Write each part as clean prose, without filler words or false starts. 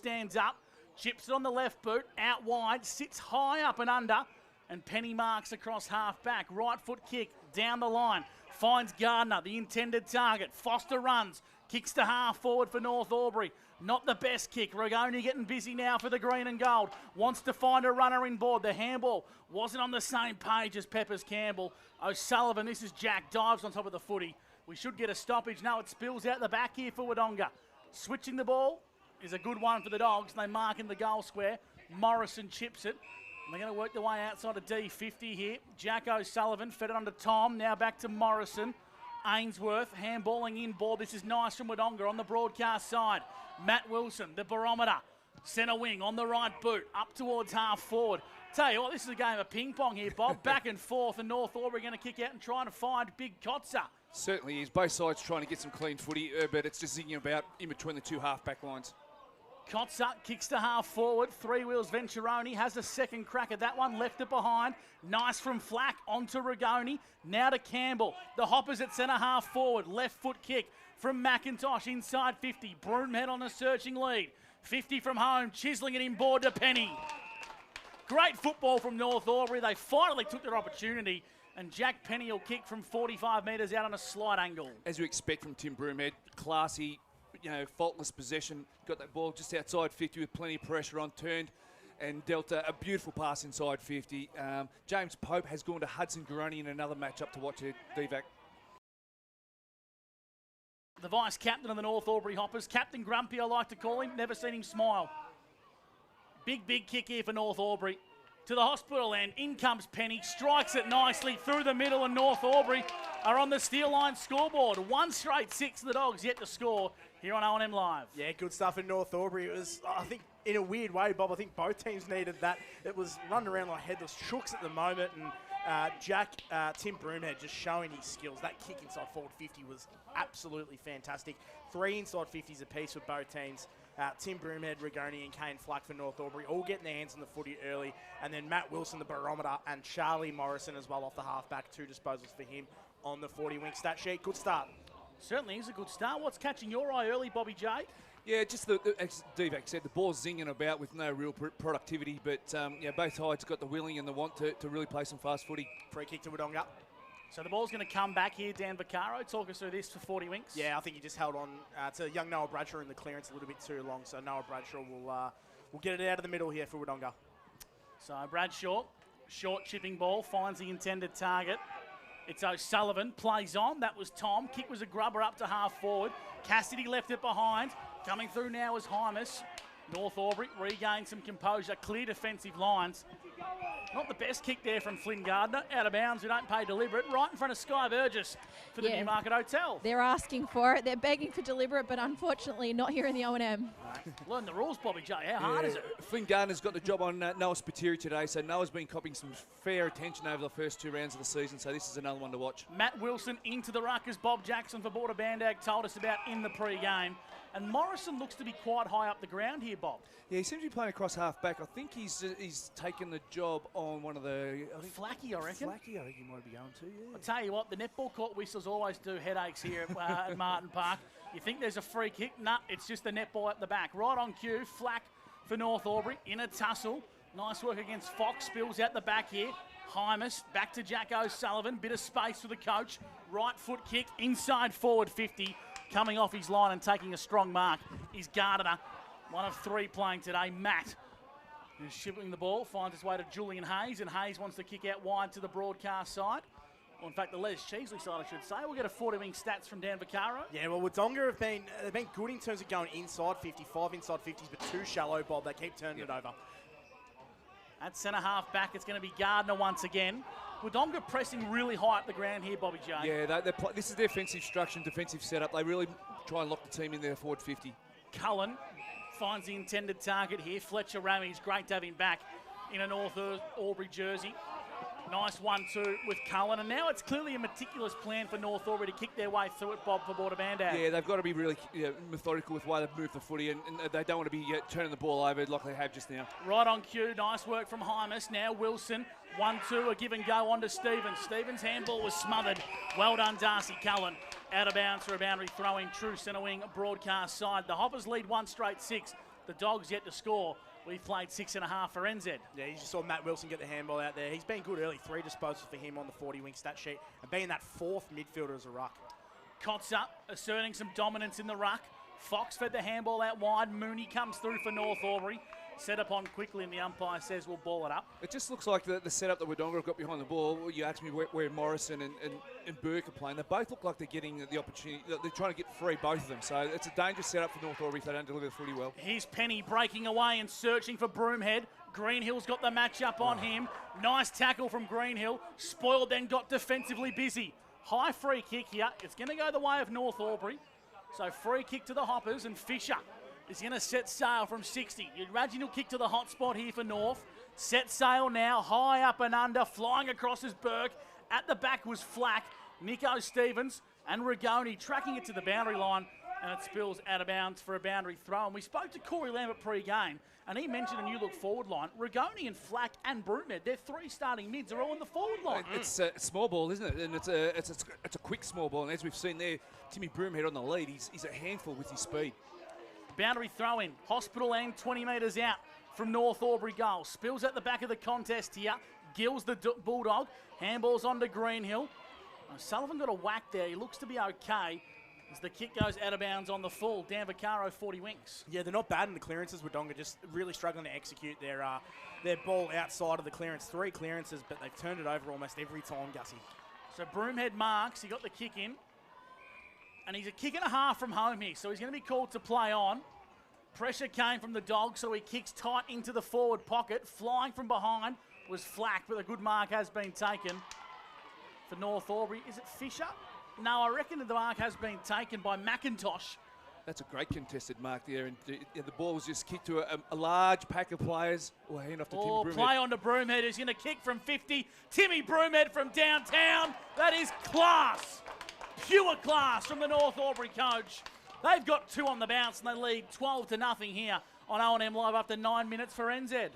stands up, chips it on the left boot, out wide, sits high up and under, and Penny marks across half back. Right foot kick down the line, finds Gardner, the intended target. Foster runs, kicks to half forward for North Albury. Not the best kick. Rigoni getting busy now for the green and gold. Wants to find a runner in board. The handball wasn't on the same page as Peppers Campbell. O'Sullivan, this is Jack, dives on top of the footy. We should get a stoppage. No, it spills out the back here for Wodonga. Switching the ball is a good one for the Dogs. They mark in the goal square. Morrison chips it. And they're going to work their way outside of D50 here. Jack O'Sullivan fed it on to Tom. Now back to Morrison. Ainsworth handballing in board. This is nice from Wodonga on the broadcast side. Matt Wilson, the barometer. Centre wing on the right boot. Up towards half forward. Tell you what, this is a game of ping pong here, Bob. Back and forth, and North Albury going to kick out and try to find Big Kotzer. Certainly is. Both sides trying to get some clean footy, but it's just zigging about in between the two half-back lines. Kotzer kicks to half forward. Three wheels Venturoni has a second crack at that one. Left it behind. Nice from Flack onto Rigoni. Now to Campbell. The Hoppers at centre half forward. Left foot kick from McIntosh inside 50. Broomhead on a searching lead. 50 from home. Chiseling it in board to Penny. Great football from North Albury. They finally took their opportunity. And Jack Penny will kick from 45 metres out on a slight angle. As you expect from Tim Broomhead, classy, faultless possession. Got that ball just outside 50 with plenty of pressure on, turned and dealt a beautiful pass inside 50. James Pope has gone to Hudson Garoni in another matchup to watch here, DVAC. The vice-captain of the North Albury Hoppers, Captain Grumpy I like to call him, never seen him smile. Big kick here for North Albury. To the hospital end, in comes Penny, strikes it nicely through the middle, and North Albury are on the steel line scoreboard. 1 straight 6 for the Dogs yet to score here on OMFNL Live. Yeah, good stuff in North Albury. It was, I think, in a weird way, Bob, I think both teams needed that. It was running around like headless chooks at the moment, and Tim Broomhead just showing his skills. That kick inside forward 50 was absolutely fantastic. 3 inside 50s apiece for both teams. Tim Broomhead, Rigoni and Kane Flack for North Albury, all getting their hands on the footy early. And then Matt Wilson, the barometer, and Charlie Morrison as well off the halfback. 2 disposals for him on the 40-wing stat sheet. Good start. Certainly is a good start. What's catching your eye early, Bobby J? Yeah, just as DVAC said, the ball's zinging about with no real productivity, but both sides got the willing and the want to really play some fast footy. Free kick to Wodonga. So the ball's going to come back here, Dan Vaccaro. Talk us through this for 40 winks. Yeah, I think he just held on to young Noah Bradshaw in the clearance a little bit too long, so Noah Bradshaw will get it out of the middle here for Wodonga. So Bradshaw, short chipping ball, finds the intended target. It's O'Sullivan, plays on. That was Tom. Kick was a grubber up to half forward. Cassidy left it behind. Coming through now is Hymas. North Albury regained some composure, clear defensive lines. Not the best kick there from Flynn Gardner. Out of bounds, we don't pay deliberate. Right in front of Sky Burgess for the Newmarket Hotel. They're asking for it. They're begging for deliberate, but unfortunately not here in the O&M. Learn the rules, Bobby J. How hard is it? Flynn Gardner's got the job on Noah Spiteri today, so Noah's been copying some fair attention over the first 2 rounds of the season, so this is another one to watch. Matt Wilson into the ruck, as Bob Jackson for Border Bandag told us about in the pre-game. And Morrison looks to be quite high up the ground here, Bob. Yeah, he seems to be playing across half-back. I think he's taken the job on one of the... Flacky, I reckon. Flacky, I think he might be going to, yeah. I'll tell you what, the netball court whistles always do headaches here at Martin Park. You think there's a free kick? Nah, it's just the netball at the back. Right on cue, Flack for North Albury in a tussle. Nice work against Fox, spills out the back here. Hymas, back to Jack O'Sullivan, bit of space for the coach. Right foot kick, inside forward 50. Coming off his line and taking a strong mark is Gardner, one of 3 playing today. Matt is shivering the ball, finds his way to Julian Hayes, and Hayes wants to kick out wide to the broadcast side. Well, in fact, the Les Cheesley side, I should say. We'll get a 40-wing stats from Dan Vaccaro. Yeah, well, Wodonga have been good in terms of going inside 50, 5 inside 50s, but 2 shallow, Bob. They keep turning it over. At centre half back, it's going to be Gardner once again. Wodonga pressing really high up the ground here, Bobby J. Yeah, this is their defensive structure and defensive setup. They really try and lock the team in their forward 50. Cullen finds the intended target here. Fletcher Ramey's great to have him back in a North Albury jersey. Nice 1-2 with Cullen, and now it's clearly a meticulous plan for North Albury to kick their way through it, Bob, for Border Bandag. Yeah, they've got to be really methodical with the way they've moved the footy, and they don't want to be turning the ball over like they have just now. Right on cue, nice work from Hymas. Now Wilson, 1-2, a give and go on to Stevens. Stevens' handball was smothered. Well done, Darcy Cullen. Out of bounds for a boundary throw-in, true centre wing broadcast side. The Hoppers lead 1 straight 6. the Dogs yet to score. We've played 6.5 for NZ. Yeah, you just saw Matt Wilson get the handball out there. He's been good early. 3 disposals for him on the 40-wing stat sheet. And being that 4th midfielder as a ruck. Kotzer asserting some dominance in the ruck. Fox fed the handball out wide. Mooney comes through for North Albury. Set up on quickly, and the umpire says we'll ball it up. It just looks like the setup that Wodonga have got behind the ball. You asked me where Morrison and Burke are playing. They both look like they're getting the opportunity. They're trying to get free, both of them. So it's a dangerous setup for North Albury if they don't deliver the footy well. Here's Penny breaking away and searching for Broomhead. Greenhill's got the match-up on him. Nice tackle from Greenhill. Spoiled then got defensively busy. High free kick here. It's going to go the way of North Albury. So free kick to the Hoppers, and Fisher is going to set sail from 60. You'd imagine he'll kick to the hot spot here for North. Set sail now, high up and under, flying across is Burke. At the back was Flack, Nico Stevens and Rigoni tracking it to the boundary line, and it spills out of bounds for a boundary throw. And we spoke to Corey Lambert pre-game, and he mentioned a new look forward line. Rigoni and Flack and Broomhead, their 3 starting mids are all in the forward line. It's a small ball, isn't it? And it's a quick small ball. And as we've seen there, Timmy Broomhead on the lead. He's a handful with his speed. Boundary throw in. Hospital end 20 metres out from North Albury goal. Spills at the back of the contest here. Gills the Bulldog. Handballs onto Greenhill. Sullivan got a whack there. He looks to be okay as the kick goes out of bounds on the full. Dan Vaccaro, 40 wings. Yeah, they're not bad in the clearances. Wodonga just really struggling to execute their ball outside of the clearance. 3 clearances, but they've turned it over almost every time, Gussie. So Broomhead marks. He got the kick in. And he's a kick and a half from home here, so he's going to be called to play on. Pressure came from the Dogs, so he kicks tight into the forward pocket. Flying from behind was Flack, but a good mark has been taken for North Albury. Is it Fisher? No, I reckon the mark has been taken by McIntosh. That's a great contested mark there, and the ball was just kicked to a large pack of players. Or hand off to Timmy Broomhead. Play on to Broomhead, who's going to kick from 50. Timmy Broomhead from downtown. That is class. Pure class from the North Albury coach. They've got 2 on the bounce and they lead 12-0 here on O&M Live after 9 minutes for NZ.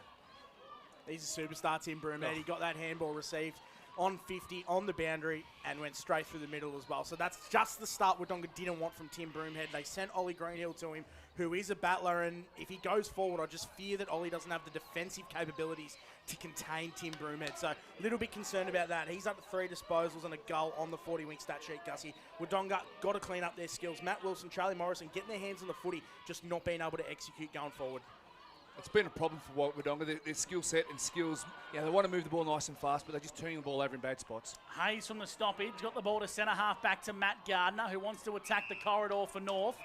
He's a superstar, Tim Broomhead. He got that handball received on 50 on the boundary and went straight through the middle as well. So that's just the start Wodonga didn't want from Tim Broomhead. They sent Ollie Greenhill to him, who is a battler, and if he goes forward, I just fear that Ollie doesn't have the defensive capabilities to contain Tim Broomhead. So a little bit concerned about that. He's up to 3 disposals and a goal on the 40-wing stat sheet, Gussie. Wodonga got to clean up their skills. Matt Wilson, Charlie Morrison getting their hands on the footy, just not being able to execute going forward. It's been a problem for Wodonga. Their skill set and skills, they want to move the ball nice and fast, but they're just turning the ball over in bad spots. Hayes from the stoppage, got the ball to centre half back to Matt Gardner, who wants to attack the corridor for North.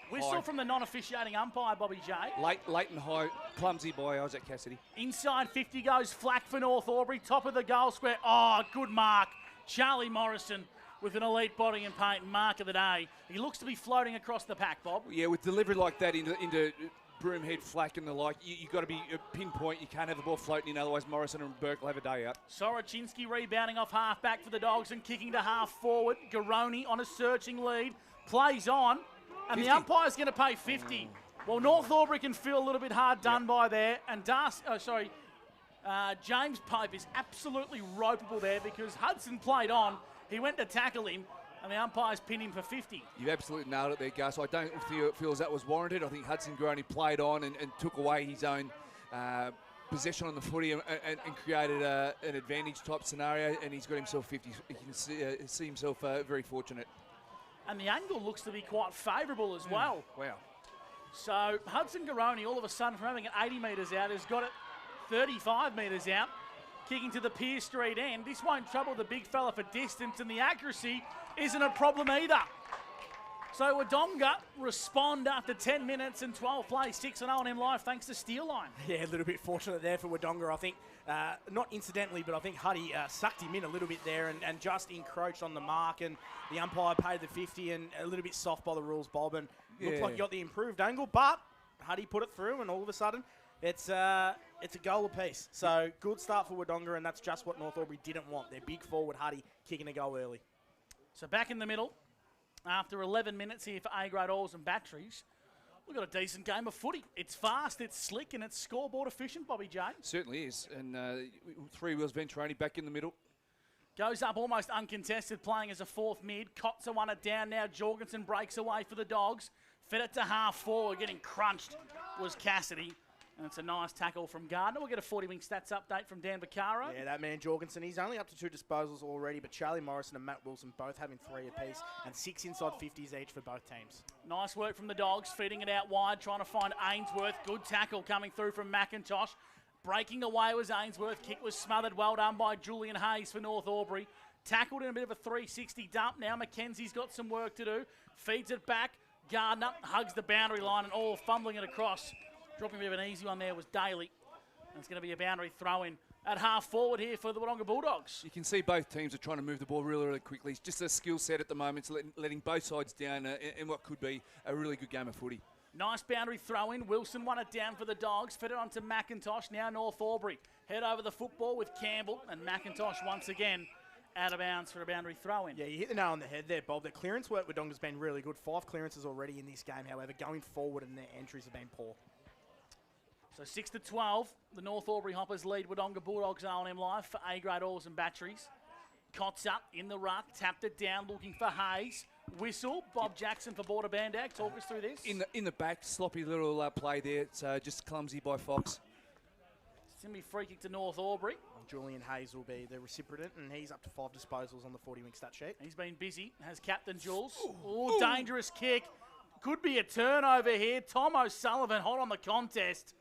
Whistle from the non-officiating umpire, Bobby J. Late and high, clumsy by Isaac Cassidy. Inside 50 goes Flack for North Albury, top of the goal square. Oh, good mark. Charlie Morrison with an elite body and paint, mark of the day. He looks to be floating across the pack, Bob. Yeah, with delivery like that into Broomhead, Flack and the like, you've got to be pinpoint. You can't have the ball floating in, otherwise Morrison and Burke will have a day out. Soroczynski rebounding off half-back for the Dogs and kicking to half-forward. Garoni on a searching lead. Plays on, and 50. The umpire's going to pay 50. Well, North Albury can feel a little bit hard done by there, and James Pope is absolutely ropeable there because Hudson played on. He went to tackle him, and the umpire's pinned him for 50. You absolutely nailed it there, Gus. I don't feel as that was warranted. I think Hudson Garoni played on and took away his own possession on the footy and created an advantage type scenario, and he's got himself 50. He can see himself very fortunate. And the angle looks to be quite favourable as well. Wow. So Hudson Garoni, all of a sudden, from having it 80 metres out, has got it 35 metres out, kicking to the Pier Street end. This won't trouble the big fella for distance, and the accuracy isn't a problem either. So Wodonga respond after 10 minutes and 12 plays, 6 on O&M Live, thanks to Steel Line. Yeah, a little bit fortunate there for Wodonga, I think. Not incidentally, but I think Huddy sucked him in a little bit there and just encroached on the mark, and the umpire paid the 50 and a little bit soft by the rules, Bob, and looked like he got the improved angle, but Huddy put it through, and all of a sudden it's a goal apiece. So good start for Wodonga, and that's just what North Albury didn't want. Their big forward, Huddy, kicking a goal early. So back in the middle, after 11 minutes here for A-grade oils and batteries, we've got a decent game of footy. It's fast, it's slick, and it's scoreboard efficient, Bobby J. Certainly is. And 3 Wheels Venturoni back in the middle. Goes up almost uncontested, playing as a 4th mid. Kotzer won it down now. Jorgensen breaks away for the Dogs. Fed it to half forward, getting crunched was Cassidy. And it's a nice tackle from Gardner. We'll get a 40-wing stats update from Dan Vaccaro. Yeah, that man Jorgensen, he's only up to 2 disposals already, but Charlie Morrison and Matt Wilson both having 3 apiece and 6 inside 50s each for both teams. Nice work from the Dogs, feeding it out wide, trying to find Ainsworth. Good tackle coming through from McIntosh. Breaking away was Ainsworth. Kick was smothered. Well done by Julian Hayes for North Aubrey. Tackled in a bit of a 360 dump. Now Mackenzie's got some work to do. Feeds it back. Gardner hugs the boundary line and all fumbling it across. Dropping a bit of an easy one there was Daly. And it's going to be a boundary throw-in at half forward here for the Wodonga Bulldogs. You can see both teams are trying to move the ball really, really quickly. It's just a skill set at the moment. It's letting both sides down in what could be a really good game of footy. Nice boundary throw-in. Wilson won it down for the Dogs. Fed it on to McIntosh. Now North Aubrey. Head over the football with Campbell. And McIntosh once again out of bounds for a boundary throw-in. Yeah, you hit the nail on the head there, Bob. The clearance work with Wodonga's been really good. 5 clearances already in this game, however, going forward and their entries have been poor. So 6-12, the North Aubrey Hoppers lead Wodonga Bulldogs O&M Live for A-grade oars and batteries. Cots up in the ruck, tapped it down, looking for Hayes. Whistle, Bob Jackson for Border Bandag. Talk us through this. In the back, sloppy little play there. It's just clumsy by Fox. It's going to be free kick to North Aubrey. Well, Julian Hayes will be the recipient, and he's up to 5 disposals on the 40-wing stat sheet. He's been busy, has Captain Jules. Ooh, dangerous kick. Could be a turnover here. Tom O'Sullivan hot on the contest.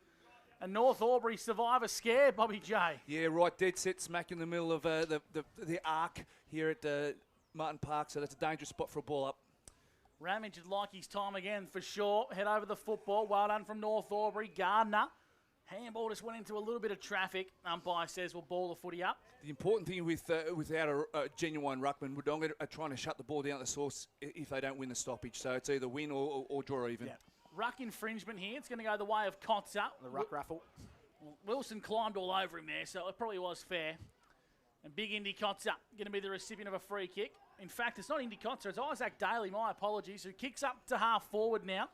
And North Aubrey survive a scare, Bobby J. Yeah, right, dead set smack in the middle of the arc here at Martin Park, so that's a dangerous spot for a ball up. Ramage would like his time again for sure. Head over the football. Well done from North Aubrey. Gardner. Handball just went into a little bit of traffic. Umpire says we'll ball the footy up. The important thing without a genuine ruckman, Wodonga are trying to shut the ball down at the source if they don't win the stoppage. So it's either win or draw even. Yeah. Ruck infringement here. It's going to go the way of Kotzer. The ruck raffle. Wilson climbed all over him there, so it probably was fair. And big Indy Kotzer going to be the recipient of a free kick. In fact, it's not Indy Kotzer, it's Isaac Daly, my apologies, who kicks up to half forward now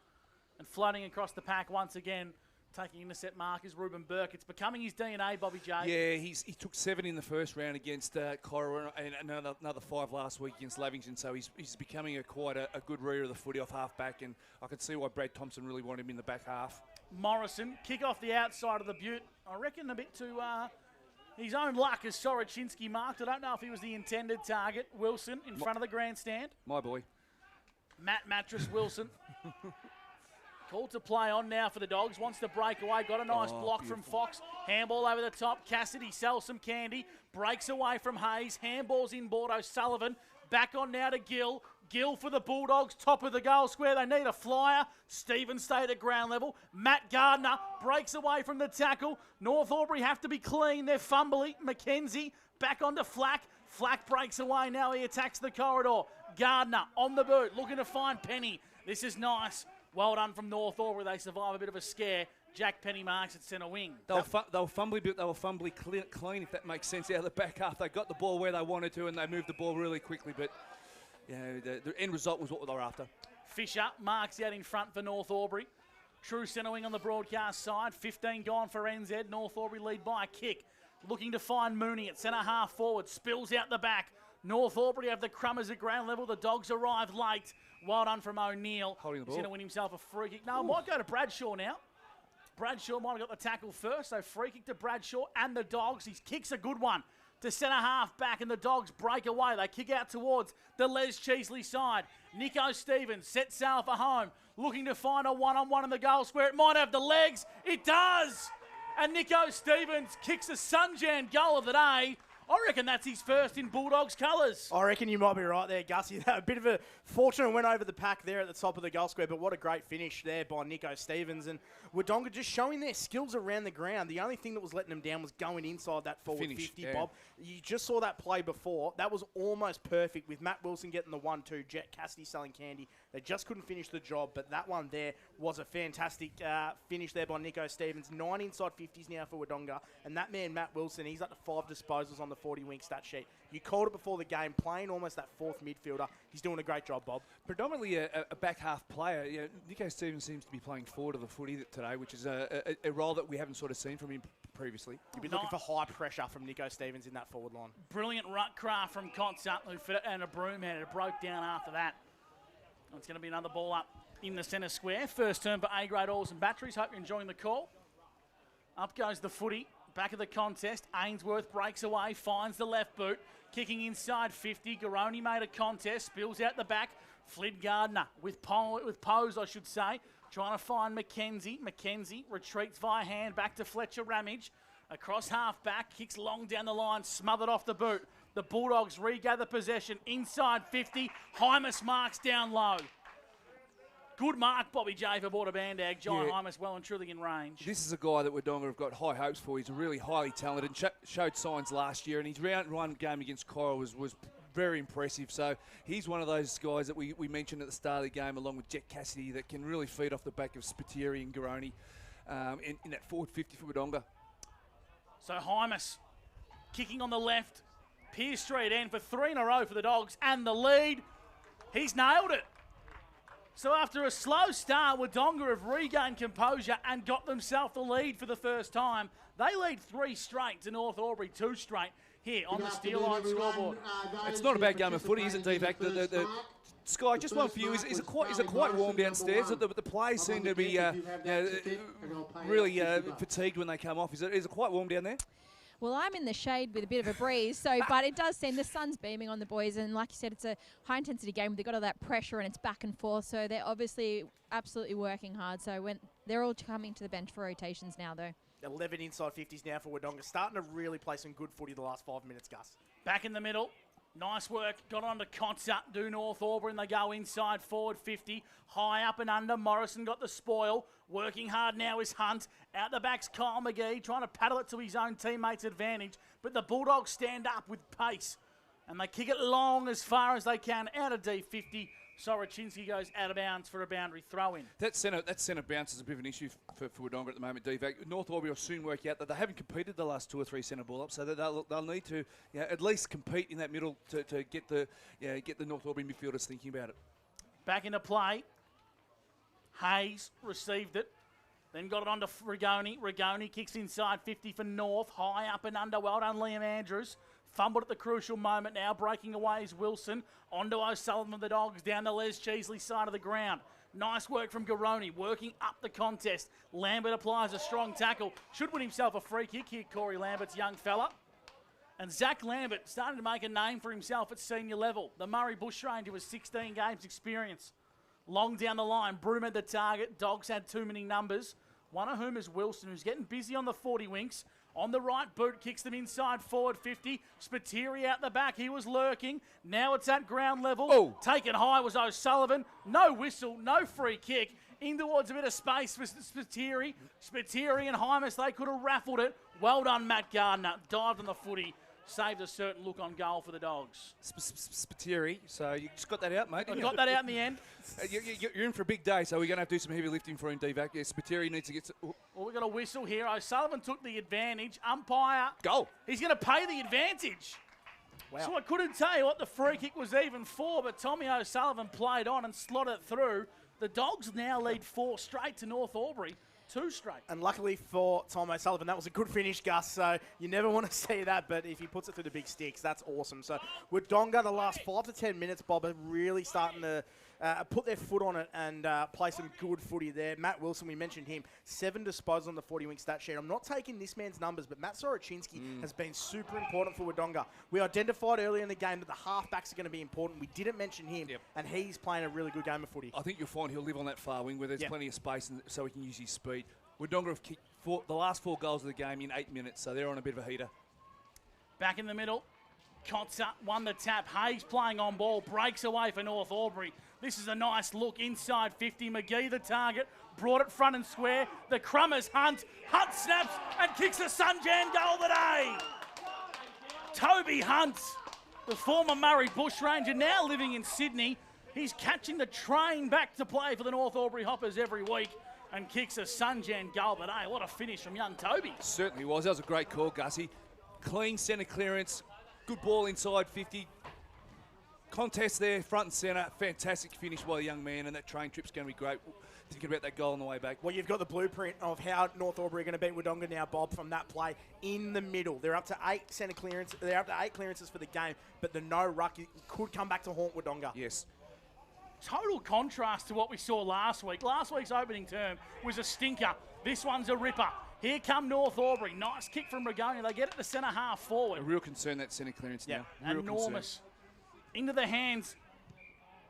and floating across the pack once again. Taking intercept mark is Ruben Burke. It's becoming his DNA, Bobby J. Yeah, he took 7 in the first round against Cora and another 5 last week against Lavington. So he's becoming quite a good reader of the footy off half back, and I can see why Brad Thompson really wanted him in the back half. Morrison, kick off the outside of the butte. I reckon a bit to his own luck as Sorochinski marked. I don't know if he was the intended target. Wilson in front of the grandstand. My boy. Matt Mattress Wilson. Called to play on now for the Dogs. Wants to break away. Got a nice block beautiful. from Fox. Handball over the top. Cassidy sells some candy. Breaks away from Hayes. Handballs inboard. O'Sullivan. Back on now to Gill. Gill for the Bulldogs. Top of the goal square. They need a flyer. Stevens stayed at ground level. Matt Gardner breaks away from the tackle. North Aubrey have to be clean. They're fumbly. Mackenzie back onto Flack. Flack breaks away. Now he attacks the corridor. Gardner on the boot. Looking to find Penny. This is nice. Well done from North Aubrey. They survive a bit of a scare. Jack Penny marks at centre wing. They were fumbly, but they were fumbly clean, if that makes sense, out of the back half. They got the ball where they wanted to, and they moved the ball really quickly. But you know, the end result was what they were after. Fisher marks out in front for North Aubrey. True centre wing on the broadcast side. 15 gone for NZ. North Aubrey lead by a kick. Looking to find Mooney at centre half forward. Spills out the back. North Aubrey have the crummers at ground level. The Dogs arrive late. Well done from O'Neill. Holding the He's ball. going to win himself a free kick. No, it might go to Bradshaw now. Bradshaw might have got the tackle first. So free kick to Bradshaw and the Dogs. His kick's a good one to centre half back, and the Dogs break away. They kick out towards the Les Cheesley side. Nico Stevens sets sail for home. Looking to find a one-on-one in the goal square. It might have the legs. It does. And Nico Stevens kicks a Sunjan goal of the day. I reckon that's his first in Bulldogs colours. I reckon you might be right there, Gussie. A bit of a fortunate went over the pack there at the top of the goal square, but what a great finish there by Nico Stevens. And Wodonga just showing their skills around the ground. The only thing that was letting them down was going inside that forward Finish, 50, yeah. Bob. You just saw that play before. That was almost perfect with Matt Wilson getting the 1-2, Jet Cassidy selling candy. They just couldn't finish the job, but that one there was a fantastic finish there by Nico Stevens. 9 inside 50s now for Wodonga. And that man, Matt Wilson, he's up to 5 disposals on the 40-wing stat sheet. You called it before the game, playing almost that 4th midfielder. He's doing a great job, Bob. Predominantly a back half player. You know, Nico Stevens seems to be playing forward of the footy today, which is a role that we haven't sort of seen from him previously. You'll be looking for high pressure from Nico Stevens in that forward line. Brilliant ruck craft from Kotzer, who fit it, and a Broomhead. It broke down after that. It's going to be another ball up in the centre square. First turn for A-grade oils and batteries. Hope you're enjoying the call. Up goes the footy. Back of the contest. Ainsworth breaks away, finds the left boot. Kicking inside 50. Garon made a contest, spills out the back. Flynn Gardner with pose, I should say. Trying to find Mackenzie. Mackenzie retreats via hand back to Fletcher Ramage. Across half back, kicks long down the line, smothered off the boot. The Bulldogs regather possession inside 50. Hymas marks down low. Good mark, Bobby J, for Border Bandag. John Hymas well and truly in range. This is a guy that Wodonga have got high hopes for. He's really highly talented and showed signs last year. And his round one game against Coral was very impressive. So he's one of those guys that we mentioned at the start of the game, along with Jet Cassidy, that can really feed off the back of Spiteri and Garoni in that forward 50 for Wodonga. So Hymas kicking on the left. Pierce Street end for 3 in a row for the Dogs. And the lead, he's nailed it. So after a slow start, Wodonga have regained composure and got themselves the lead for the first time. They lead 3 straight to North Albury, 2 straight here on the Steel Line scoreboard. It's not a bad game of footy, is it, D-Vac? The Sky, just one for you. Is it quite warm downstairs? The players seem to be really fatigued when they come off. Is it quite warm down there? Well, I'm in the shade with a bit of a breeze, but it does seem the sun's beaming on the boys, and like you said, it's a high-intensity game. They've got all that pressure, and it's back and forth, so they're obviously absolutely working hard. So when they're all coming to the bench for rotations now, though. 11 inside 50s now for Wodonga. Starting to really play some good footy the last 5 minutes, Gus. Back in the middle. Nice work. Got on to Concert. Do North Auburn. They go inside forward 50. High up and under. Morrison got the spoil. Working hard now is Hunt. Out the back's Kyle McGee, trying to paddle it to his own teammates' advantage. But the Bulldogs stand up with pace. And they kick it long as far as they can out of D50. Soroczynski goes out of bounds for a boundary throw-in. That centre bounce is a bit of an issue for Wodonga at the moment, D-Vac. North Albury will soon work out that they haven't competed the last 2 or 3 centre ball-ups, so that they'll need to at least compete in that middle to get the North Albury midfielders thinking about it. Back into play. Hayes received it. Then got it on to Rigoni. Rigoni kicks inside 50 for North. High up and under. Well done, Liam Andrews. Fumbled at the crucial moment now. Breaking away is Wilson. On to O'Sullivan of the Dogs. Down the Les Cheesley side of the ground. Nice work from Garoni. Working up the contest. Lambert applies a strong tackle. Should win himself a free kick here, Corey Lambert's young fella. And Zach Lambert starting to make a name for himself at senior level. The Murray Bushranger with 16 games experience. Long down the line. Broomhead the target. Dogs had too many numbers. One of whom is Wilson, who's getting busy on the 40 winks. On the right boot, kicks them inside forward 50. Spiteri out the back. He was lurking. Now it's at ground level. Oh. Taken high was O'Sullivan. No whistle, no free kick. In towards a bit of space for Spiteri. Spiteri and Hymas, they could have raffled it. Well done, Matt Gardner. Dived on the footy. Saved a certain look on goal for the Dogs. Spiteri, so you just got that out, mate. I got that out in the end. You're in for a big day, so we're going to have to do some heavy lifting for him, D-Vac. Yeah, Spiteri needs to get... Well, we've got a whistle here. O'Sullivan took the advantage. Umpire. Goal. He's going to pay the advantage. Wow. So I couldn't tell you what the free kick was even for, but Tommy O'Sullivan played on and slotted it through. The Dogs now lead 4 straight to North Albury. 2 straight. And luckily for Tom O'Sullivan, that was a good finish, Gus, so you never want to see that, but if he puts it through the big sticks, that's awesome. So Wodonga, the last 5 to 10 minutes, Bob, are really starting to put their foot on it and play some good footy there. Matt Wilson, we mentioned him, 7 disposals on the 40-wing stat sheet. I'm not taking this man's numbers, but Matt Soroczynski has been super important for Wodonga. We identified earlier in the game that the halfbacks are going to be important. We didn't mention him, and he's playing a really good game of footy. I think you'll find he'll live on that far wing where there's plenty of space so he can use his speed. Wodonga have kicked the last 4 goals of the game in 8 minutes, so they're on a bit of a heater. Back in the middle. Kotzer won the tap. Hayes playing on ball. Breaks away for North Albury. This is a nice look inside 50. McGee the target. Brought it front and square. The Crummers Hunt. Hunt snaps and kicks a Sunjan goal today. Toby Hunt, the former Murray Bushranger, now living in Sydney. He's catching the train back to play for the North Albury Hoppers every week and kicks a Sunjan goal. But hey, what a finish from young Toby. Certainly was. That was a great call, Gussie. Clean centre clearance. Good ball inside 50. Contest there, front and centre. Fantastic finish by the young man, and that train trip's going to be great. Thinking about that goal on the way back. Well, you've got the blueprint of how North Albury are going to beat Wodonga now, Bob, from that play in the middle. They're up to 8 centre clearance. They're up to 8 clearances for the game, but the no ruck could come back to haunt Wodonga. Yes. total contrast to what we saw last week. Last week's opening term was a stinker. This one's a ripper. Here come North Albury. Nice kick from Wodonga. They get it to centre half forward. A real concern, that centre clearance now. Real enormous. Into the hands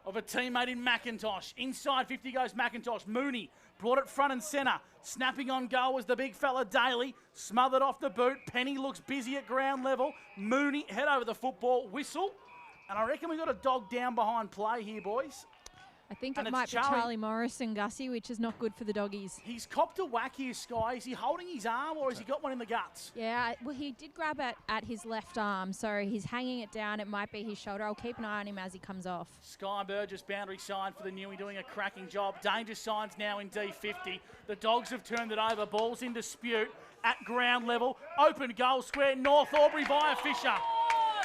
of a teammate in McIntosh. Inside 50 goes McIntosh. Mooney brought it front and centre. Snapping on goal was the big fella Daly. Smothered off the boot. Penny looks busy at ground level. Mooney head over the football. Whistle. And I reckon we got a dog down behind play here, boys. I think And it it's might be Charlie Morrison, Gussie, which is not good for the doggies. He's copped a whack here, Sky. Is he holding his arm or has he got one in the guts? Yeah, well, he did grab it at his left arm, so he's hanging it down. It might be his shoulder. I'll keep an eye on him as he comes off. Sky Burgess, boundary side for the Newey, doing a cracking job. Danger signs now in D50. The Dogs have turned it over. Ball's in dispute at ground level. Open goal square. North Albury via Fisher.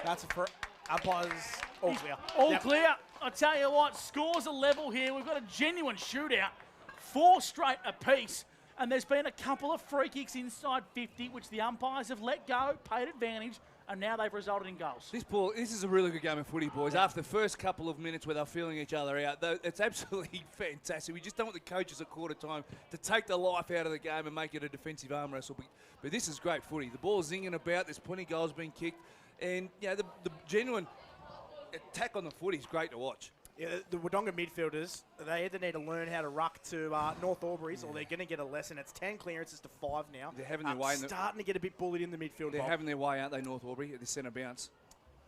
That's for umpires. All clear. All clear. I tell you what, scores are level here. We've got a genuine shootout. 4 straight apiece. And there's been a couple of free kicks inside 50, which the umpires have let go, paid advantage, and now they've resulted in goals. This is a really good game of footy, boys. After the first couple of minutes where they're feeling each other out, it's absolutely fantastic. We just don't want the coaches at quarter time to take the life out of the game and make it a defensive arm wrestle. But this is great footy. The ball's zinging about. There's plenty of goals being kicked. And, you know, the genuine attack on the footy is great to watch. Yeah, the Wodonga midfielders, they either need to learn how to ruck to North Albury's or they're going to get a lesson. It's 10 clearances to 5 now. They're having their way. Starting to get a bit bullied in the midfield. They're having their way, aren't they, North Albury, at the centre bounce?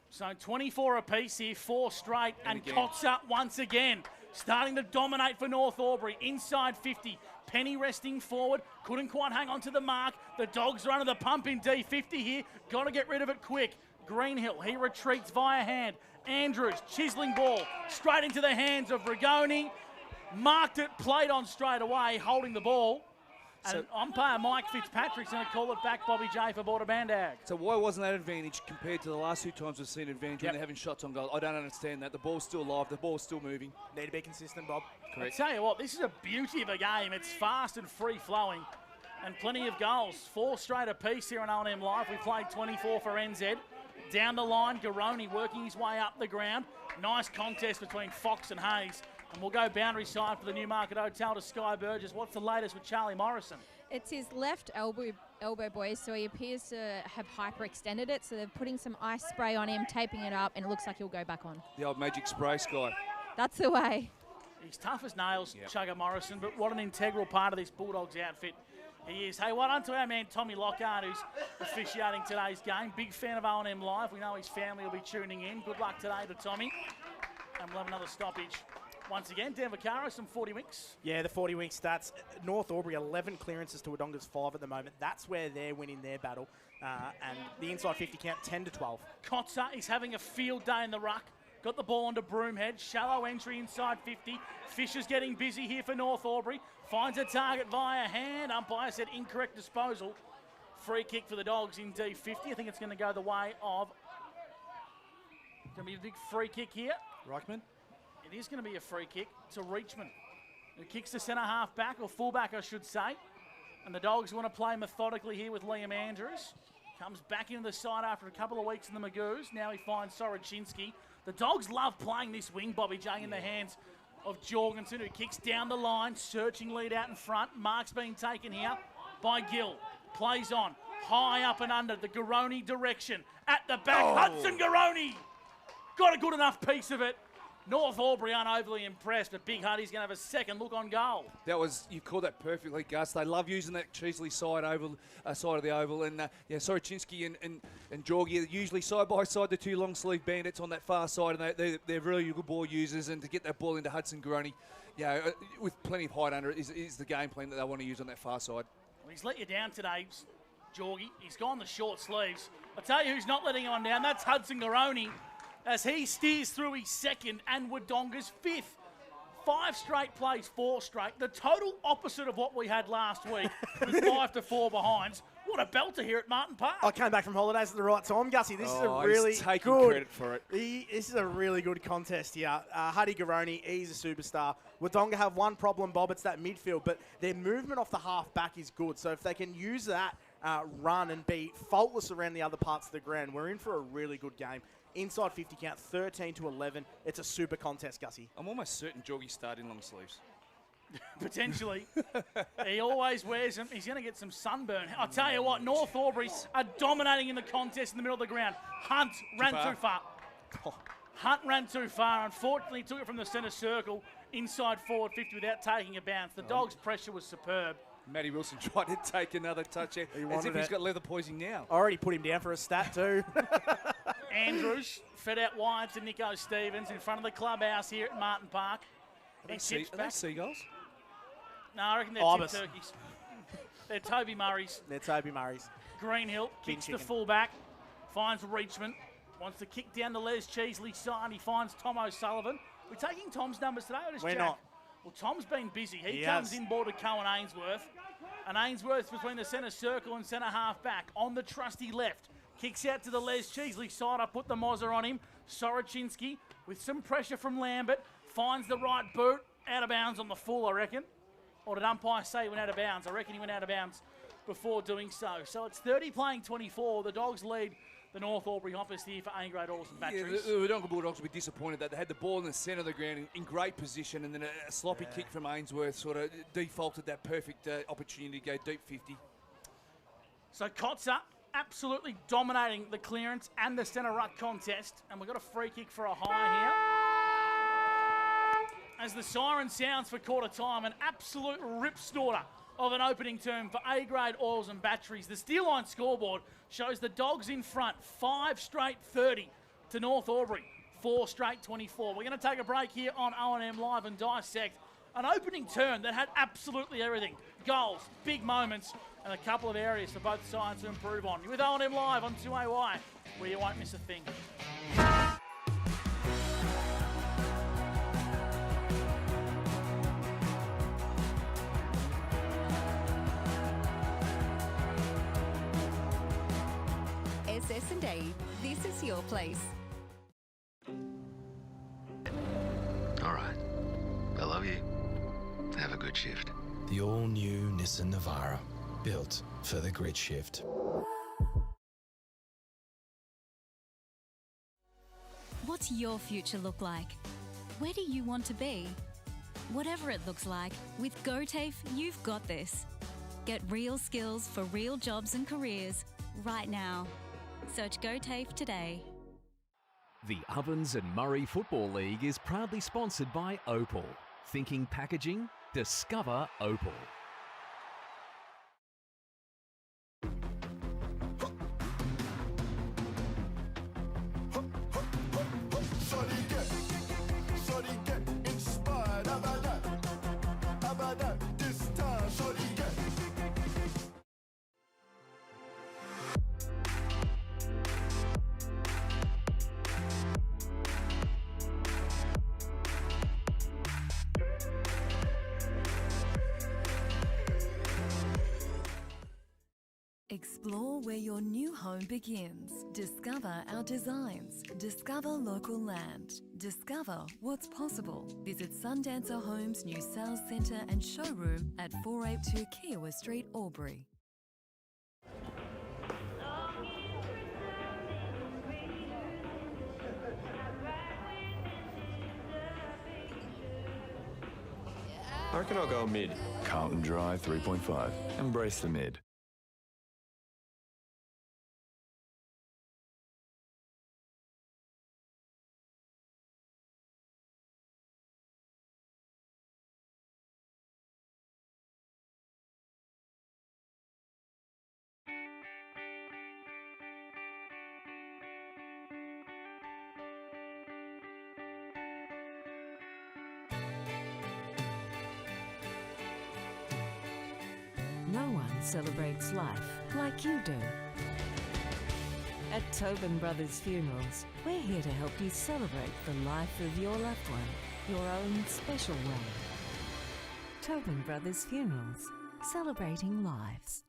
So 24 apiece here, 4 straight, and again. Kotzer once again starting to dominate for North Albury. Inside 50, Penny resting forward, couldn't quite hang on to the mark. The Dogs are under the pump in D50 here, got to get rid of it quick. Greenhill, he retreats via hand. Andrews, chiseling ball, straight into the hands of Rigoni. Marked it, played on straight away, holding the ball. And umpire Mike Fitzpatrick's going to call it back, Bobby J, for Border Bandag. So why wasn't that advantage compared to the last 2 times we've seen advantage when they're having shots on goal? I don't understand that. The ball's still live. The ball's still moving. Need to be consistent, Bob. Correct. I tell you what, this is a beauty of a game. It's fast and free-flowing and plenty of goals. 4 straight apiece here on O&M Live. We played 24 for NZ. Down the line, Garoni working his way up the ground. Nice contest between Fox and Hayes. And we'll go boundary side for the Newmarket Hotel to Sky Burgess. What's the latest with Charlie Morrison? It's his left elbow, boys, so he appears to have hyperextended it. So they're putting some ice spray on him, taping it up, and it looks like he'll go back on. The old magic spray, Sky. That's the way. He's tough as nails, Chugger Morrison, but what an integral part of this Bulldogs outfit he is. Hey, well done to our man Tommy Lockhart, who's officiating today's game. Big fan of O&M Live. We know his family will be tuning in. Good luck today to Tommy. And we'll have another stoppage. Once again, Denver Caro, some 40 winks. Yeah, the 40 wink stats. North Albury, 11 clearances to Wodonga's 5 at the moment. That's where they're winning their battle. And the inside 50 count, 10 to 12. Kotzer is having a field day in the ruck. Got the ball onto Broomhead. Shallow entry inside 50. Fisher's getting busy here for North Albury. Finds a target via hand. Umpire said incorrect disposal. Free kick for the Dogs in D50. I think it's going to go the way of... Going to be a big free kick here. Reichman? It is going to be a free kick to Reachman, who kicks the centre half back, or fullback I should say. And the Dogs want to play methodically here with Liam Andrews. Comes back into the side after a couple of weeks in the Magoos. Now he finds Sorochinski. The Dogs love playing this wing, Bobby J, in the hands of Jorgensen, who kicks down the line, searching lead out in front. Mark's being taken here by Gill. Plays on, high up and under, the Garoni direction. At the back, Hudson Garoni! Got a good enough piece of it. North Albury aren't overly impressed, but Big Huddy's going to have a second look on goal. That was, you called that perfectly, Gus. They love using that Cheesley side of the oval. And Sorochinski and Jorgie are usually side by side, the 2 long sleeve bandits on that far side, and they're really good ball users. And to get that ball into Hudson Garoni, with plenty of height under it, is the game plan that they want to use on that far side. Well, he's let you down today, Jorgie. He's gone the short sleeves. I'll tell you who's not letting him on down. That's Hudson Garoni, as he steers through his 2nd and Wodonga's 5th. 5 straight plays, 4 straight. The total opposite of what we had last week with 5 to 4 behinds. What a belter here at Martin Park. I came back from holidays at the right time, Gussie. This is a really he's taking good credit for it. This is a really good contest here. Huddy Garoni, he's a superstar. Wodonga have one problem, Bob. It's that midfield, but their movement off the half back is good. So if they can use that run and be faultless around the other parts of the ground. We're in for a really good game. Inside 50 count, 13-11. It's a super contest, Gussie. I'm almost certain Jorgie started in long sleeves. Potentially. He always wears them. He's going to get some sunburn. I'll tell you what, North Albury are dominating in the contest in the middle of the ground. Hunt ran too far. Hunt ran too far. Unfortunately, took it from the centre circle inside forward 50 without taking a bounce. The Dogs' pressure was superb. Matty Wilson tried to take another touch out, as if he's got leather poisoning now. I already put him down for a stat too. Andrews fed out wide to Nico Stevens in front of the clubhouse here at Martin Park. Are they seagulls? No, I reckon they're tip turkeys. They're Toby Murray's. They're Toby Murray's. Greenhill kicks the fullback, finds Reachman, wants to kick down the Les Cheesley side. He finds Tom O'Sullivan. We're taking Tom's numbers today, or just We're Jack? not. Well, Tom's been busy. He has. comes in board to Cohen Ainsworth. And Ainsworth's between the centre circle and centre half back on the trusty left. Kicks out to the Les Cheesley side. I put the Mozzer on him. Soroczynski with some pressure from Lambert. Finds the right boot. Out of bounds on the full, I reckon. Or did umpire say he went out of bounds? I reckon he went out of bounds before doing so. So it's 30 playing 24. The Dogs lead the North Albury Hoppers here for A-grade Oars and Batteries. Yeah, the Wodonga Bulldogs will be disappointed that they had the ball in the centre of the ground in great position, and then a sloppy kick from Ainsworth sort of defaulted that perfect opportunity to go deep 50. So Kotzer absolutely dominating the clearance and the centre ruck contest. And we've got a free kick for a high here. As the siren sounds for quarter time, an absolute rip snorter of an opening term for A-grade Oils and Batteries. The steel line scoreboard shows the Dogs in front, 5 straight 30 to North Albury, 4 straight 24. We're going to take a break here on O&M Live and dissect an opening term that had absolutely everything. Goals, big moments, and a couple of areas for both sides to improve on. You're with O&M Live on 2AY, where you won't miss a thing. SS&A, this is your place. All right. I love you. Have a good shift. The all-new Nissan Navara, built for the grid shift. What's your future look like? Where do you want to be? Whatever it looks like, with GoTAFE, you've got this. Get real skills for real jobs and careers right now. Search GoTAFE today. The Ovens and Murray Football League is proudly sponsored by Opal. Thinking packaging? Discover Opal. Explore where your new home begins. Discover our designs. Discover local land. Discover what's possible. Visit Sundancer Homes' new sales centre and showroom at 482 Kiowa Street, Albury. I reckon I'll go mid. Carlton Dry 3.5. Embrace the mid. No one celebrates life like you do. At Tobin Brothers Funerals, we're here to help you celebrate the life of your loved one, your own special way. Tobin Brothers Funerals, celebrating lives.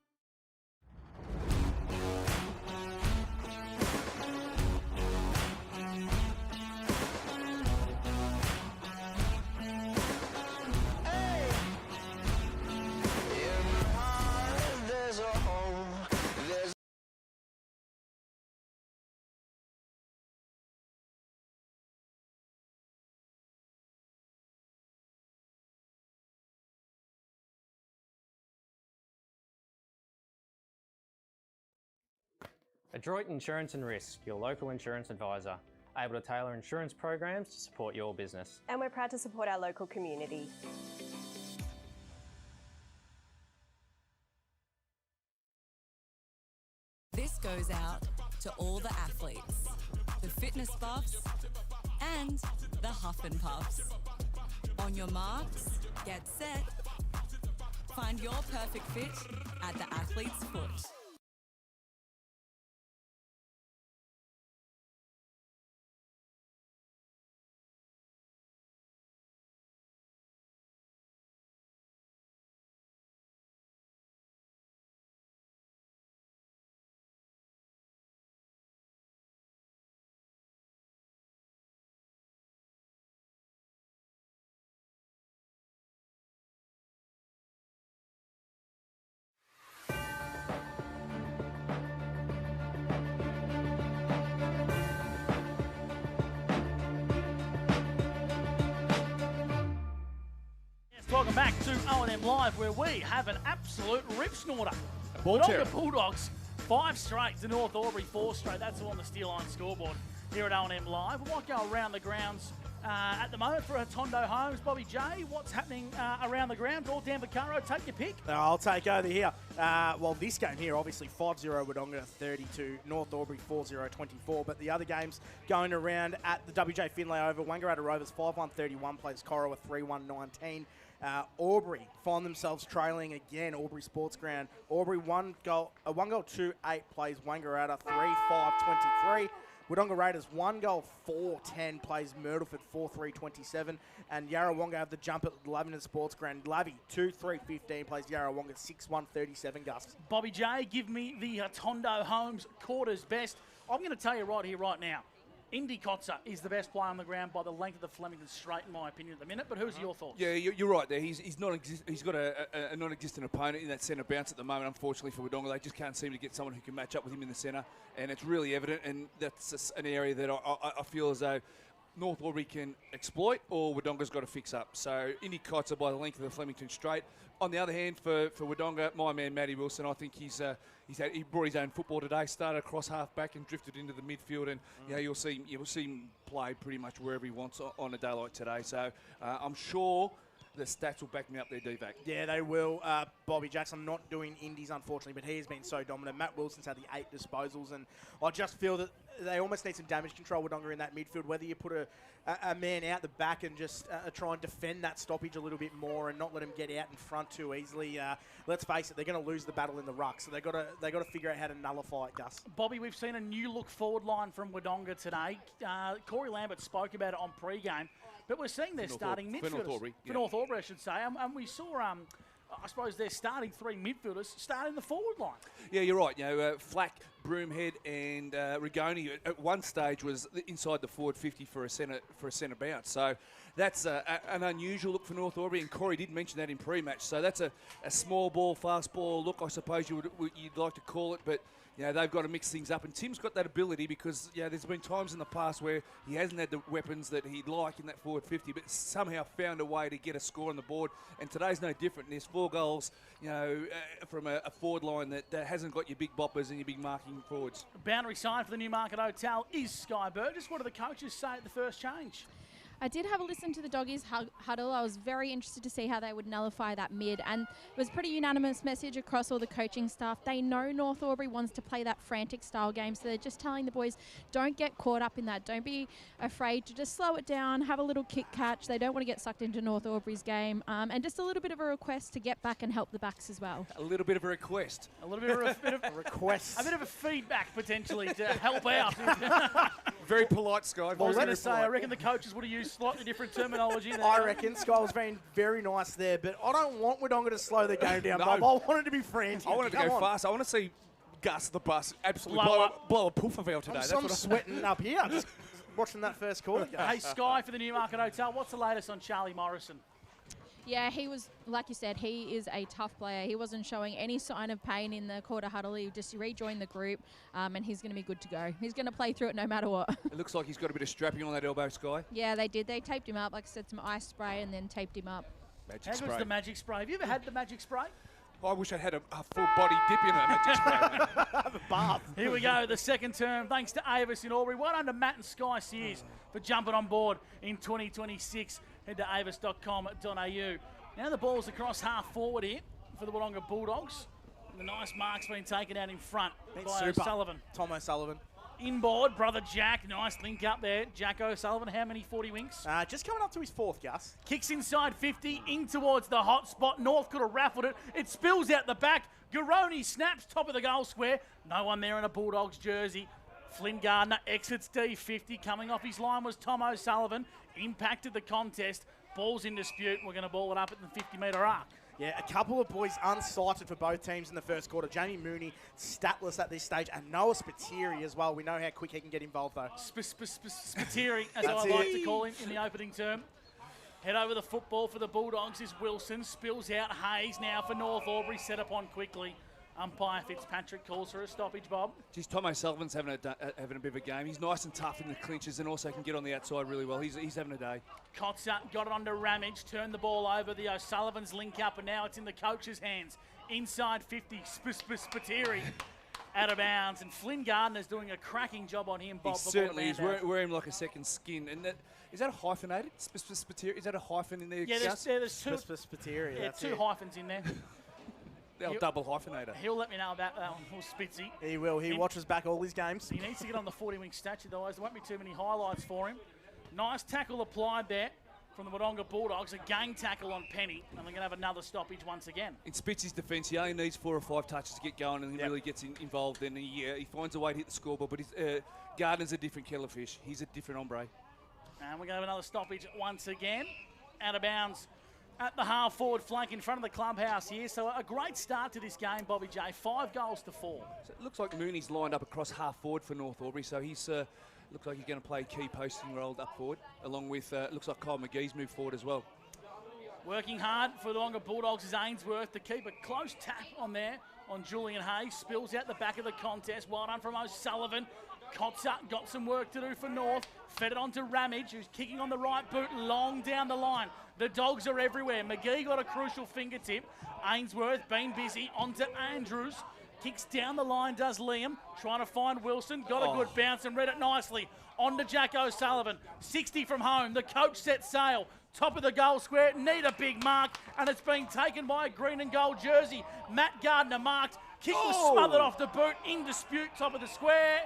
Adroit Insurance and Risk, your local insurance advisor, able to tailor insurance programs to support your business. And we're proud to support our local community. This goes out to all the athletes, the fitness buffs, and the huff and puffs. On your marks, get set. Find your perfect fit at the athlete's foot. Welcome back to O&M Live, where we have an absolute rip snorter. Wodonga Bulldogs, 5 straight to North Albury, 4 straight. That's all on the Steel Line scoreboard here at O&M Live. We might go around the grounds at the moment for Hotondo Homes. Bobby J, what's happening around the ground? All Dan Vaccaro, take your pick. I'll take over here. Well, this game here, obviously 5-0 Wodonga 32, North Albury 4-0 24. But the other games going around at the WJ Finlay Oval, Wangaratta Rovers 5-1 31 plays Corowa 3-1 19. Albury find themselves trailing again. Albury Sports Ground. Albury 1 goal 2-8 plays Wangaratta 3-5 23. Wodonga Raiders 1 goal 4-10 plays Myrtleford 4-3 27. And Yarrawonga have the jump at Lavington Sports Ground. Lavy 2-3 15 plays Yarrawonga 6-1 37. Gus. Bobby J, give me the Hotondo Homes quarters best. I'm going to tell you right here, right now. Indy Kotzer is the best player on the ground by the length of the Flemington straight, in my opinion, at the minute. But who's your thoughts? Yeah, you're right there. He's got a non-existent opponent in that centre bounce at the moment, unfortunately, for Wodonga. They just can't seem to get someone who can match up with him in the centre, and it's really evident, and that's an area that I feel as though North Albury can exploit, or Wodonga's got to fix up. So Indy Kotzer by the length of the Flemington straight. On the other hand, for Wodonga, my man Matty Wilson, I think he brought his own football today. Started across half back and drifted into the midfield, and you'll see him play pretty much wherever he wants on a day like today. So I'm sure the stats will back me up there, DVAC. Yeah, they will. Bobby Jackson not doing Indies, unfortunately, but he has been so dominant. Matt Wilson's had the 8 disposals, and I just feel that they almost need some damage control with Wodonga in that midfield, whether you put a man out the back and just try and defend that stoppage a little bit more and not let him get out in front too easily. Let's face it, they're going to lose the battle in the ruck, so they've got to figure out how to nullify it, Gus. Bobby, we've seen a new look forward line from Wodonga today. Corey Lambert spoke about it on pre-game, but we're seeing their starting midfielders. For North Albury, I should say. And we saw... I suppose they're starting 3 midfielders starting the forward line. Yeah, you're right. Flack, Broomhead, and Rigoni at one stage was inside the forward 50 for a centre bounce. So that's an unusual look for North Albury, and Corey did mention that in pre-match. So that's a small ball, fast ball look, I suppose you'd like to call it, but. They've got to mix things up, and Tim's got that ability because there's been times in the past where he hasn't had the weapons that he'd like in that forward 50, but somehow found a way to get a score on the board. And today's no different. There's 4 goals, from a forward line that hasn't got your big boppers and your big marking forwards. Boundary sign for the Newmarket Hotel is Sky Burgess. What do the coaches say at the first change? I did have a listen to the doggies huddle. I was very interested to see how they would nullify that mid, and it was a pretty unanimous message across all the coaching staff. They know North Albury wants to play that frantic style game, so they're just telling the boys, don't get caught up in that. Don't be afraid to just slow it down, have a little kick catch. They don't want to get sucked into North Albury's game, and just a little bit of a request to get back and help the backs as well. A little bit of a request. A little bit of a request. A bit of a feedback potentially to help out. Very polite, Sky. Well, let us say, I reckon the coaches would have used slightly different terminology there. I reckon Sky was being very nice there, but I don't want Wodonga to slow the game down, Bob. I want it to be frantic. I want it to go fast. I want to see Gus the bus absolutely blow a poof of out today. I'm sweating up here just watching that first quarter. Hey, Sky for the Newmarket Hotel, what's the latest on Charlie Morrison? Yeah, he was, like you said, he is a tough player. He wasn't showing any sign of pain in the quarter huddle. He just rejoined the group, and he's going to be good to go. He's going to play through it no matter what. It looks like he's got a bit of strapping on that elbow, Sky. Yeah, they did. They taped him up, like I said, some ice spray, and then taped him up. How good's the magic spray? Have you ever had the magic spray? I wish I'd had a full body dip in a magic spray. bath. Here we go, the second term. Thanks to Avis in Albury. Well done to Matt and Sky Sears for jumping on board in 2026. Head to avis.com.au. Now the ball's across half forward here for the Wodonga Bulldogs. The nice mark's been taken out in front by O'Sullivan. Tom O'Sullivan. Inboard, brother Jack. Nice link up there. Jack O'Sullivan, how many 40 winks? Just coming up to his fourth, Gus. Kicks inside 50, in towards the hot spot. North could have raffled it. It spills out the back. Garoni snaps top of the goal square. No one there in a Bulldogs jersey. Flynn Gardner exits D50. Coming off his line was Tom O'Sullivan. Impacted the contest. Ball's in dispute. We're going to ball it up at the 50-metre arc. Yeah, a couple of boys unsighted for both teams in the first quarter. Jamie Mooney, statless at this stage, and Noah Spiteri as well. We know how quick he can get involved, though. Spiteri, as I like to call him in the opening term. Head over the football for the Bulldogs is Wilson. Spills out Hayes now for North Albury. Set upon quickly. Umpire Fitzpatrick calls for a stoppage, Bob. Geez, Tom O'Sullivan's having a bit of a game. He's nice and tough in the clinches and also can get on the outside really well. He's having a day. Kotzer got it onto Ramage, turned the ball over. The O'Sullivans link up, and now it's in the coach's hands. Inside 50, Spiteri out of bounds. And Flynn Gardner's doing a cracking job on him, Bob. He certainly is. Wearing like a second skin. And that, is that hyphenated? Spiteri? Is that a hyphen in there? Yeah, there's two. Spiteri. Yeah, two hyphens in there. They'll double hyphenator. He'll let me know about that one, or Spitzy. He will. He watches back all his games. He needs to get on the 40-wing statue, otherwise there won't be too many highlights for him. Nice tackle applied there from the Wodonga Bulldogs. A gang tackle on Penny, and they're going to have another stoppage once again. In Spitzy's defence, he only needs 4 or 5 touches to get going, and he really gets involved. And he finds a way to hit the scoreboard. But Gardner's a different kettle of fish. He's a different hombre. And we're going to have another stoppage once again. Out of bounds at the half-forward flank in front of the clubhouse here. So a great start to this game, Bobby J. 5 goals to 4. So it looks like Mooney's lined up across half-forward for North Albury. So he's looks like he's going to play a key posting role up forward, along with, looks like Kyle McGee's moved forward as well. Working hard for the Wodonga Bulldogs is Ainsworth to keep a close tap on there on Julian Hayes. Spills out the back of the contest. Well done from O'Sullivan. Kotzer got some work to do for North. Fed it on to Ramage, who's kicking on the right boot, long down the line. The dogs are everywhere. McGee got a crucial fingertip. Ainsworth been busy. On to Andrews. Kicks down the line, does Liam. Trying to find Wilson. Got a good bounce and read it nicely. On to Jack O'Sullivan. 60 from home. The coach sets sail. Top of the goal square. Need a big mark. And it's been taken by a green and gold jersey. Matt Gardner marked. Kick was smothered off the boot. In dispute, top of the square.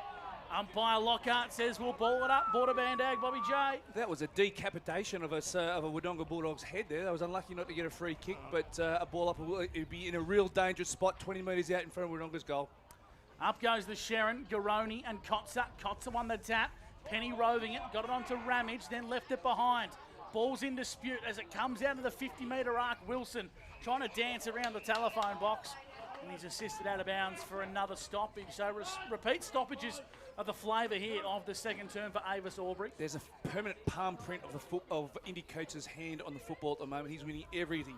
Umpire Lockhart says we'll ball it up. Border band ag, Bobby J. That was a decapitation of a Wodonga Bulldogs head there. They was unlucky not to get a free kick, but a ball up, it'd be in a real dangerous spot, 20 metres out in front of Wodonga's goal. Up goes the Sharon, Garoni and Kotzer. Kotzer won the tap. Penny roving it, got it onto Ramage, then left it behind. Ball's in dispute as it comes out of the 50-metre arc. Wilson trying to dance around the telephone box, and he's assisted out of bounds for another stoppage. So repeat stoppages of the flavour here of the second term for Avis Albury. There's a permanent palm print of Indy Coach's hand on the football at the moment. He's winning everything.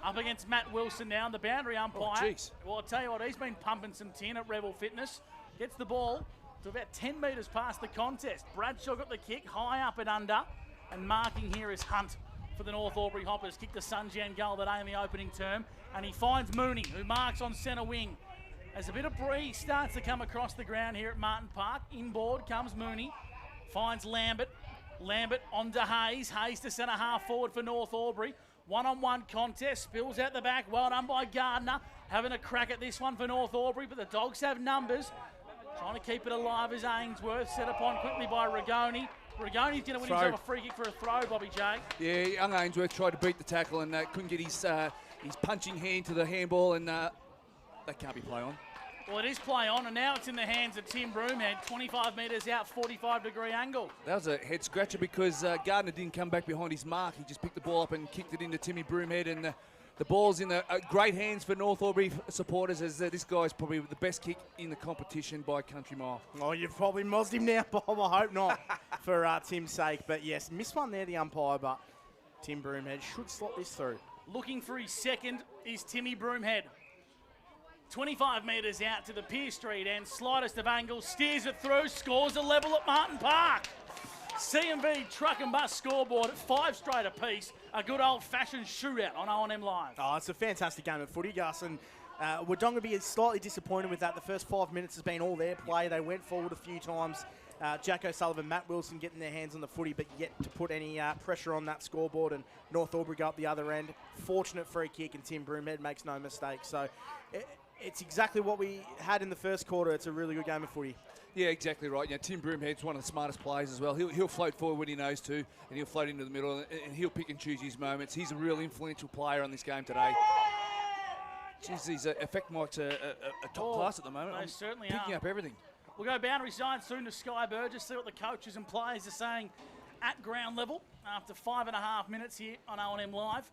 Up against Matt Wilson now, the boundary umpire. Well, I'll tell you what, he's been pumping some tin at Rebel Fitness. Gets the ball to about 10 metres past the contest. Bradshaw got the kick, high up and under. And marking here is Hunt for the North Albury Hoppers. Kicked the Sunjan goal that day in the opening term. And he finds Mooney, who marks on centre wing. As a bit of breeze starts to come across the ground here at Martin Park. Inboard comes Mooney. Finds Lambert. Lambert onto Hayes. Hayes to centre half forward for North Albury. One-on-one contest. Spills out the back. Well done by Gardner. Having a crack at this one for North Albury. But the Dogs have numbers. Trying to keep it alive is Ainsworth. Set upon quickly by Rigoni. Rigoni's going to win himself a free kick for a throw, Bobby J. Yeah, young Ainsworth tried to beat the tackle and couldn't get his punching hand to the handball, and that can't be play on. Well, it is play on, and now it's in the hands of Tim Broomhead. 25 metres out, 45-degree angle. That was a head scratcher because Gardner didn't come back behind his mark. He just picked the ball up and kicked it into Timmy Broomhead, and the ball's in the great hands for North Albury supporters, as this guy's probably the best kick in the competition by a country mile. Oh, you've probably mozzed him now, Bob. I hope not for Tim's sake. But yes, missed one there, the umpire, but Tim Broomhead should slot this through. Looking for his second is Timmy Broomhead. 25 metres out to the Pier Street end, slightest of angles, steers it through, scores a level at Martin Park. CMV truck and bus scoreboard at 5 straight apiece. A good old-fashioned shootout on OMFNL Live. Oh, it's a fantastic game of footy, Gus, and Wodonga be slightly disappointed with that. The first 5 minutes has been all their play. They went forward a few times. Jack O'Sullivan, Matt Wilson getting their hands on the footy, but yet to put any pressure on that scoreboard, and North Albury go up the other end. Fortunate free kick, and Tim Broomhead makes no mistake. So it's exactly what we had in the first quarter. It's a really good game of footy. Yeah, exactly right. Tim Broomhead's one of the smartest players as well. He'll float forward when he knows to, and he'll float into the middle, and he'll pick and choose his moments. He's a real influential player on this game today. Jeez, his effect marks are top class at the moment. They certainly picking are. up everything. We'll go boundary side soon to Sky Burgess, see what the coaches and players are saying at ground level after 5.5 minutes here on O&M Live.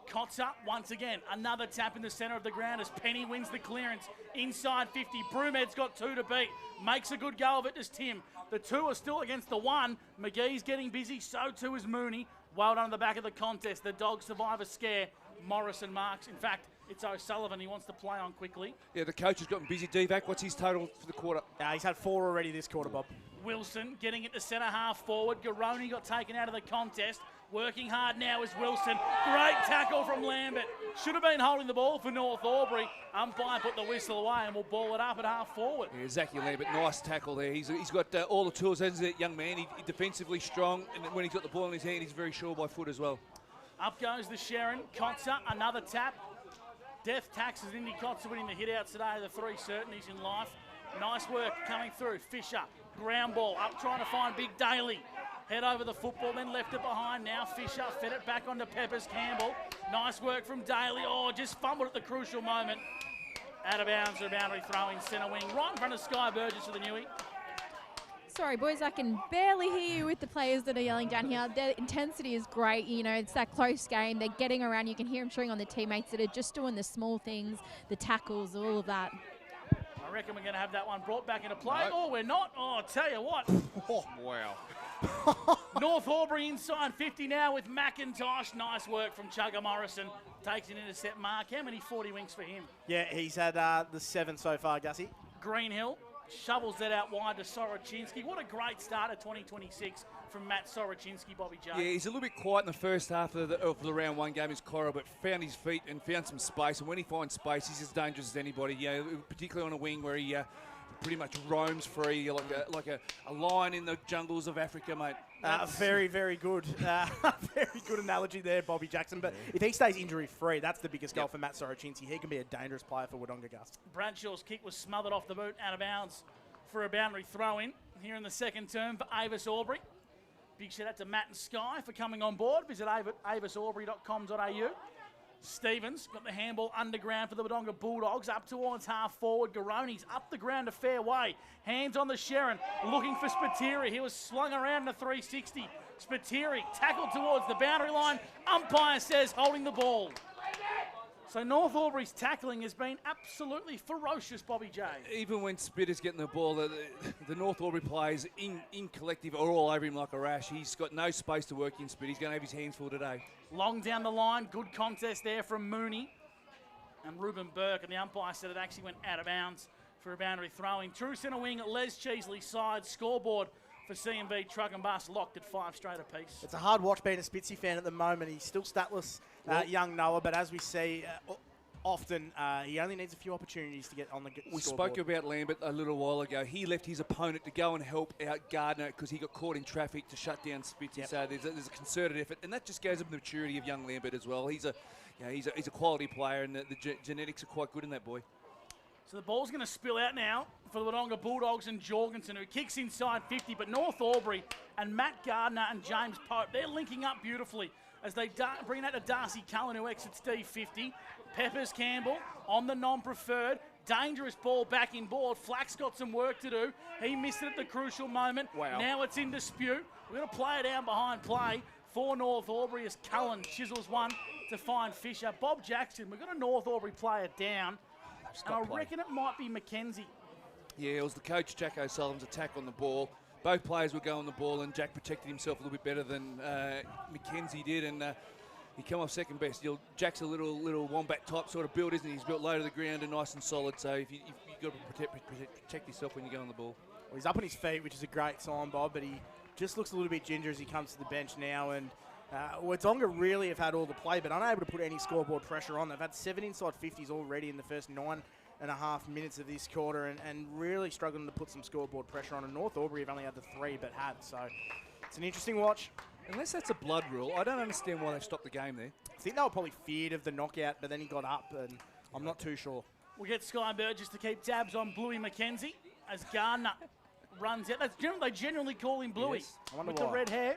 Kotzer, once again, another tap in the centre of the ground as Penny wins the clearance inside 50. Broomhead's got 2 to beat. Makes a good go of it, does Tim. The 2 are still against the 1. McGee's getting busy, so too is Mooney. Well done at the back of the contest. The Dogs survive a scare. Morrison marks. In fact, it's O'Sullivan he wants to play on quickly. Yeah, the coach has gotten busy. Divac, what's his total for the quarter? He's had 4 already this quarter, Bob. Wilson getting it to centre half forward. Garoni got taken out of the contest. Working hard now is Wilson. Great tackle from Lambert. Should have been holding the ball for North Albury. Umpire put the whistle away and will ball it up at half forward. Yeah, Zachy Lambert, nice tackle there. He's got all the tools, hasn't he, that young man? He's defensively strong, and when he's got the ball in his hand, he's very sure by foot as well. Up goes the Sharon. Kotzer, another tap. Death taxes Indy Kotzer winning the hit-outs today. The 3 certainties in life. Nice work coming through. Fisher, ground ball, up trying to find Big Daly. Head over the football, then left it behind. Now Fisher fed it back onto Peppers Campbell. Nice work from Daly. Oh, just fumbled at the crucial moment. Out of bounds for a boundary throw in centre wing. Right in front of Sky Burgess for the Newie. Sorry, boys, I can barely hear you with the players that are yelling down here. Their intensity is great. You know, it's that close game. They're getting around. You can hear them cheering on the teammates that are just doing the small things, the tackles, all of that. I reckon we're going to have that one brought back into play. No. Oh, we're not. Oh, I'll tell you what. Wow. North Albury inside 50 now with McIntosh. Nice work from Chugga Morrison. Takes an intercept mark. How many 40 winks for him? Yeah, he's had the 7 so far, Gussie. Greenhill shovels that out wide to Soroczynski. What a great start of 2026 from Matt Soroczynski, Bobby J. Yeah, he's a little bit quiet in the first half of the round 1 game, his Cora, but found his feet and found some space. And when he finds space, he's as dangerous as anybody. Yeah, particularly on a wing where he pretty much roams free like a lion in the jungles of Africa, mate. Very, very good. Very good analogy there, Bobby Jackson. But if he stays injury-free, that's the biggest goal for Matt Soroczynski. He can be a dangerous player for Wodonga, Gus. Bradshaw's kick was smothered off the boot, out of bounds for a boundary throw-in here in the second term for Avis Albury. Big shout out to Matt and Sky for coming on board. Visit avisalbury.com.au. Stevens got the handball underground for the Wodonga Bulldogs, up towards half forward. Garoni's up the ground a fair way. Hands on the Sharon, looking for Spiteri. He was slung around in a 360. Spiteri tackled towards the boundary line. Umpire says holding the ball. So North Albury's tackling has been absolutely ferocious, Bobby J. Even when Spitter's getting the ball, the North Albury players in collective are all over him like a rash. He's got no space to work in, Spitter. He's going to have his hands full today. Long down the line, good contest there from Mooney and Ruben Burke, and the umpire said it actually went out of bounds for a boundary throw-in. True centre wing, Les Cheesley side. Scoreboard for CMB Truck and Bus locked at 5 straight apiece. It's a hard watch being a Spitzy fan at the moment. He's still statless, young Noah, but as we see often, he only needs a few opportunities to get on the scoreboard. We spoke about Lambert a little while ago. He left his opponent to go and help out Gardner because he got caught in traffic to shut down Spitzy. Yep. So there's a concerted effort, and that just goes up the maturity of young Lambert as well. He's a quality player, and the genetics are quite good in that boy. So the ball's going to spill out now for the Wodonga Bulldogs and Jorgensen, who kicks inside 50, but North Albury and Matt Gardner and James Pope, they're linking up beautifully as they bring that to Darcy Cullen, who exits D50. Peppers Campbell on the non-preferred. Dangerous ball back in board. Flack's got some work to do. He missed it at the crucial moment. Wow. Now it's in dispute. We're going to play it down behind play for North Albury as Cullen chisels one to find Fisher. Bob Jackson, we've got a North Albury player down. And I reckon it might be Mackenzie. Yeah, it was the coach, Jack O'Sullivan's attack on the ball. Both players were going the ball, and Jack protected himself a little bit better than Mackenzie did, and he came off second best. Jack's a little wombat type sort of build, isn't he? He's built low to the ground and nice and solid, so you've got to protect yourself when you go on the ball. Well, he's up on his feet, which is a great sign, Bob, but he just looks a little bit ginger as he comes to the bench now, and Wodonga really have had all the play, but unable to put any scoreboard pressure on. They've had 7 inside 50s already in the first 9.5 minutes of this quarter, and really struggling to put some scoreboard pressure on. And North Albury have only had the 3, but had. So it's an interesting watch. Unless that's a blood rule, I don't understand why they stopped the game there. I think they were probably feared of the knockout, but then he got up, and I'm not too sure. We'll get Sky Burgess to keep tabs on Bluey McKenzie as Gardner runs out. They generally call him Bluey with the red hair.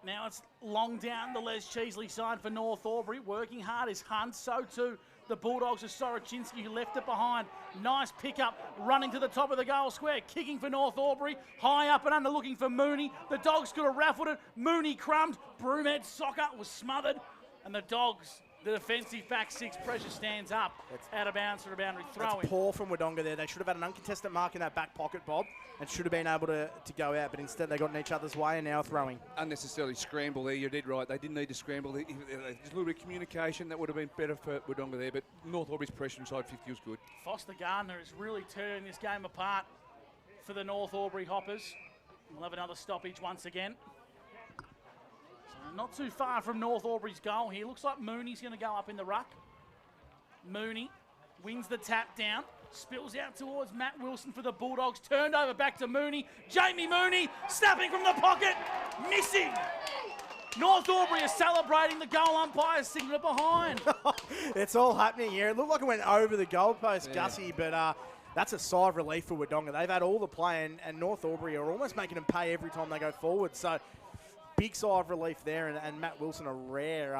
Now it's long down the Les Cheesley side for North Albury. Working hard is Hunt, so too the Bulldogs of Soroczynski, who left it behind. Nice pickup, running to the top of the goal square, kicking for North Albury. High up and under, looking for Mooney. The Dogs could have raffled it. Mooney crumbed. Broomhead soccer was smothered. And the Dogs, the defensive back 6 pressure stands up. Out of bounds for a boundary throw-in. That's poor from Wodonga there. They should have had an uncontested mark in that back pocket, Bob, and should have been able to go out, but instead they got in each other's way and now throwing. Unnecessarily scramble there, you did right. They didn't need to scramble. There's a little bit of communication that would have been better for Wodonga there, but North Albury's pressure inside 50 was good. Foster Gardner is really turning this game apart for the North Albury Hoppers. We'll have another stoppage once again. So not too far from North Albury's goal here. Looks like Mooney's going to go up in the ruck. Mooney wins the tap down. Spills out towards Matt Wilson for the Bulldogs. Turned over back to Mooney. Jamie Mooney snapping from the pocket. Missing. North Albury is celebrating. The goal umpire's signaling behind. It's all happening here. It looked like it went over the goalpost, Gussie, but that's a sigh of relief for Wodonga. They've had all the play, and North Albury are almost making them pay every time they go forward. So big sigh of relief there, and Matt Wilson a rare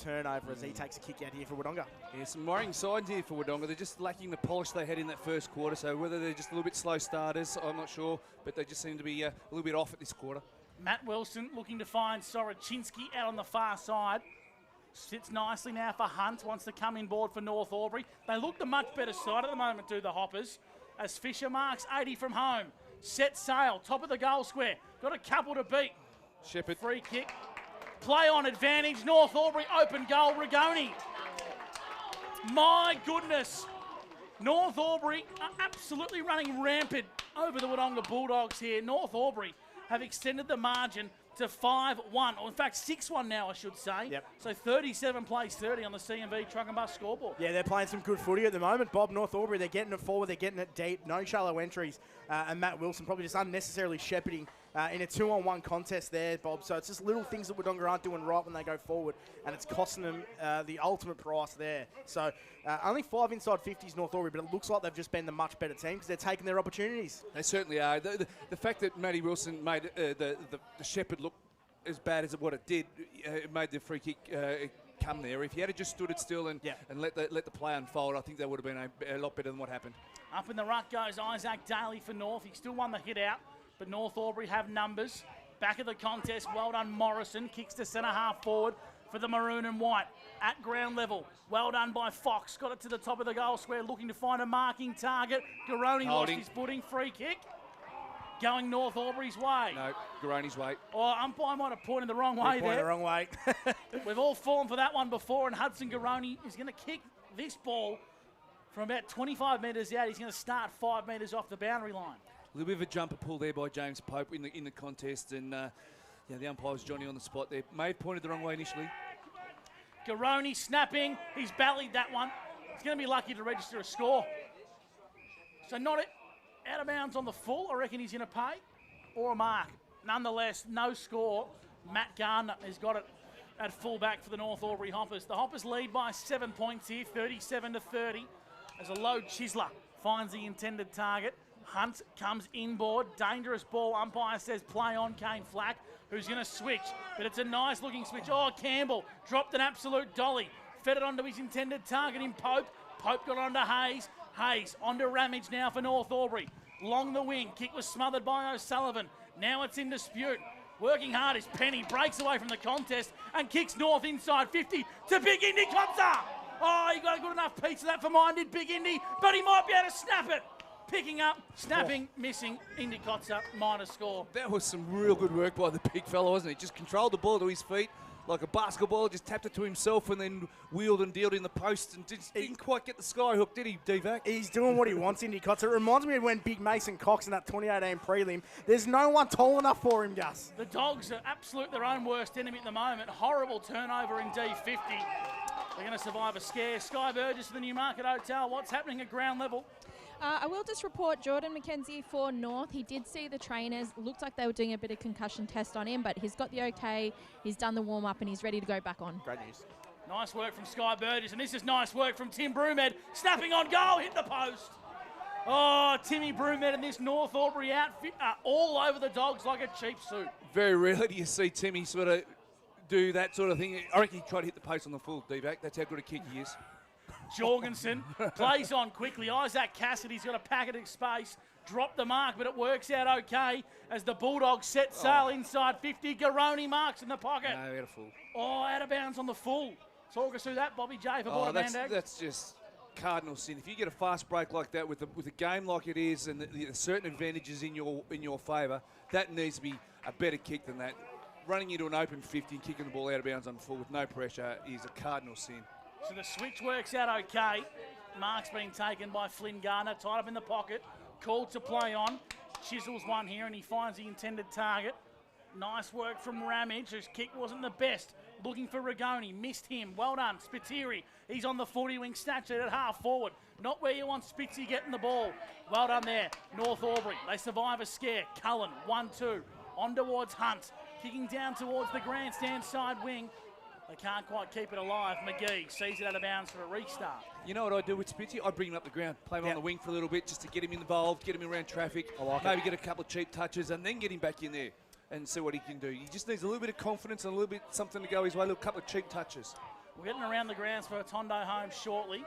turnover as he takes a kick out here for Wodonga. Yeah, some worrying signs here for Wodonga. They're just lacking the polish they had in that first quarter, so whether they're just a little bit slow starters, I'm not sure, but they just seem to be a little bit off at this quarter. Matt Wilson looking to find Soroczynski out on the far side. Sits nicely now for Hunt, wants to come in board for North Albury. They look the much better side at the moment, do the Hoppers, as Fisher marks 80 from home. Set sail, top of the goal square. Got a couple to beat. Shepherd. Free kick. Play on advantage. North Albury open goal. Rigoni. My goodness. North Albury are absolutely running rampant over the Wodonga Bulldogs here. North Albury have extended the margin to 5-1, or in fact 6-1 now, I should say. Yep. So 37 plays 30 on the CMV Truck and Bus scoreboard. Yeah, they're playing some good footy at the moment. Bob, North Albury, they're getting it forward, they're getting it deep. No shallow entries. And Matt Wilson probably just unnecessarily shepherding in a 2-on-1 contest there, Bob. So it's just little things that Wodonga aren't doing right when they go forward, and it's costing them the ultimate price there. So only 5 inside 50s North Albury, but it looks like they've just been the much better team because they're taking their opportunities. They certainly are. The fact that Matty Wilson made the shepherd look as bad as what it did, it made the free kick come there. If he had just stood it still and let the play unfold, I think that would have been a lot better than what happened. Up in the ruck goes Isaac Daly for North. He still won the hit out, but North Albury have numbers. Back of the contest, well done Morrison. Kicks to centre half forward for the maroon and white. At ground level, well done by Fox. Got it to the top of the goal square, looking to find a marking target. Garoni lost his footing. Free kick. Going North Albury's way. No, Garoni's way. Oh, umpire might have pointed the wrong way there. The wrong way. We've all fallen for that one before, and Hudson Garoni is going to kick this ball from about 25 metres out. He's going to start 5 metres off the boundary line. A little bit of a jumper pull there by James Pope in the contest, and the umpire was Johnny on the spot there. May have pointed the wrong way initially. Garoni snapping. He's bellied that one. He's going to be lucky to register a score. So not out of bounds on the full. I reckon he's going to pay or a mark. Nonetheless, no score. Matt Gardner has got it at full back for the North Albury Hoppers. The Hoppers lead by 7 points here, 37-30. As a low Chisler finds the intended target. Hunt comes inboard. Dangerous ball. Umpire says play on. Kane Flack, who's going to switch. But it's a nice looking switch. Oh, Campbell dropped an absolute dolly. Fed it onto his intended target in Pope. Pope got onto Hayes. Hayes onto Ramage now for North Albury. Along the wing. Kick was smothered by O'Sullivan. Now it's in dispute. Working hard is Penny. Breaks away from the contest and kicks North inside 50 to Big Indy Kotza. Oh, he got a good enough piece of that for mine, did Big Indy, but he might be able to snap it. Picking up, snapping, missing, Indy Kotza, minor score. That was some real good work by the big fella, wasn't it? Just controlled the ball to his feet, like a basketball, just tapped it to himself and then wheeled and dealed in the post and just didn't quite get the sky hook, did he, D-Vac? He's doing what he wants, Indy Cots. It reminds me of when Big Mason Cox in that 2018 prelim. There's no one tall enough for him, Gus. The Dogs are absolute their own worst enemy at the moment. Horrible turnover in D50. They're going to survive a scare. Sky Burgess to the Newmarket Hotel. What's happening at ground level? I will just report Jordan McKenzie for North. He did see the trainers. Looked like they were doing a bit of concussion test on him, but he's got the okay. He's done the warm-up and he's ready to go back on. Great news. Nice work from Sky Burgess, and this is nice work from Tim Broomhead. Snapping on goal, hit the post. Oh, Timmy Broomhead and this North Albury outfit are all over the Dogs like a cheap suit. Very rarely do you see Timmy sort of do that sort of thing. I reckon he tried to hit the post on the full, D-Vac. That's how good a kick he is. Jorgensen plays on quickly. Isaac Cassidy's got a packet of space. Dropped the mark, but it works out okay as the Bulldogs set sail inside 50. Garoni marks in the pocket. No, out of full. Oh, out of bounds on the full. Talk us through that, Bobby J for Border Mandag. That's just cardinal sin. If you get a fast break like that with a game like it is and the certain advantages in your favour, that needs to be a better kick than that. Running into an open 50 and kicking the ball out of bounds on full with no pressure is a cardinal sin. So the switch works out okay. Mark's been taken by Flynn Garner, tied up in the pocket, called to play on. Chisels one here and he finds the intended target. Nice work from Ramage, whose kick wasn't the best. Looking for Rigoni, missed him. Well done, Spiteri. He's on the 40-wing statue at half forward. Not where you want Spitzy getting the ball. Well done there, North Albury. They survive a scare. Cullen, 1-2. On towards Hunt. Kicking down towards the grandstand side wing. They can't quite keep it alive. McGee sees it out of bounds for a restart. You know what I do with Spitzy? I bring him up the ground, play him on the wing for a little bit just to get him involved, get him around traffic, maybe get a couple of cheap touches and then get him back in there and see what he can do. He just needs a little bit of confidence and a little bit something to go his way, a little couple of cheap touches. We're getting around the grounds for Tondo home shortly.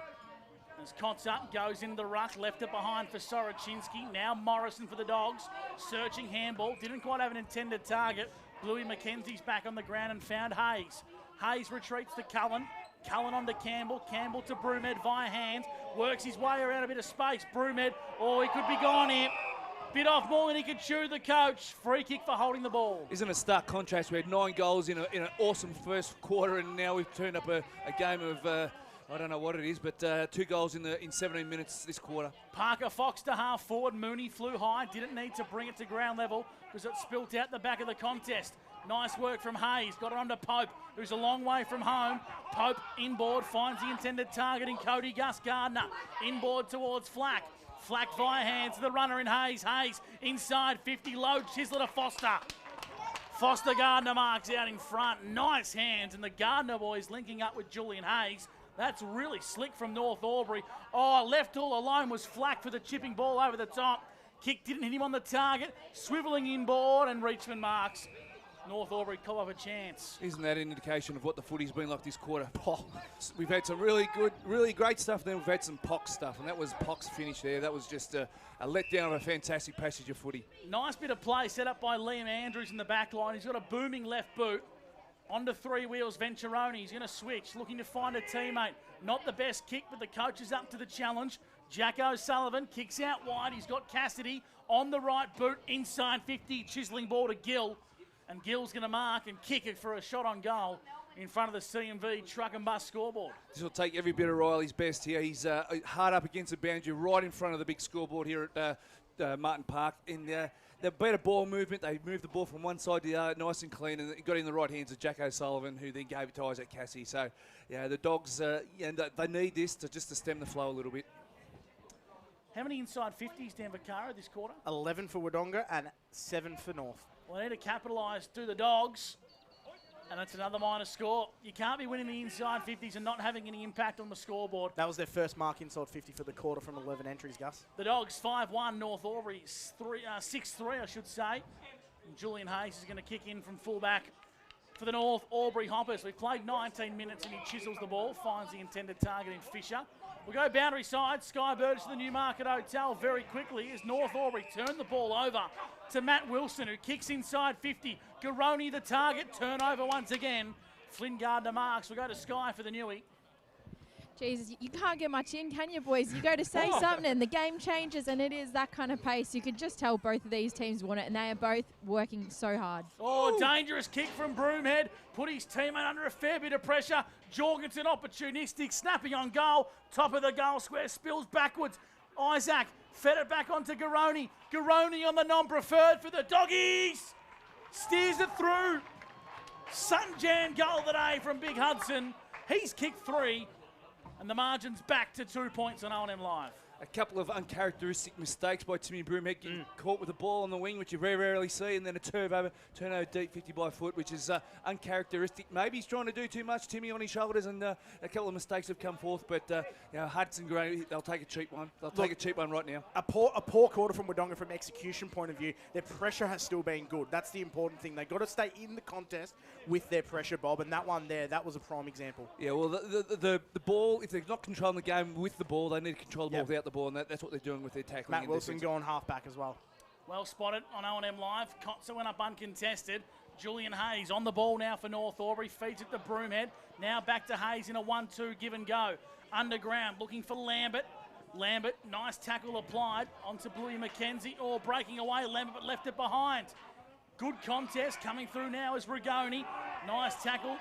As Kotzak goes into the ruck, left it behind for Soroczynski. Now Morrison for the Dogs, searching handball. Didn't quite have an intended target. Bluey McKenzie's back on the ground and found Hayes. Hayes retreats to Cullen. Cullen on to Campbell. Campbell to Broomhead via hands. Works his way around a bit of space. Broomhead, he could be gone here. Bit off more than he could chew, the coach. Free kick for holding the ball. Isn't it a stark contrast? We had 9 goals in an awesome first quarter and now we've turned up a game of, I don't know what it is, but 2 goals in 17 minutes this quarter. Parker Fox to half forward. Mooney flew high. Didn't need to bring it to ground level because it spilt out the back of the contest. Nice work from Hayes. Got it on to Pope, who's a long way from home. Pope inboard finds the intended target in Cody Gus Gardner. Inboard towards Flack. Flack via hands to the runner in Hayes. Hayes inside 50. Low Chisler to Foster. Foster Gardner marks out in front. Nice hands. And the Gardner boys linking up with Julian Hayes. That's really slick from North Albury. Left all alone was Flack for the chipping ball over the top. Kick didn't hit him on the target. Swivelling inboard and Reachman marks. North Albury call up a chance. Isn't that an indication of what the footy's been like this quarter? We've had some really good, really great stuff, then we've had some Pox stuff, and that was Pox finish there. That was just a letdown of a fantastic passage of footy. Nice bit of play set up by Liam Andrews in the back line. He's got a booming left boot. Onto 3 wheels, Venturoni. He's going to switch, looking to find a teammate. Not the best kick, but the coach is up to the challenge. Jack O'Sullivan kicks out wide. He's got Cassidy on the right boot, inside 50, chiseling ball to Gill. And Gill's going to mark and kick it for a shot on goal in front of the CMV truck and bus scoreboard. This will take every bit of Riley's best here. He's hard up against the boundary, right in front of the big scoreboard here at Martin Park. And they've better ball movement. They moved the ball from one side to the other, nice and clean, and it got in the right hands of Jack O'Sullivan, who then gave it to Isaac Cassie. So, yeah, the Dogs, they need this to stem the flow a little bit. How many inside 50s, Dan Vaccaro, this quarter? 11 for Wodonga and 7 for North. Well, they need to capitalise through the Dogs. And that's another minor score. You can't be winning the inside 50s and not having any impact on the scoreboard. That was their first mark inside 50 for the quarter from 11 entries, Gus. The Dogs 5-1, North Albury 6-3, I should say. And Julian Hayes is going to kick in from fullback for the North Albury Hoppers. We've played 19 minutes and he chisels the ball, finds the intended target in Fisher. We'll go boundary side. Sky Burgess to the Newmarket Hotel very quickly as North Albury turn the ball over to Matt Wilson, who kicks inside 50. Garoni the target. Turnover once again. Flynn Gardner marks. We'll go to Sky for the Newie. Jesus, you can't get much in, can you, boys? You go to say something and the game changes, and it is that kind of pace. You could just tell both of these teams want it, and they are both working so hard. Oh, dangerous kick from Broomhead. Put his teammate under a fair bit of pressure. Jorgensen opportunistic, snapping on goal. Top of the goal square, spills backwards. Isaac fed it back onto Garoni. Garoni on the non-preferred for the Doggies. Steers it through. Sunjan goal today from Big Hudson. He's kicked 3. And the margin's back to 2 points on O&M Live. A couple of uncharacteristic mistakes by Timmy Broomhead, getting caught with the ball on the wing, which you very rarely see, and then a turnover deep 50 by foot, which is uncharacteristic. Maybe he's trying to do too much, Timmy, on his shoulders, and a couple of mistakes have come forth. But Hudson, they'll take a cheap one. They'll take a cheap one right now. A poor quarter from Wodonga from execution point of view. Their pressure has still been good. That's the important thing. They've got to stay in the contest with their pressure, Bob, and that one there, that was a prime example. Yeah, well, the ball, if they're not controlling the game with the ball, they need to control the ball without the ball, and that's what they're doing with their tackling. Matt Wilson going half-back as well. Well spotted on O&M Live. Kotzer went up uncontested. Julian Hayes on the ball now for North Albury. Feeds it to Broomhead. Now back to Hayes in a 1-2 give and go. Underground looking for Lambert. Lambert, nice tackle applied onto Bluey McKenzie. Oh, breaking away Lambert, but left it behind. Good contest coming through now is Rigoni. Nice tackle.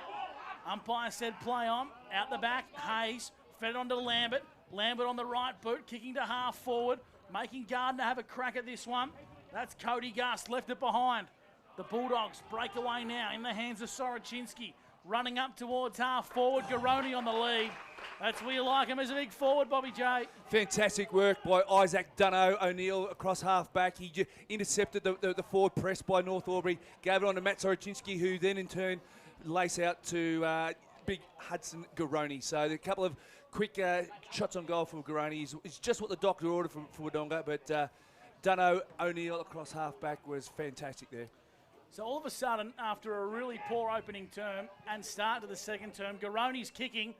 Umpire said play on. Out the back, Hayes fed it onto Lambert. Lambert on the right boot, kicking to half forward, making Gardner have a crack at this one. That's Cody Gust, left it behind. The Bulldogs break away now in the hands of Soroczynski. Running up towards half forward, Garoni on the lead. That's where you like him as a big forward, Bobby J. Fantastic work by Isaac Dunno O'Neill across half back. He intercepted the forward press by North Albury, gave it on to Matt Soroczynski, who then in turn lace out to big Hudson Garoni. So a couple of quick shots on goal for Garoni is just what the doctor ordered for Wodonga, but Dunno O'Neill across half-back was fantastic there. So all of a sudden, after a really poor opening term and start to the second term, Garoni's kicking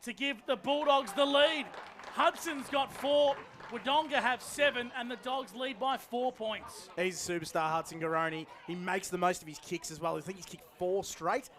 to give the Bulldogs the lead. Hudson's got 4, Wodonga have 7, and the Dogs lead by 4 points. He's a superstar, Hudson Garoni. He makes the most of his kicks as well. I think he's kicked 4 straight.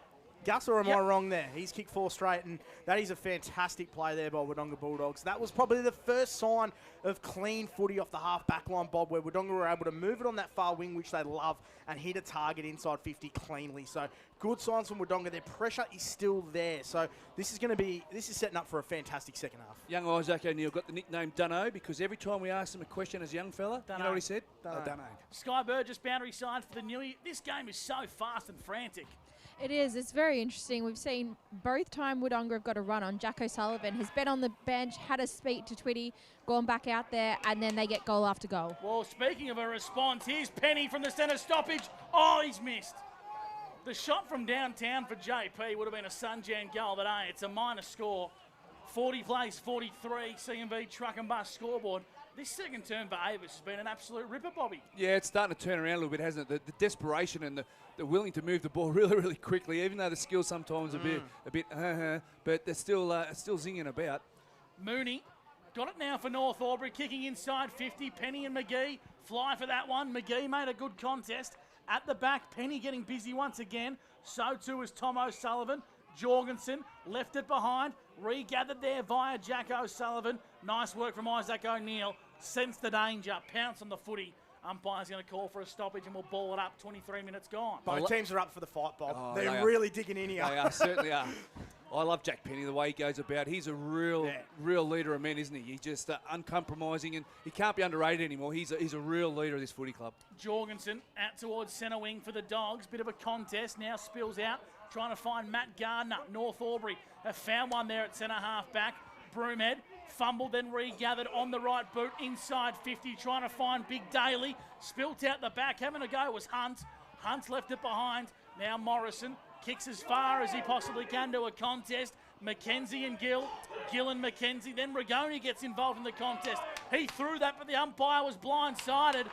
Gus, or am I wrong there? He's kicked 4 straight, and that is a fantastic play there by Wodonga Bulldogs. That was probably the first sign of clean footy off the half-back line, Bob, where Wodonga were able to move it on that far wing, which they love, and hit a target inside 50 cleanly. So good signs from Wodonga. Their pressure is still there. So this is setting up for a fantastic second half. Young Isaac O'Neill got the nickname Dunno because every time we asked him a question as a young fella, you know what he said? Dunno. Sky Burgess boundary side for the Newey. This game is so fast and frantic. It is. It's very interesting. We've seen both time Wodonga have got a run on. Jack O'Sullivan has been on the bench, had a speak to Twitty, gone back out there, and then they get goal after goal. Well, speaking of a response, here's Penny from the centre stoppage. Oh, he's missed. The shot from downtown for JP would have been a Sunjan goal today. It's a minor score. 40 plays, 43, CMV truck and bus scoreboard. This second term for Avis has been an absolute ripper, Bobby. Yeah, it's starting to turn around a little bit, hasn't it? The desperation and the willing to move the ball really, really quickly, even though the skill sometimes a bit, but they're still zinging about. Mooney got it now for North Albury, kicking inside 50. Penny and McGee fly for that one. McGee made a good contest. At the back, Penny getting busy once again. So too is Tom O'Sullivan. Jorgensen left it behind, regathered there via Jack O'Sullivan. Nice work from Isaac O'Neill. Sense the danger, pounce on the footy. Umpire's going to call for a stoppage and we'll ball it up. 23 minutes gone. Both teams are up for the fight, Bob. Oh, They're really digging in here. They are, certainly are. I love Jack Penny, the way he goes about. He's a real leader of men, isn't he? He's just uncompromising, and he can't be underrated anymore. He's a real leader of this footy club. Jorgensen out towards centre wing for the Dogs. Bit of a contest, now spills out. Trying to find Matt Gardner. North Albury have found one there at centre half back. Broomhead fumbled, then regathered on the right boot inside 50, trying to find Big Daly. Spilt out the back, having a go was Hunt. Hunt's left it behind. Now Morrison kicks as far as he possibly can to a contest. McKenzie and Gill. Gill and McKenzie. Then Rigoni gets involved in the contest. He threw that, but the umpire was blindsided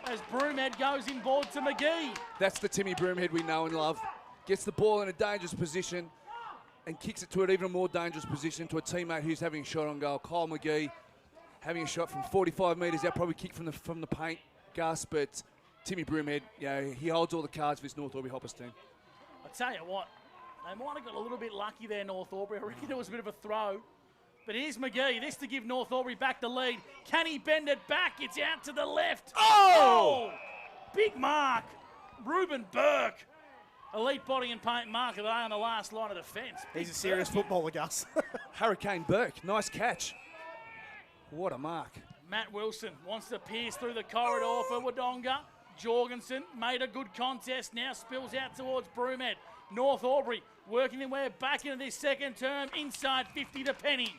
as Broomhead goes inboard to McGee. That's the Timmy Broomhead we know and love. Gets the ball in a dangerous position and kicks it to an even more dangerous position to a teammate who's having a shot on goal. Kyle McGee having a shot from 45 metres out, probably kicked from the paint, Gus, but Timmy Broomhead, he holds all the cards for this North Albury Hoppers team. I tell you what, they might have got a little bit lucky there, North Albury. I reckon it was a bit of a throw But here's McGee. This to give North Albury back the lead. Can he bend it back? It's out to the left. Oh! Big mark. Ruben Burke. Elite body and paint mark of the day on the last line of defence. He's a serious footballer, Gus. Hurricane Burke, nice catch. What a mark. Matt Wilson wants to pierce through the corridor for Wodonga. Jorgensen made a good contest, now spills out towards Broomhead. North Albury working their way back into this second term, inside 50 to Penny.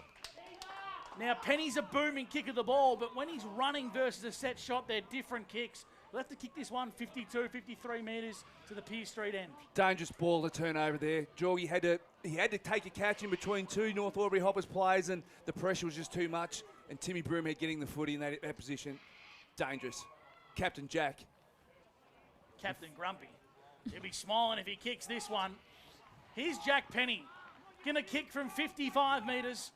Now, Penny's a booming kick of the ball, but when he's running versus a set shot, they're different kicks. We'll have to kick this one 52, 53 metres to the Pearce Street end. Dangerous ball to turn over there. Jorgie had to take a catch in between two North Albury Hoppers players, and the pressure was just too much. And Timmy Broomhead getting the footy in that position. Dangerous. Captain Jack. Captain Grumpy. He'll be smiling if he kicks this one. Here's Jack Penny. Going to kick from 55 metres,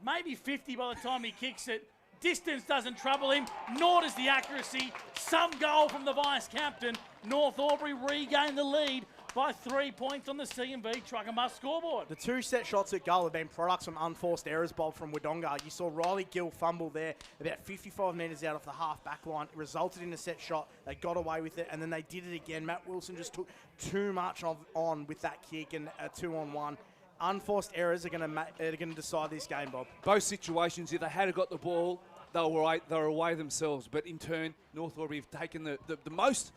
maybe 50 by the time he kicks it. Distance doesn't trouble him, nor does the accuracy. Some goal from the vice-captain. North Albury regain the lead by 3 points on the C&B Truck and Bus scoreboard. The two set shots at goal have been products from unforced errors, Bob, from Wodonga. You saw Riley Gill fumble there about 55 metres out of the half-back line. It resulted in a set shot. They got away with it, and then they did it again. Matt Wilson just took too much on with that kick, and a 2-on-1. Unforced errors are going to decide this game, Bob. Both situations, if they had got the ball, they were away themselves. But in turn, North Albury have taken the most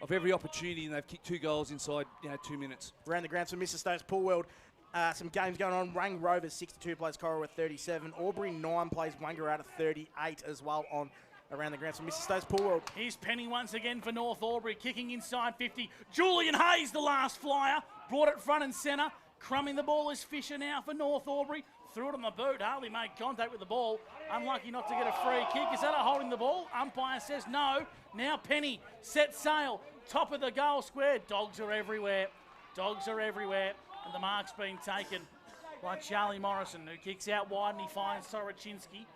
of every opportunity, and they've kicked 2 goals inside 2 minutes. Around the grounds for Mr. Stokes Pool World, some games going on. Rang Rovers 62 plays Cora with 37. Albury 9 plays Wanga out of 38 as well on around the grounds for Mr. Stokes Pool World. Here's Penny once again for North Albury, kicking inside 50. Julian Hayes, the last flyer, brought it front and centre. Crumbing the ball is Fisher now for North Albury. Threw it on the boot, hardly made contact with the ball. Unlucky not to get a free kick. Is that a holding the ball? Umpire says no. Now Penny, set sail, top of the goal square. Dogs are everywhere. Dogs are everywhere. And the mark's been taken by Charlie Morrison, who kicks out wide and he finds Soroczynski.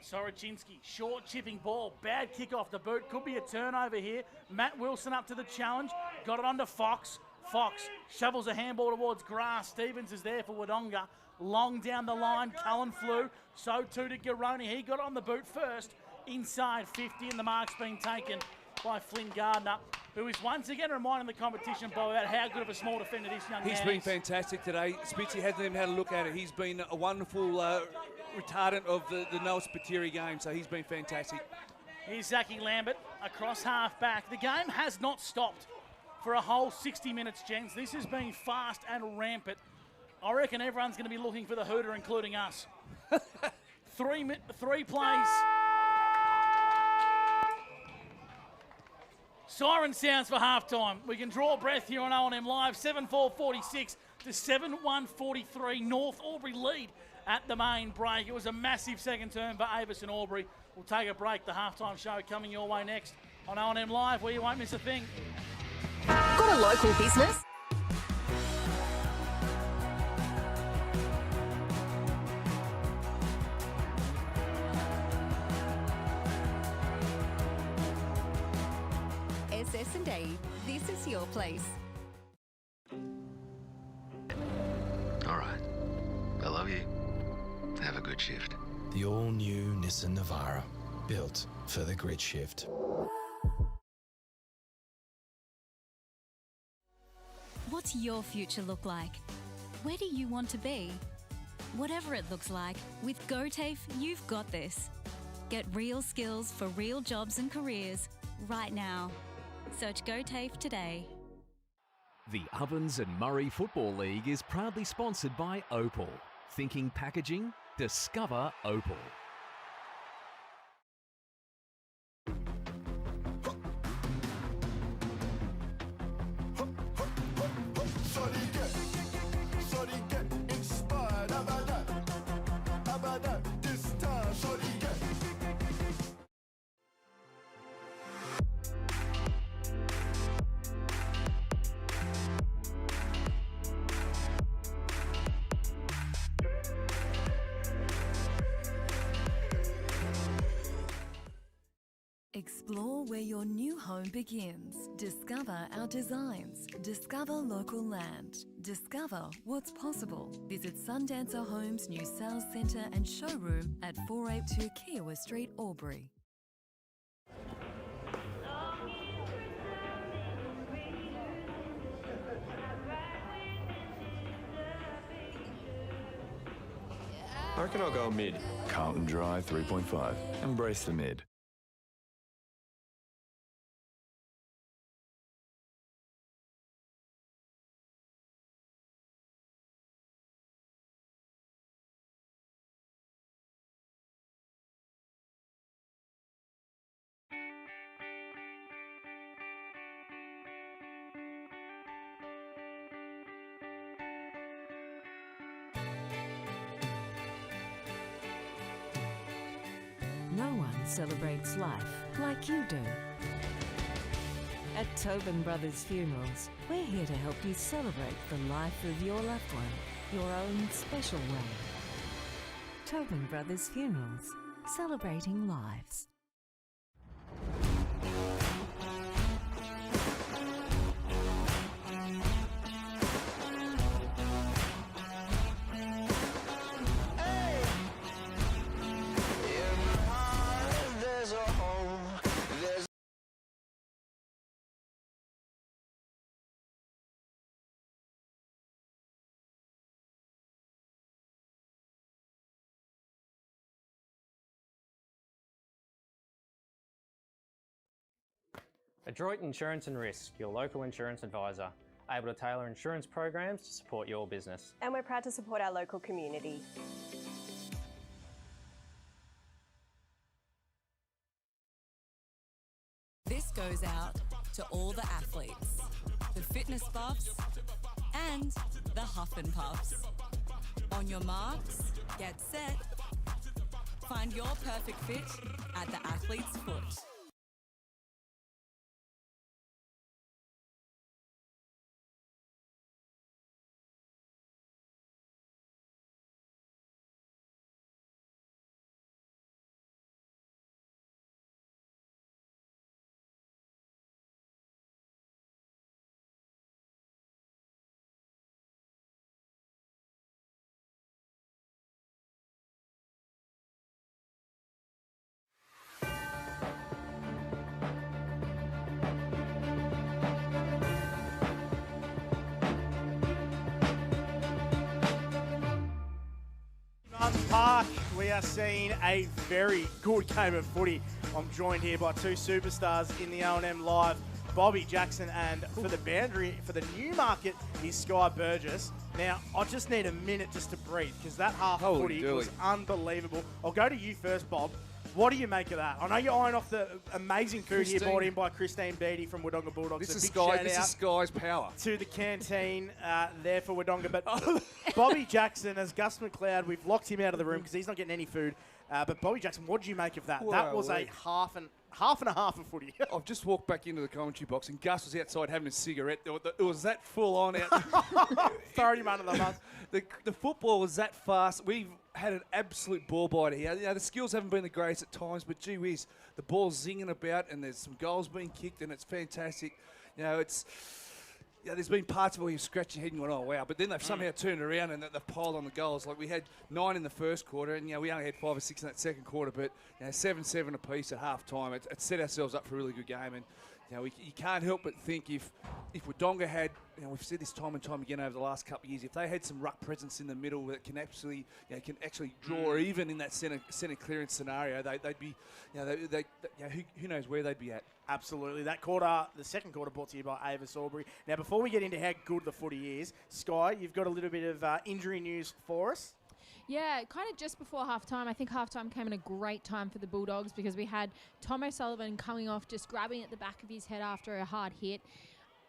Soroczynski, short chipping ball. Bad kick off the boot. Could be a turnover here. Matt Wilson up to the challenge. Got it onto Fox. Fox shovels a handball towards grass. Stevens is there for Wodonga. Long down the line, Cullen flew. So too did Garon. He got on the boot first. Inside 50, and the mark's been taken by Flynn Gardner, who is once again reminding the competition about how good of a small defender this young man is. He's been fantastic today. Spitzy hasn't even had a look at it. He's been a wonderful retardant of the Noel Spiteri game, so he's been fantastic. Here's Zachy Lambert across half back. The game has not stopped for a whole 60 minutes, gents. This has been fast and rampant. I reckon everyone's going to be looking for the hooter, including us. Three plays. Siren sounds for halftime. We can draw a breath here on O&M Live. 7-4-46 to 7-1-43. North Albury lead at the main break. It was a massive second term for Avis and Albury. We'll take a break. The halftime show coming your way next on O&M Live, where you won't miss a thing. Got a local business? SS&A, this is your place. All right. I love you. Have a good shift. The all-new Nissan Navara, built for the grid shift. What's your future look like? Where do you want to be? Whatever it looks like, with GoTAFE, you've got this. Get real skills for real jobs and careers right now. Search GoTAFE today. The Ovens and Murray Football League is proudly sponsored by Opal. Thinking packaging? Discover Opal. Explore where your new home begins. Discover our designs. Discover local land. Discover what's possible. Visit Sundancer Homes' new sales centre and showroom at 482 Kiowa Street, Albury. I reckon I'll go mid. Carlton Dry 3.5. Embrace the mid. No one celebrates life like you do. At Tobin Brothers Funerals, we're here to help you celebrate the life of your loved one, your own special way. Tobin Brothers Funerals, celebrating lives. Adroit Insurance and Risk, your local insurance advisor, able to tailor insurance programs to support your business. And we're proud to support our local community. This goes out to all the athletes, the fitness buffs, and the huff and puffs. On your marks, get set. Find your perfect fit at the athlete's foot. Park, we are seeing a very good game of footy. I'm joined here by two superstars in the O&M Live, Bobby Jackson, and for the boundary, for the Newmarket, is Sky Burgess. Now, I just need a minute just to breathe, because that half footy was unbelievable. I'll go to you first, Bob. What do you make of that? I know you're eyeing off the amazing food here brought in by Christine Beattie from Wodonga Bulldogs. This is Sky's power. To the canteen there for Wodonga. But Bobby Jackson, as Gus McLeod, we've locked him out of the room because he's not getting any food. But Bobby Jackson, what did you make of that? That was a half and a half of footy. I've just walked back into the commentary box and Gus was outside having a cigarette. It was that full on out. Throwing him under the bus. The football was that fast. We've had an absolute ball biter here. You know, the skills haven't been the greatest at times, but gee whiz, the ball's zinging about and there's some goals being kicked and it's fantastic. You know, there's been parts where you scratch your head and going, oh, wow. But then they've somehow turned around and they've piled on the goals. Like we had 9 in the first quarter and, you know, we only had 5 or 6 in that second quarter. But, you know, 7-7 apiece at half time. It set ourselves up for a really good game. And, you know, you can't help but think if Wodonga had, you know, we've said this time and time again over the last couple of years, if they had some ruck presence in the middle that can actually, you know, draw even in that centre clearance scenario, they'd be, you know, who knows where they'd be at. Absolutely. That quarter, the second quarter, brought to you by Avis Albury. Now, before we get into how good the footy is, Sky, you've got a little bit of injury news for us. Yeah, kind of just before halftime. I think halftime came in a great time for the Bulldogs because we had Tom O'Sullivan coming off, just grabbing at the back of his head after a hard hit.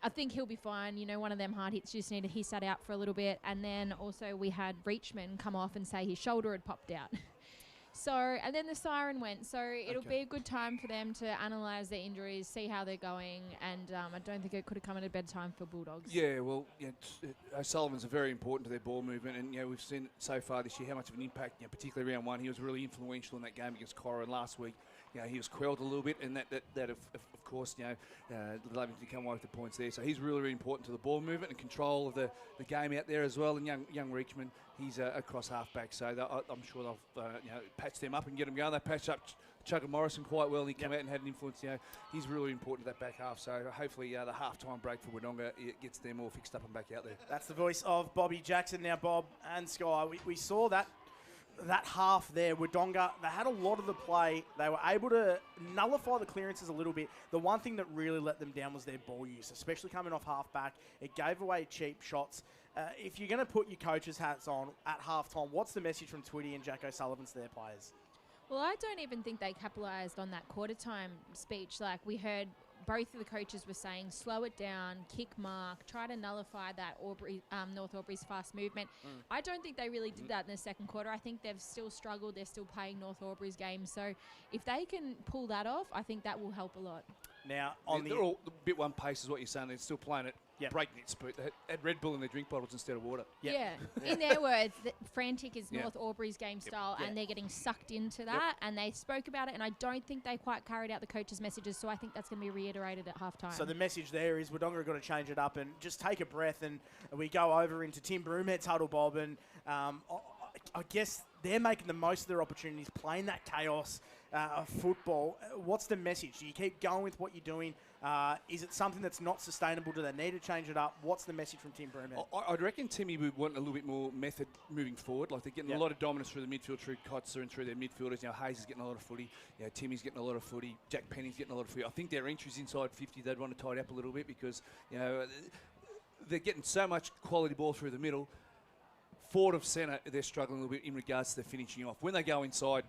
I think he'll be fine. You know, one of them hard hits just needed, he sat out for a little bit. And then also we had Reachman come off and say his shoulder had popped out. So, and then the siren went. So it'll be a good time for them to analyse their injuries, see how they're going. And I don't think it could have come at a better time for Bulldogs. Yeah, well, O'Sullivan's very important to their ball movement. And, you know, we've seen so far this year how much of an impact, you know, particularly round one, he was really influential in that game against Corin last week. he was quelled a little bit, and that of course, Lavington come away with the points there. So he's really, really important to the ball movement and control of the game out there as well. And young Richmond, he's across half-back, so I'm sure they'll patch them up and get them going. They patched up Chugga Morrison quite well, and he came out and had an influence. He's really important to that back half, so hopefully the half-time break for Wodonga gets them all fixed up and back out there. That's the voice of Bobby Jackson. Now, Bob and Sky, we saw that half there, Wodonga, they had a lot of the play. They were able to nullify the clearances a little bit. The one thing that really let them down was their ball use, especially coming off half-back. It gave away cheap shots. If you're going to put your coach's hats on at half-time, what's the message from Twitty and Jack O'Sullivan to their players? Well, I don't even think they capitalised on that quarter-time speech. Like, we heard both of the coaches were saying, slow it down, kick mark, try to nullify that North Albury's fast movement. I don't think they really did that in the second quarter. I think they've still struggled. They're still playing North Albury's game. So if they can pull that off, I think that will help a lot. Now, they're all a bit one pace is what you're saying. They're still playing at breakneck speed. They had Red Bull in their drink bottles instead of water. Yeah. In their words, frantic is North Albury's game style, and they're getting sucked into that, and they spoke about it, and I don't think they quite carried out the coaches' messages, so I think that's going to be reiterated at halftime. So the message there is Wodonga have got to change it up and just take a breath, and we go over into Tim Broomhead's huddle, Bob, and I guess they're making the most of their opportunities, playing that chaos of football. What's the message? Do you keep going with what you're doing? Is it something that's not sustainable? Do they need to change it up? What's the message from Tim Broomhead? I'd reckon Timmy would want a little bit more method moving forward. Like, they're getting a lot of dominance through the midfield, through Kotzer and through their midfielders. Hayes is getting a lot of footy. Timmy's getting a lot of footy. Jack Penny's getting a lot of footy. I think their entries inside 50, they'd want to tidy up a little bit because, they're getting so much quality ball through the middle. Forward of centre, they're struggling a little bit in regards to their finishing off. When they go inside,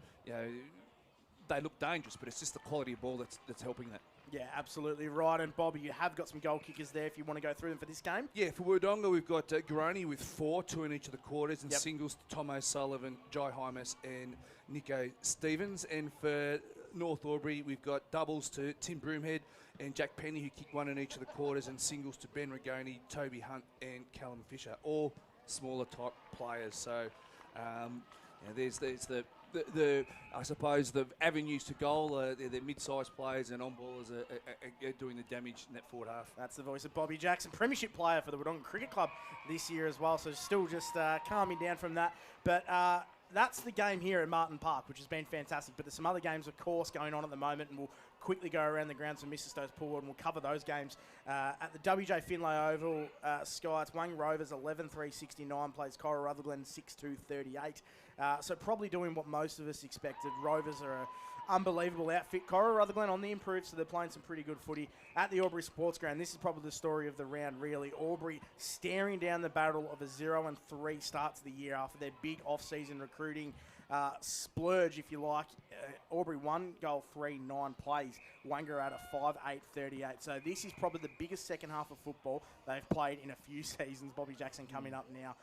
they look dangerous, but it's just the quality of ball that's helping that. Yeah, absolutely right. And Bobby, you have got some goal kickers there if you want to go through them for this game. Yeah, for Wodonga, we've got Garon with 4, 2 in each of the quarters, and singles to Tom O'Sullivan, Jai Hymas, and Nico Stevens. And for North Albury, we've got doubles to Tim Broomhead and Jack Penny, who kicked 1 in each of the quarters, and singles to Ben Rigoni, Toby Hunt, and Callum Fisher, all smaller type players. So there's the I suppose the avenues to goal, they're mid-sized players, and on-ballers are doing the damage in that forward half. That's the voice of Bobby Jackson, premiership player for the Wodonga Cricket Club this year as well, so still just calming down from that. But that's the game here at Martin Park, which has been fantastic. But there's some other games, of course, going on at the moment, and we'll quickly go around the grounds for Mr. Stowe's pool, and we'll cover those games. At the WJ Finlay Oval, Sky, it's Wang Rovers 11-3-69, plays Cora Rutherglen 6-2-38. So probably doing what most of us expected. Rovers are an unbelievable outfit. Cora Rutherglen on the improve, so they're playing some pretty good footy at the Albury Sports Ground. This is probably the story of the round, really. Albury staring down the barrel of a 0-3 start to the year after their big off-season recruiting splurge, if you like. Albury 1 goal 3, 9 plays. Wanga at a 5-8-38. So this is probably the biggest second half of football they've played in a few seasons. Bobby Jackson coming up now.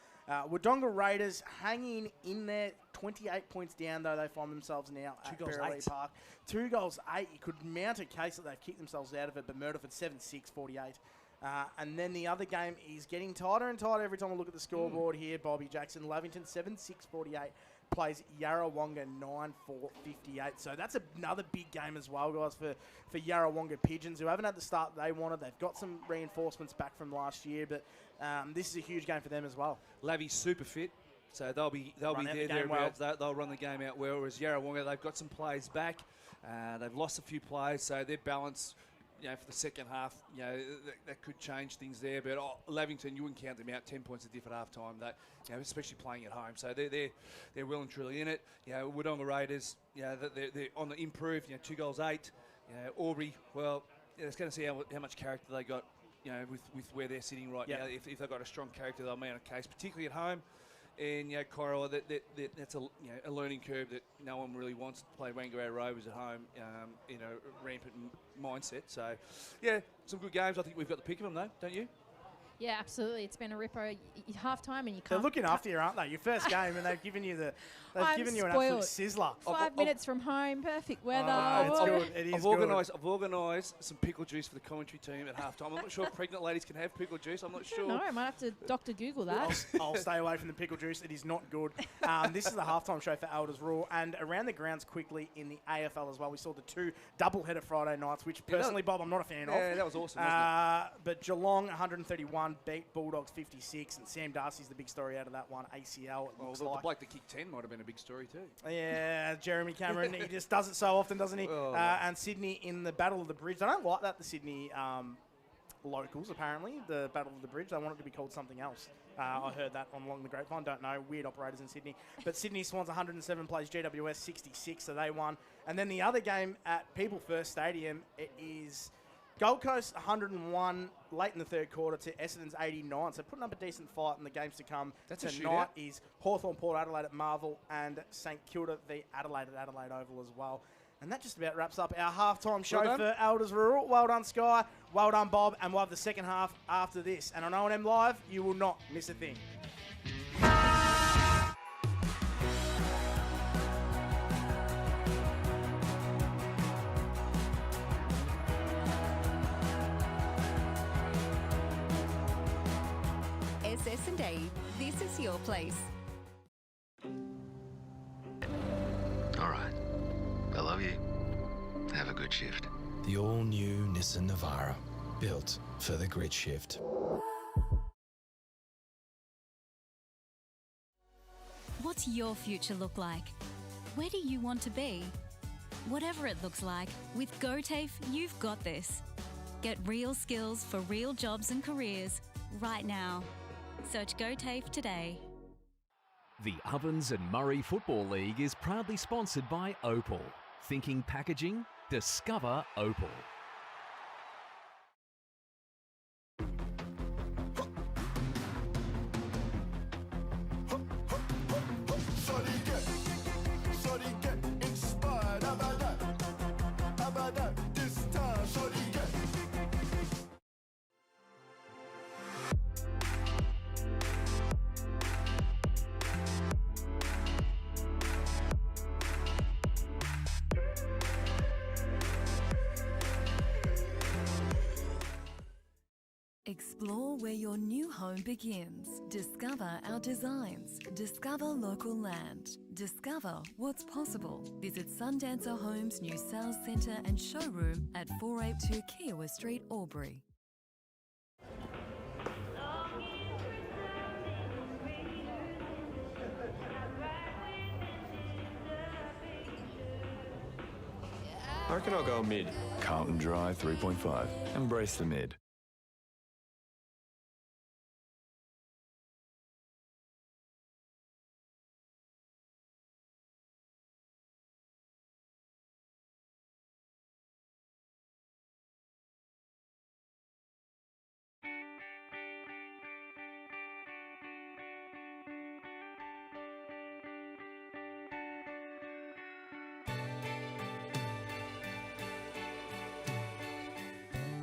Wodonga Raiders hanging in there, 28 points down though they find themselves now at Berrily Park. 2 goals 8. You could mount a case that they've kicked themselves out of it, but Murderford 7-6-48. And then the other game is getting tighter and tighter every time I look at the scoreboard here. Bobby Jackson, Lavington 7-6-48. Plays Yarrawonga 9-4-58. So that's another big game as well, guys, for Yarrawonga Pigeons, who haven't had the start they wanted. They've got some reinforcements back from last year, but this is a huge game for them as well. Lavi's super fit, so they'll be there. They'll run the game out well. Whereas Yarrawonga, they've got some players back. They've lost a few players, so their balance, for the second half, that could change things there. But Lavington, you wouldn't count them out. 10 points a different half time. That, especially playing at home, so they're well and truly in it. Wodonga Raiders, they're on the improve. 2 goals 8. Albury, well, it's going to see how much character they got. With where they're sitting right now. If they've got a strong character, they'll mount a case, particularly at home. And Cora, that's a learning curve that no one really wants to play Wangara Rovers at home in a rampant mindset. So, some good games. I think we've got the pick of them, though, don't you? Yeah, absolutely. It's been a ripper. Half time and you can't. They're looking after you, aren't they? Your first game, and they've given you an absolute spoiled. sizzler. 5 minutes from home, perfect weather. It's good. It is I've organised some pickle juice for the commentary team at halftime. I'm not sure if pregnant ladies can have pickle juice. I'm not sure. No, I might have to Dr. Google that. I'll stay away from the pickle juice. It is not good. This is the halftime show for Elders Rural, and around the grounds quickly in the AFL as well. We saw the 2 doubleheader Friday nights, which personally, Bob, I'm not a fan of. Yeah, that was awesome, wasn't it? But Geelong 131 beat Bulldogs 56, and Sam Darcy's the big story out of that one. ACL. The bloke that kicked 10 might have been a big story too. Yeah, Jeremy Cameron. He just does it so often, doesn't he? And Sydney in the Battle of the Bridge. I don't like that, the Sydney locals, apparently. The Battle of the Bridge. They want it to be called something else. I heard that along the grapevine. Don't know. Weird operators in Sydney. But Sydney Swans 107 plays GWS 66, so they won. And then the other game at People First Stadium, it is Gold Coast 101 late in the third quarter to Essendon's 89. So putting up a decent fight in the games to come. That's a tonight shootout. is Hawthorn Port Adelaide at Marvel and St Kilda v Adelaide at Adelaide Oval as well. And that just about wraps up our halftime show for Elders Rural. Well done, Sky. Well done, Bob. And we'll have the second half after this. And on OMFNL Live, you will not miss a thing. SS&A, this is your place. All right. I love you. Have a good shift. The all-new Nissan Navara, built for the grid shift. What's your future look like? Where do you want to be? Whatever it looks like, with GoTAFE, you've got this. Get real skills for real jobs and careers right now. Search GoTAFE today. The Ovens and Murray Football League is proudly sponsored by Opal. Thinking packaging? Discover Opal. Explore where your new home begins. Discover our designs. Discover local land. Discover what's possible. Visit Sundancer Homes' new sales centre and showroom at 482 Kiowa Street, Albury. I reckon I'll go mid. Carlton Drive 3.5. Embrace the mid.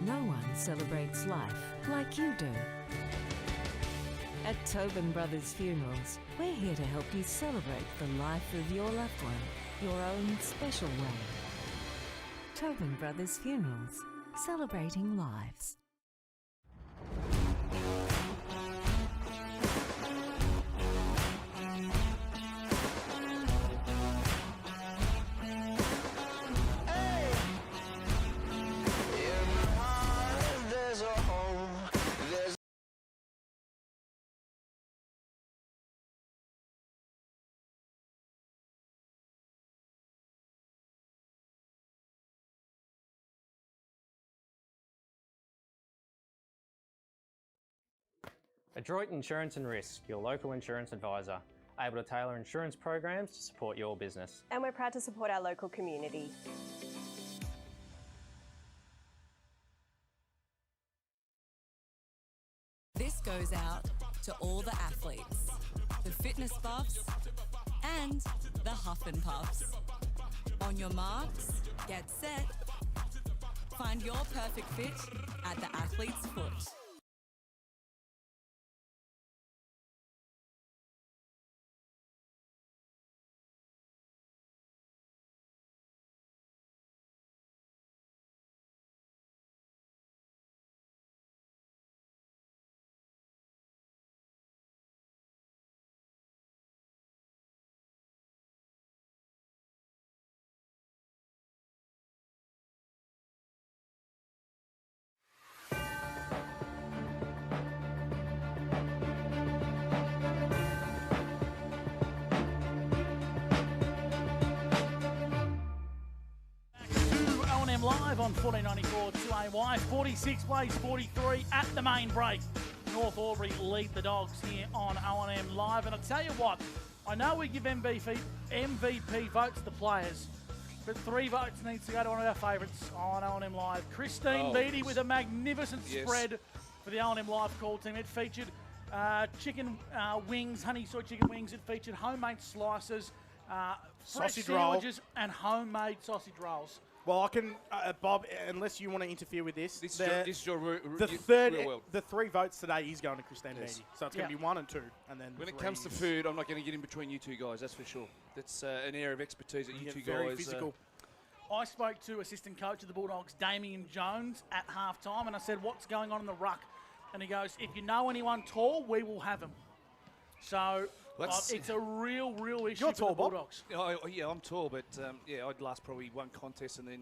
No one celebrates life like you do. At Tobin Brothers Funerals, we're here to help you celebrate the life of your loved one, your own special way. Tobin Brothers Funerals, celebrating lives. Adroit Insurance and Risk, your local insurance advisor, able to tailor insurance programs to support your business. And we're proud to support our local community. This goes out to all the athletes, the fitness buffs, and the huff and puffs. On your marks, get set. Find your perfect fit at the athlete's foot. on 1494 2AY. 46 plays 43 at the main break. North Albury lead the Dogs here on OMFNL Live. And I tell you what, I know we give MVP votes to the players, but 3 votes needs to go to one of our favourites on OMFNL Live. Christine Beattie with a magnificent spread for the OMFNL Live call team. It featured chicken wings, honey soy chicken wings. It featured homemade slices, fresh Sausage roll. sandwiches, and homemade sausage rolls. Well, I can, Bob, unless you want to interfere with this. This is your real world. The 3 votes today is going to Christine Beattie. So it's going to be 1 and 2. And then when it comes to food, I'm not going to get in between you two guys, that's for sure. That's an area of expertise that you two very guys... physical. I spoke to assistant coach of the Bulldogs, Damien Jones, at halftime, and I said, what's going on in the ruck? And he goes, if you know anyone tall, we will have him. So it's a real issue You're for tall, the Bulldogs. Yeah, I'm tall, but I'd last probably 1 contest and then,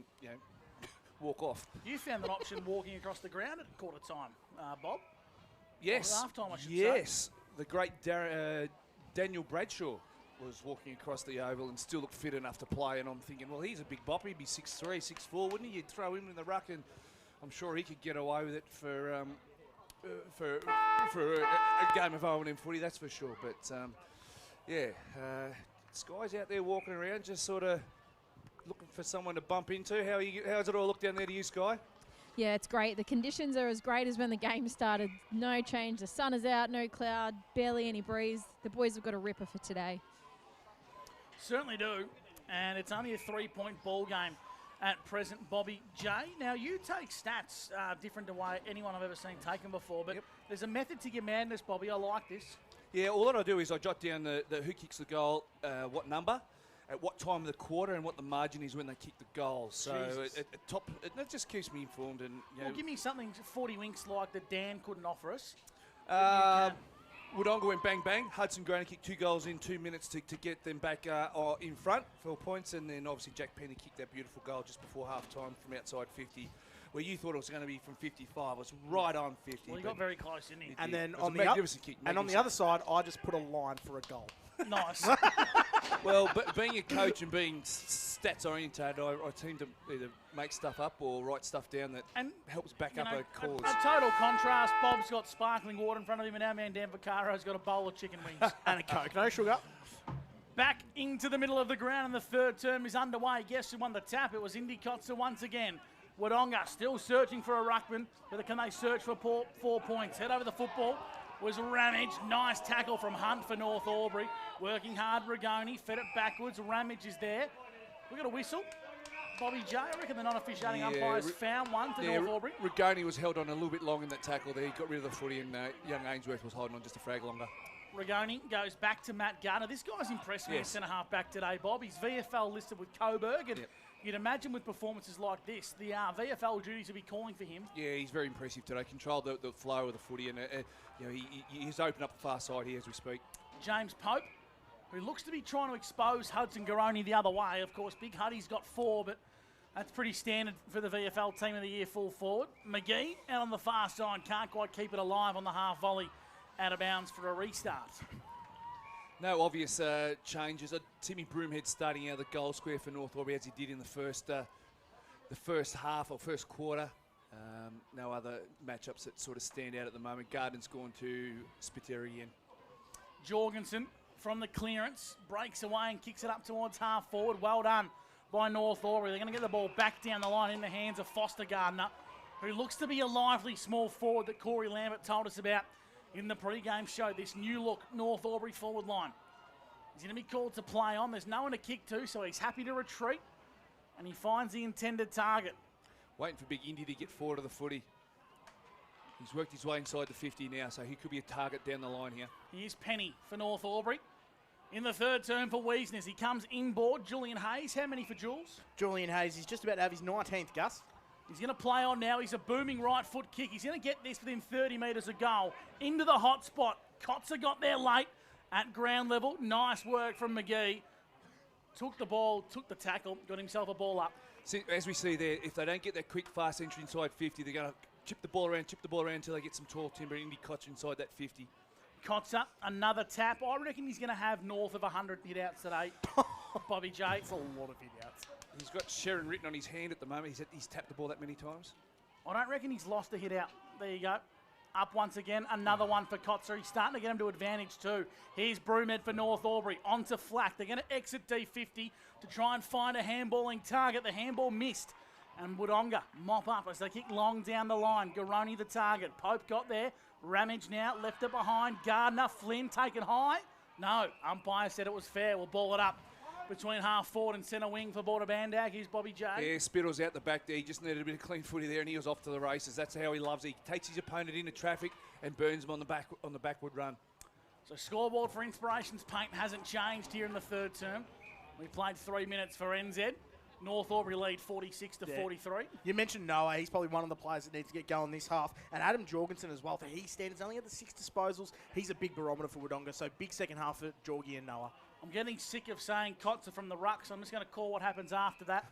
walk off. You found an option walking across the ground at quarter time, Bob? Yes. Or half time, I should say. Yes. The great Daniel Bradshaw was walking across the oval and still looked fit enough to play. And I'm thinking, well, he's a big bopper. He'd be 6'3", 6'4", wouldn't he? You'd throw him in the ruck, and I'm sure he could get away with it for a game of OMFNL footy, that's for sure. But Sky's out there walking around, just sort of looking for someone to bump into. How's it all look down there to you, Sky? Yeah, it's great. The conditions are as great as when the game started. No change. The sun is out, no cloud, barely any breeze. The boys have got a ripper for today. Certainly do. And it's only a 3-point ball game at present, Bobby J. Now, you take stats different to way anyone I've ever seen taken before, but there's a method to your madness, Bobby. I like this. Yeah, all that I do is I jot down the who kicks the goal, what number, at what time of the quarter, and what the margin is when they kick the goal. So it just keeps me informed. And well, give me something 40 winks like that Dan couldn't offer us. Wodonga went bang bang. Hudson Graney kicked 2 goals in 2 minutes to get them back in front for points, and then obviously Jack Penny kicked that beautiful goal just before half time from outside 50. Where you thought it was going to be from 55, it was right on 50. Well, he got very close, didn't he? And then on the other side, I just put a line for a goal. Nice. Well, but being a coach and being stats orientated, I tend to either make stuff up or write stuff down that helps back up a cause. A total contrast. Bob's got sparkling water in front of him, and our man Dan Vaccaro's got a bowl of chicken wings. And a Coke, no sugar. Back into the middle of the ground, and the third term is underway. Guess who won the tap? It was Indy Kotzer once again. Wodonga still searching for a ruckman, but can they search for 4 points? Head over the football was Ramage. Nice tackle from Hunt for North Albury. Working hard, Rigoni fed it backwards. Ramage is there. We got a whistle. Bobby J, I reckon the non-officiating umpires found one to North Albury. Rigoni was held on a little bit long in that tackle there. He got rid of the footy, and young Ainsworth was holding on just a frag longer. Rigoni goes back to Matt Gardner. This guy's impressed me in centre-half back today, Bob. He's VFL listed with Coburg, and you'd imagine with performances like this, the VFL duties will be calling for him. Yeah, he's very impressive today. Controlled the flow of the footy, and he's opened up the far side here as we speak. James Pope, who looks to be trying to expose Hudson Garoni the other way. Of course, Big Huddy's got 4, but that's pretty standard for the VFL Team of the Year full forward. McGee out on the far side, can't quite keep it alive on the half volley, out of bounds for a restart. No obvious changes. Timmy Broomhead starting out of the goal square for North Albury as he did in the first half or first quarter. No other matchups that sort of stand out at the moment. Garden's gone to Spiteri again. Jorgensen from the clearance breaks away and kicks it up towards half forward. Well done by North Albury. They're going to get the ball back down the line in the hands of Foster Gardner, who looks to be a lively small forward that Corey Lambert told us about in the pre-game show. This new look North Albury forward line. He's going to be called to play on. There's no one to kick to, so he's happy to retreat, and he finds the intended target. Waiting for Big Indy to get forward of the footy. He's worked his way inside the 50 now, so he could be a target down the line here. Here's Penny for North Albury. In the third term for Wiesners, he comes inboard. Julian Hayes, how many for Jules? Julian Hayes, he's just about to have his 19th, Gus. He's going to play on now. He's a booming right foot kick. He's going to get this within 30 metres of goal. Into the hot spot. Kotzer got there late at ground level. Nice work from McGee. Took the ball, took the tackle, got himself a ball up. See, as we see there, if they don't get that quick, fast entry inside 50, they're going to chip the ball around until they get some tall timber. Indy Kotzer inside that 50. Kotzer, another tap. I reckon he's going to have north of 100 hit-outs today. Bobby J. It's a lot of hit-outs. He's got Sharon written on his hand at the moment. He's tapped the ball that many times. I don't reckon he's lost a hit out. There you go. Up once again, another one for Kotzer. He's starting to get him to advantage too. Here's Broomhead for North Albury. On to Flack. They're going to exit D50 to try and find a handballing target. The handball missed. And Wodonga mop up as they kick long down the line. Garoni the target. Pope got there. Ramage now left it behind. Gardner, Flynn taken high. No, umpire said it was fair. We'll ball it up between half forward and centre wing for Border Bandag. Here's Bobby J. Yeah, Spittle's out the back there. He just needed a bit of clean footy there, and he was off to the races. That's how he loves it. He takes his opponent into traffic and burns him on the backward run. So scoreboard for Inspirations Paint hasn't changed here in the third term. We played 3 minutes for NZ. North Albury lead 46 to 43. You mentioned Noah. He's probably one of the players that needs to get going this half. And Adam Jorgensen as well. For his standards, only had the 6 disposals. He's a big barometer for Wodonga. So big second half for Jorgie and Noah. I'm getting sick of saying Kotzer from the ruck, so I'm just going to call what happens after that.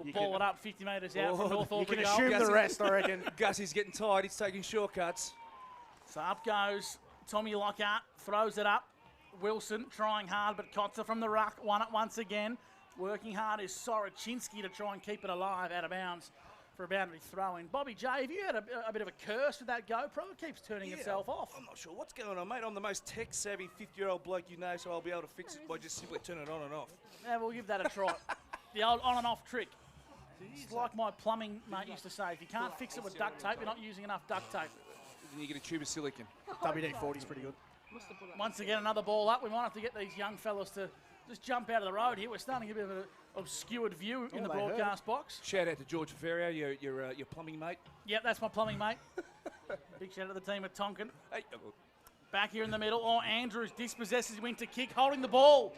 We'll ball it up 50 metres out from North Albury. You can assume the rest, I reckon. Gussie's getting tired. He's taking shortcuts. So up goes Tommy Lockhart, throws it up. Wilson trying hard, but Kotzer from the ruck won it once again. Working hard is Soroczynski to try and keep it alive out of bounds for a boundary throw-in. Bobby J, have you had a bit of a curse with that GoPro? It keeps turning itself off. I'm not sure what's going on, mate. I'm the most tech-savvy 50-year-old bloke you know, so I'll be able to fix it by just simply turning it on and off. Yeah, we'll give that a try. The old on and off trick. It's like my plumbing mate used to say, if you can't fix it with duct tape, you're not using enough duct tape. Then you get a tube of silicon. WD-40 is pretty good. Once again, another ball up. We might have to get these young fellas to just jump out of the road here. We're starting to get a bit of an obscured view in the broadcast box. Shout out to George Ferrio, your plumbing mate. Yep, that's my plumbing mate. Big shout out to the team at Tonkin. Hey. Back here in the middle. Oh, Andrews dispossesses, went to kick, holding the ball.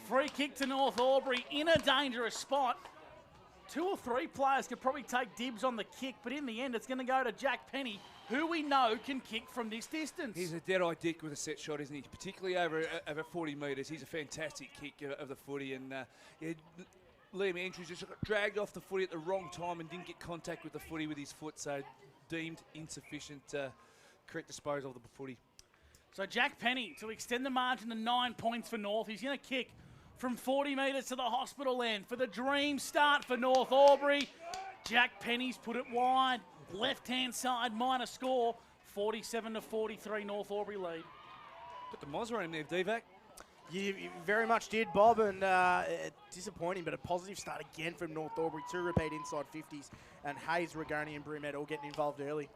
Free kick to North Albury in a dangerous spot. 2 or 3 players could probably take dibs on the kick, but in the end, it's going to go to Jack Penny, who we know can kick from this distance. He's a dead-eye dick with a set shot, isn't he? Particularly over 40 metres. He's a fantastic kick of the footy. And Liam Andrews just got dragged off the footy at the wrong time and didn't get contact with the footy with his foot, so deemed insufficient correct disposal of the footy. So Jack Penny to extend the margin to 9 points for North. He's going to kick from 40 metres to the hospital end for the dream start for North Albury. Jack Penny's put it wide. Left-hand side, minor score. 47 to 43, North Albury lead. Put the Mozza in there, Divac. You very much did, Bob, and disappointing, but a positive start again from North Albury. 2 repeat inside 50s, and Hayes, Regoni and Broomhead all getting involved early.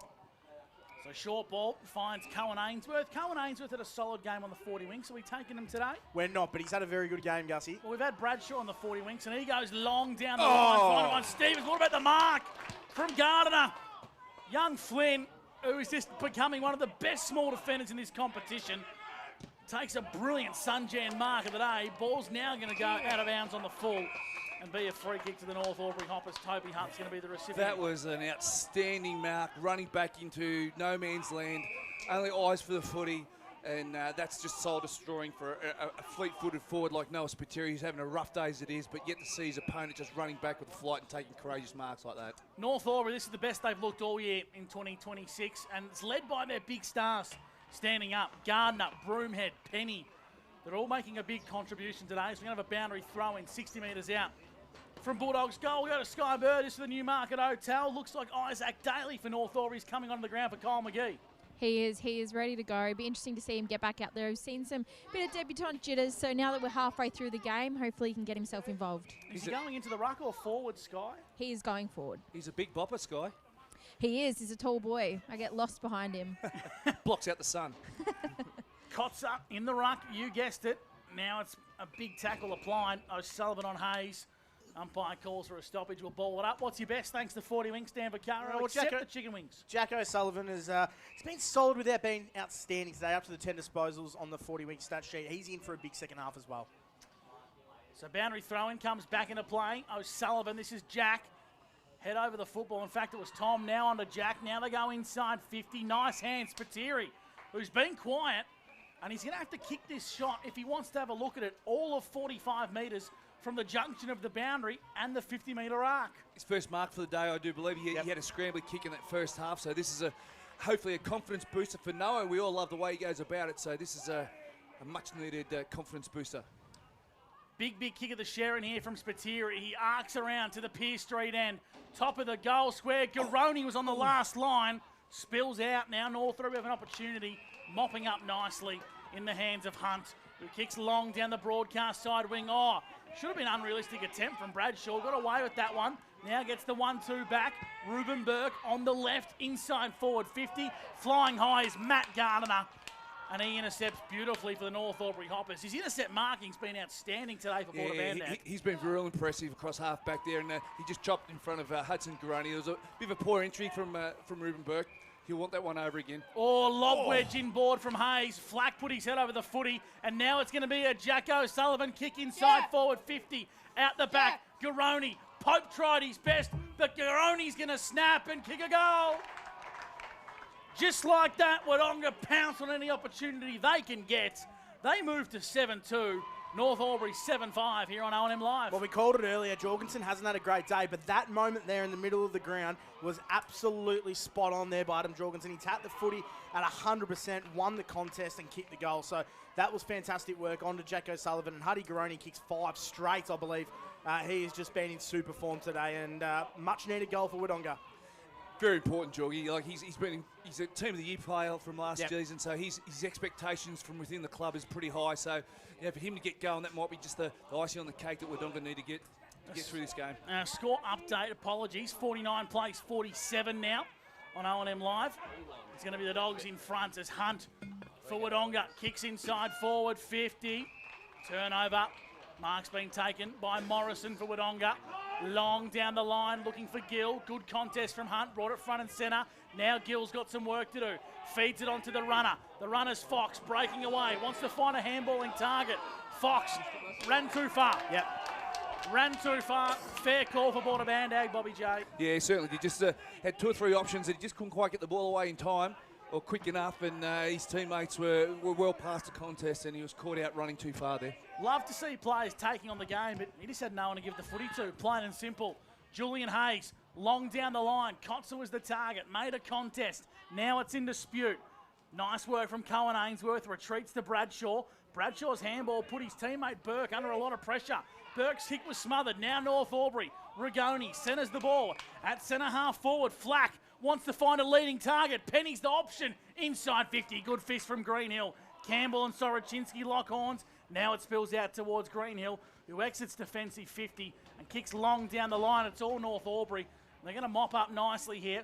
So short ball finds Cohen Ainsworth. Cohen Ainsworth had a solid game on the 40 wings. Are we taking him today? We're not, but he's had a very good game, Gussie. Well, we've had Bradshaw on the 40 wings, and he goes long down the line. Final one, Stevens. What about the mark from Gardner? Young Flynn, who is just becoming one of the best small defenders in this competition, takes a brilliant Sunjan mark of the day. Ball's now going to go out of bounds on the full and be a free kick to the North Albury Hoppers. Toby Hunt's going to be the recipient. That was an outstanding mark, running back into no man's land. Only eyes for the footy, and that's just soul-destroying for a fleet-footed forward like Noah Spiteri, who's having a rough day as it is, but yet to see his opponent just running back with the flight and taking courageous marks like that. North Albury, this is the best they've looked all year in 2026, and it's led by their big stars standing up. Gardner, Broomhead, Penny. They're all making a big contribution today, so we're going to have a boundary throw in 60 metres out. From Bulldogs goal, we go to Sky Bird. This is the Newmarket Hotel. Looks like Isaac Daly for North Albury is coming onto the ground for Kyle McGee. He is ready to go. It'd be interesting to see him get back out there. We've seen some bit of debutant jitters, so now that we're halfway through the game, hopefully he can get himself involved. Is he going into the ruck or forward, Sky? He is going forward. He's a big bopper, Sky. He is. He's a tall boy. I get lost behind him. Blocks out the sun. Kotzer in the ruck, you guessed it. Now it's a big tackle applied. O'Sullivan on Hayes. Umpire calls for a stoppage. We'll ball it up. What's your best? Thanks to 40 wings, Dan Vaccaro, except the chicken wings. Jack O'Sullivan has he's been solid without being outstanding today, up to the 10 disposals on the 40-wing stat sheet. He's in for a big second half as well. So boundary throw-in comes back into play. O'Sullivan, this is Jack. Head over the football. In fact, it was Tom now onto Jack. Now they go inside 50. Nice hands, Spiteri, who's been quiet. And he's going to have to kick this shot if he wants to have a look at it. All of 45 metres from the junction of the boundary and the 50-metre arc. His first mark for the day, I do believe. He had a scrambling kick in that first half, so this is hopefully a confidence booster for Noah. We all love the way he goes about it, so this is a much-needed confidence booster. Big kick of the Sharon here from Spiteri. He arcs around to the Pier Street end. Top of the goal square. Garoni was on the last line. Spills out now. North Road have an opportunity. Mopping up nicely in the hands of Hunt, who kicks long down the broadcast side wing. Oh, should have been an unrealistic attempt from Bradshaw. Got away with that one. Now gets the 1-2 back. Ruben Burke on the left, inside forward 50. Flying high is Matt Gardiner. And he intercepts beautifully for the North Albury Hoppers. His intercept marking's been outstanding today for Port Bandad. He's been real impressive across half back there, and he just chopped in front of Hudson Garoni. There was a bit of a poor entry from Ruben Burke. He'll want that one over again. Oh, lob wedge inboard from Hayes. Flack put his head over the footy, and now it's going to be a Jack O'Sullivan kick inside forward 50. Out the back, Garoni. Pope tried his best, but Garoni's going to snap and kick a goal. Just like that, Wodonga pounce on any opportunity they can get. They move to 7-2. North Albury 7-5 here on O&M Live. Well, we called it earlier. Jorgensen hasn't had a great day, but that moment there in the middle of the ground was absolutely spot on there by Adam Jorgensen. He tapped the footy at 100%, won the contest and kicked the goal. So that was fantastic work. On to Jack O'Sullivan, and Huddy Garoni kicks 5 straight, I believe. He has just been in super form today, and much needed goal for Wodonga. Very important, Jorgie. Like he's a Team of the Year player from last season, so his expectations from within the club is pretty high. So for him to get going, that might be just the icing on the cake that Wodonga need to get through this game. Score update, apologies. 49 plays 47 now on O&M Live. It's going to be the Dogs in front as Hunt for Wodonga. Kicks inside forward 50. Turnover. Mark's been taken by Morrison for Wodonga. Long down the line, looking for Gill. Good contest from Hunt, brought it front and centre. Now Gill's got some work to do. Feeds it onto the runner. The runner's Fox, breaking away. Wants to find a handballing target. Fox ran too far. Ran too far. Fair call for Border Bandag, Bobby J. Yeah, certainly. He just had 2 or 3 options and he just couldn't quite get the ball away in time or quick enough, and his teammates were well past the contest and he was caught out running too far there. Love to see players taking on the game, but he just had no one to give the footy to. Plain and simple. Julian Hayes, long down the line. Kotzer was the target, made a contest. Now it's in dispute. Nice work from Cohen Ainsworth, retreats to Bradshaw. Bradshaw's handball put his teammate Burke under a lot of pressure. Burke's kick was smothered. Now North Albury. Rigoni centres the ball. At centre half forward, Flack wants to find a leading target. Penny's the option. Inside 50. Good fist from Greenhill. Campbell and Soroczynski lock horns. Now it spills out towards Greenhill, who exits defensive 50 and kicks long down the line. It's all North Albury. They're going to mop up nicely here.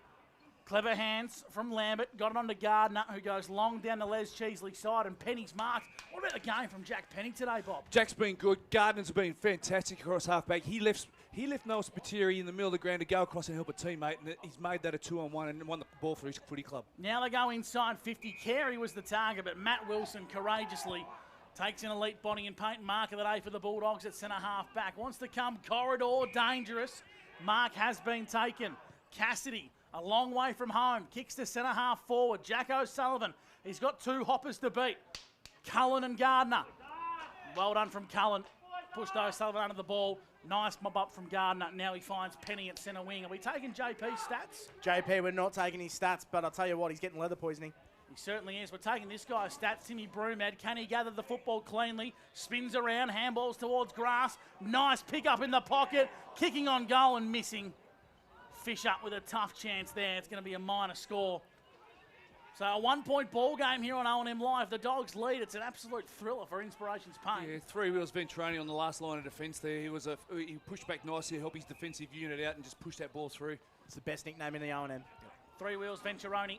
Clever hands from Lambert. Got it on to Gardner, who goes long down the Les Cheesley side, and Penny's marked. What about the game from Jack Penny today, Bob? Jack's been good. Gardner's been fantastic across halfback. He left Noel Spiteri in the middle of the ground to go across and help a teammate, and he's made that a 2-on-1 and won the ball for his footy club. Now they go inside 50. Carey was the target, but Matt Wilson courageously takes an elite body and paint marker today for the Bulldogs at centre half back. Wants to come corridor, dangerous. Mark has been taken. Cassidy, a long way from home, kicks to centre half forward. Jack O'Sullivan, he's got 2 hoppers to beat. Cullen and Gardner. Well done from Cullen. Pushed O'Sullivan under the ball. Nice mob up from Gardner. Now he finds Penny at centre wing. Are we taking JP's stats? JP, we're not taking his stats, but I'll tell you what, he's getting leather poisoning. He certainly is. We're taking this guy's stats. Timmy Broomhead. Can he gather the football cleanly? Spins around. Handballs towards grass. Nice pick up in the pocket. Kicking on goal and missing. Fish up with a tough chance there. It's going to be a minor score. So a 1-point ball game here on O&M Live. The Dogs lead. It's an absolute thriller for Inspiration's Paint. Yeah, 3 wheels Venturoni on the last line of defence there. He pushed back nicely to help his defensive unit out and just push that ball through. It's the best nickname in the O&M. Yep. 3 wheels Venturoni.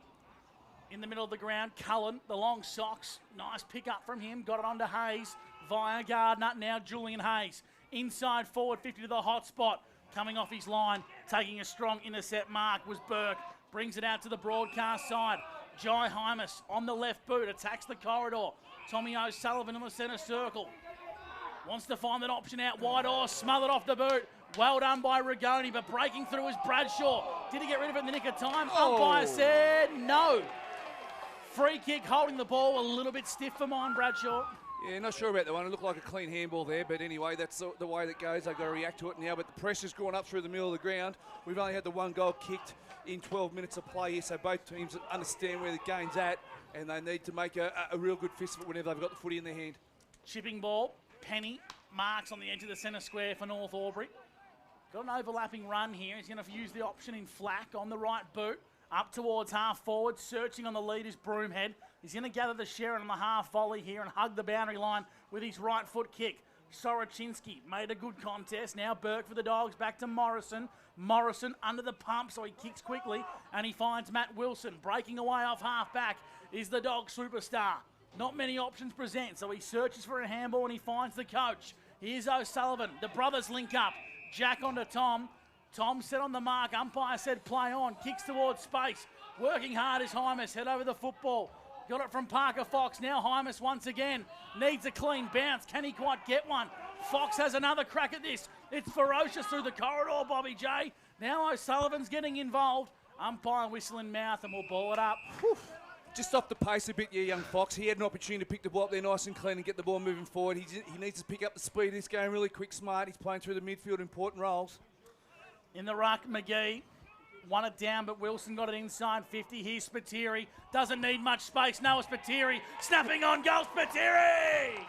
In the middle of the ground, Cullen, the long socks. Nice pick up from him. Got it onto Hayes via Gardner. Now Julian Hayes. Inside forward 50 to the hot spot. Coming off his line, taking a strong intercept mark was Burke. Brings it out to the broadcast side. Jai Hymas on the left boot, attacks the corridor. Tommy O'Sullivan in the centre circle. Wants to find that option out wide. Oh, smothered off the boot. Well done by Rigoni, but breaking through is Bradshaw. Did he get rid of it in the nick of time? Umpire said no. Free kick, holding the ball a little bit stiff for mine, Bradshaw. Yeah, not sure about that one. It looked like a clean handball there, but anyway, that's the way that goes. They've got to react to it now, but the pressure's gone up through the middle of the ground. We've only had the 1 goal kicked in 12 minutes of play here, so both teams understand where the game's at, and they need to make a real good fist of it whenever they've got the footy in their hand. Chipping ball, Penny Marks on the edge of the centre square for North Albury. Got an overlapping run here. He's going to use the option in flack on the right boot. Up towards half forward, searching on the lead is Broomhead. He's going to gather the Sharon on the half volley here and hug the boundary line with his right foot kick. Soroczynski made a good contest. Now Burke for the Dogs, back to Morrison. Morrison under the pump, so he kicks quickly, and he finds Matt Wilson. Breaking away off half back is the Dog superstar. Not many options present, so he searches for a handball and he finds the coach. Here's O'Sullivan. The brothers link up. Jack onto Tom. Tom set on the mark. Umpire said play on. Kicks towards space. Working hard is Hymas. Head over the football. Got it from Parker Fox. Now Hymas once again. Needs a clean bounce. Can he quite get one? Fox has another crack at this. It's ferocious through the corridor, Bobby J. Now O'Sullivan's getting involved. Umpire whistle in mouth and we'll ball it up. Whew. Just off the pace a bit, yeah, young Fox. He had an opportunity to pick the ball up there nice and clean and get the ball moving forward. He needs to pick up the speed of this game really quick, smart. He's playing through the midfield, important roles. In the ruck, McGee won it down, but Wilson got it inside 50. Here's Spiteri. Doesn't need much space. Noah Spiteri snapping on goal. Spiteri!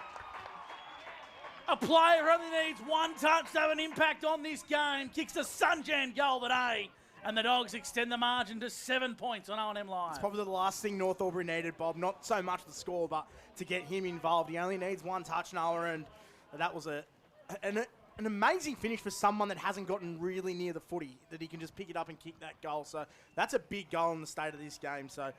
A player only needs one touch to have an impact on this game. Kicks a Sunjan goal today. And the Dogs extend the margin to 7 points on O&M Live. It's probably the last thing North Albury needed, Bob. Not so much the score, but to get him involved. He only needs one touch, Noah, and that was an amazing finish for someone that hasn't gotten really near the footy, that he can just pick it up and kick that goal. So that's a big goal in the state of this game. So